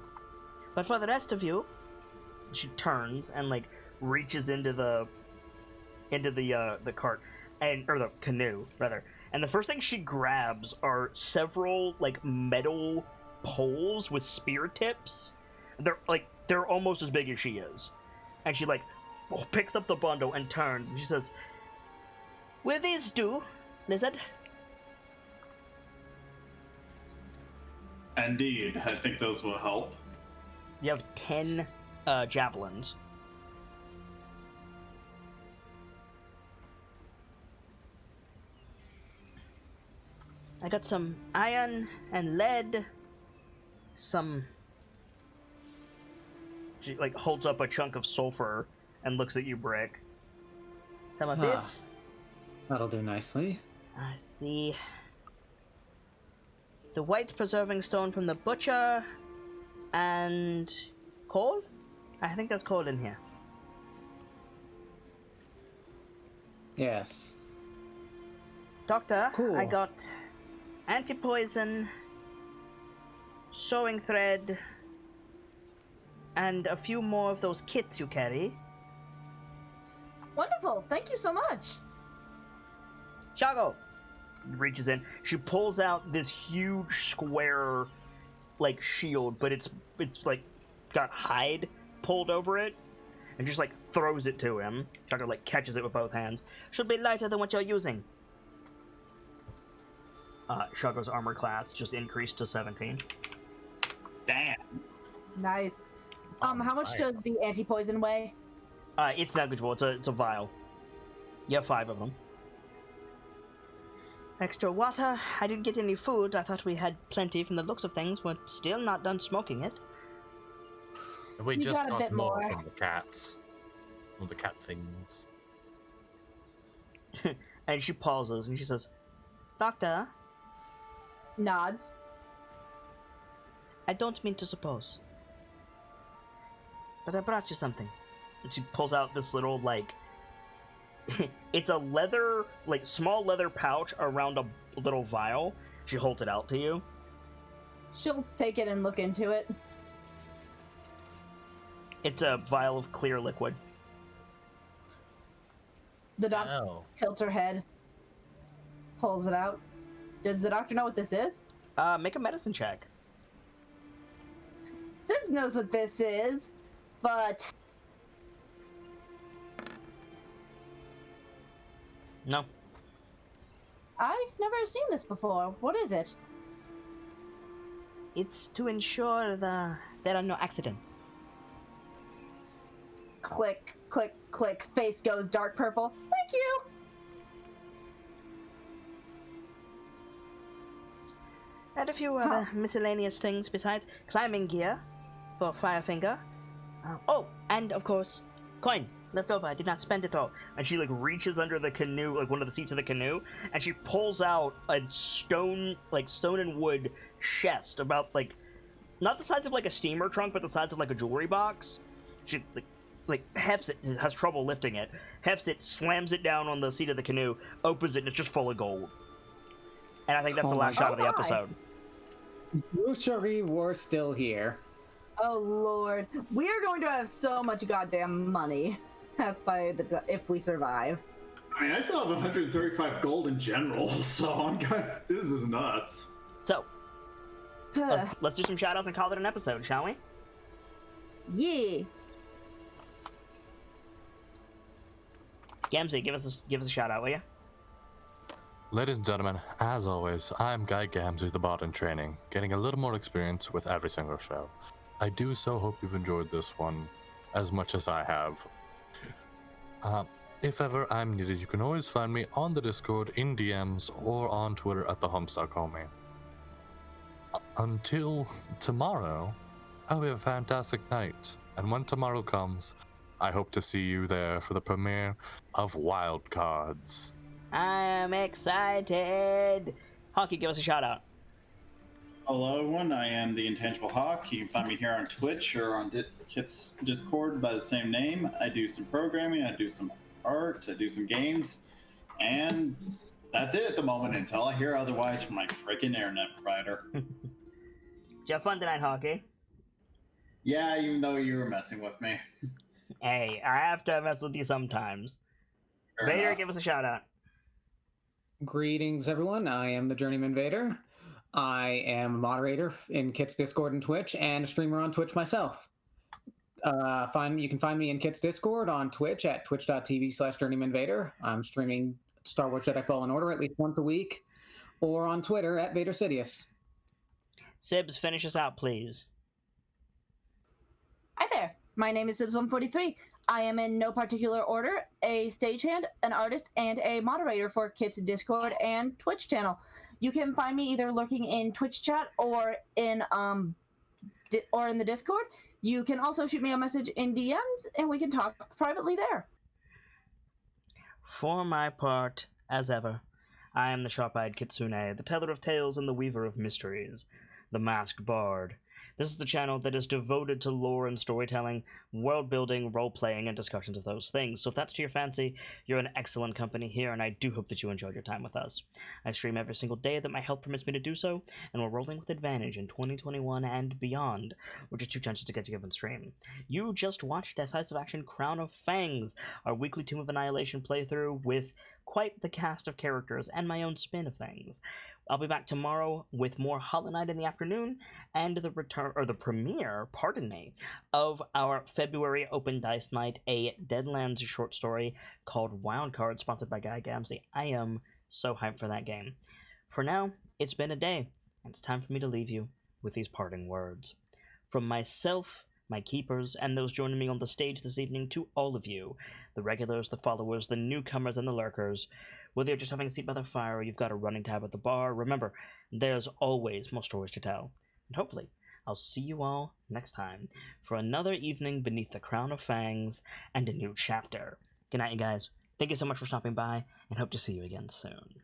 But for the rest of you, she turns and like reaches into the cart or the canoe rather. And the first thing she grabs are several like metal poles with spear tips. They're almost as big as she is. And she like picks up the bundle and turns. And she says, "Will these do, Lizard?" Indeed, I think those will help. You have 10 javelins. I got some iron and lead. She like holds up a chunk of sulfur and looks at you, Brick. Some of this. That'll do nicely. The white preserving stone from the butcher, and coal? I think there's coal in here. Yes. Doctor, Cool. I got anti-poison, sewing thread, and a few more of those kits you carry. Wonderful. Thank you so much. Shago, reaches in. She pulls out this huge square, like, shield, but it's like got hide pulled over it, and just like throws it to him. Shaka like catches it with both hands. Should be lighter than what you're using. Shaka's armor class just increased to 17. Damn. Nice. How much does the anti-poison weigh? It's negligible. It's a vial. You have 5 of them. Extra water. I didn't get any food. I thought we had plenty from the looks of things. We're still not done smoking it. We You just got a got bit more more. from the cats. From the cat things. And she pauses and she says, Doctor, Nods. I don't mean to suppose, but I brought you something. And she pulls out this little, like, it's a leather, like, small leather pouch around a little vial. She holds it out to you. She'll take it and look into it. It's a vial of clear liquid. The doctor Oh. tilts her head, pulls it out. Does the doctor know what this is? Make a medicine check. Sims knows what this is, but No. I've never seen this before. What is it? It's to ensure there are no accidents. Click, click, click. Face goes dark purple. Thank you. And a few other miscellaneous things besides climbing gear for Firefinger. Oh, and of course, coin left over. I did not spend it all. And she like reaches under the canoe, like one of the seats of the canoe, and she pulls out a stone and wood chest about like not the size of like a steamer trunk, but the size of like a jewelry box. She like hefts it, has trouble lifting it, hefts it, slams it down on the seat of the canoe, opens it, and it's just full of gold. And I think that's the last shot of the God. episode. Cherie, we're still here. Oh Lord, we are going to have so much goddamn money if we survive. I mean, I still have 135 gold in general, so I'm kind of, this is nuts. So, let's do some shoutouts and call it an episode, shall we? Yeah. Gamzee, give us a shout out, will you? Ladies and gentlemen, as always, I'm Guy Gamzee, the bot in training, getting a little more experience with every single show. I do so hope you've enjoyed this one as much as I have. If ever I'm needed, you can always find me on the Discord, in DMs, or on Twitter at @theHomestuckHomie. Until tomorrow, I hope you have a fantastic night, and when tomorrow comes, I hope to see you there for the premiere of Wild Cards. I'm excited! Honky, give us a shout out. Hello everyone, I am the Intangible Hawk. You can find me here on Twitch or on Kit's Discord by the same name. I do some programming, I do some art, I do some games, and that's it at the moment until I hear otherwise from my freaking internet provider. Did you have fun tonight, Honky? Yeah, even though you were messing with me. Hey, I have to mess with you sometimes. Fair Vader, enough. give us a shout out. Greetings, everyone. I am the Journeyman Vader. I am a moderator in Kit's Discord and Twitch, and a streamer on Twitch myself. You can find me in Kit's Discord on Twitch at twitch.tv/JourneymanVader. I'm streaming Star Wars Jedi Fallen Order at least once a week, or on Twitter at Vader Sidious. Sibs, finish us out, please. Hi there. My name is Sibs143. I am in no particular order a stagehand, an artist, and a moderator for Kit's Discord and Twitch channel. You can find me either lurking in Twitch chat or in the Discord. You can also shoot me a message in DMs, and we can talk privately there. For my part, as ever, I am the sharp-eyed Kitsune, the teller of tales and the weaver of mysteries, the masked bard. This is the channel that is devoted to lore and storytelling, world-building, role-playing, and discussions of those things. So if that's to your fancy, you're in excellent company here, and I do hope that you enjoyed your time with us. I stream every single day that my health permits me to do so, and we're rolling with advantage in 2021 and beyond, which is 2 chances to get a given stream. You just watched Decisive Action Crown of Fangs, our weekly Tomb of Annihilation playthrough with quite the cast of characters and my own spin of things. I'll be back tomorrow with more Hollow Knight in the afternoon and the return, or the premiere, pardon me, of our February Open Dice Night, a Deadlands short story called Wildcard, sponsored by Guy Gamsley. I am so hyped for that game. For now, it's been a day, and it's time for me to leave you with these parting words. From myself, my keepers, and those joining me on the stage this evening, to all of you, the regulars, the followers, the newcomers, and the lurkers, whether you're just having a seat by the fire or you've got a running tab at the bar, remember, there's always more stories to tell. And hopefully, I'll see you all next time for another evening beneath the crown of Fangs and a new chapter. Good night, you guys. Thank you so much for stopping by, and hope to see you again soon.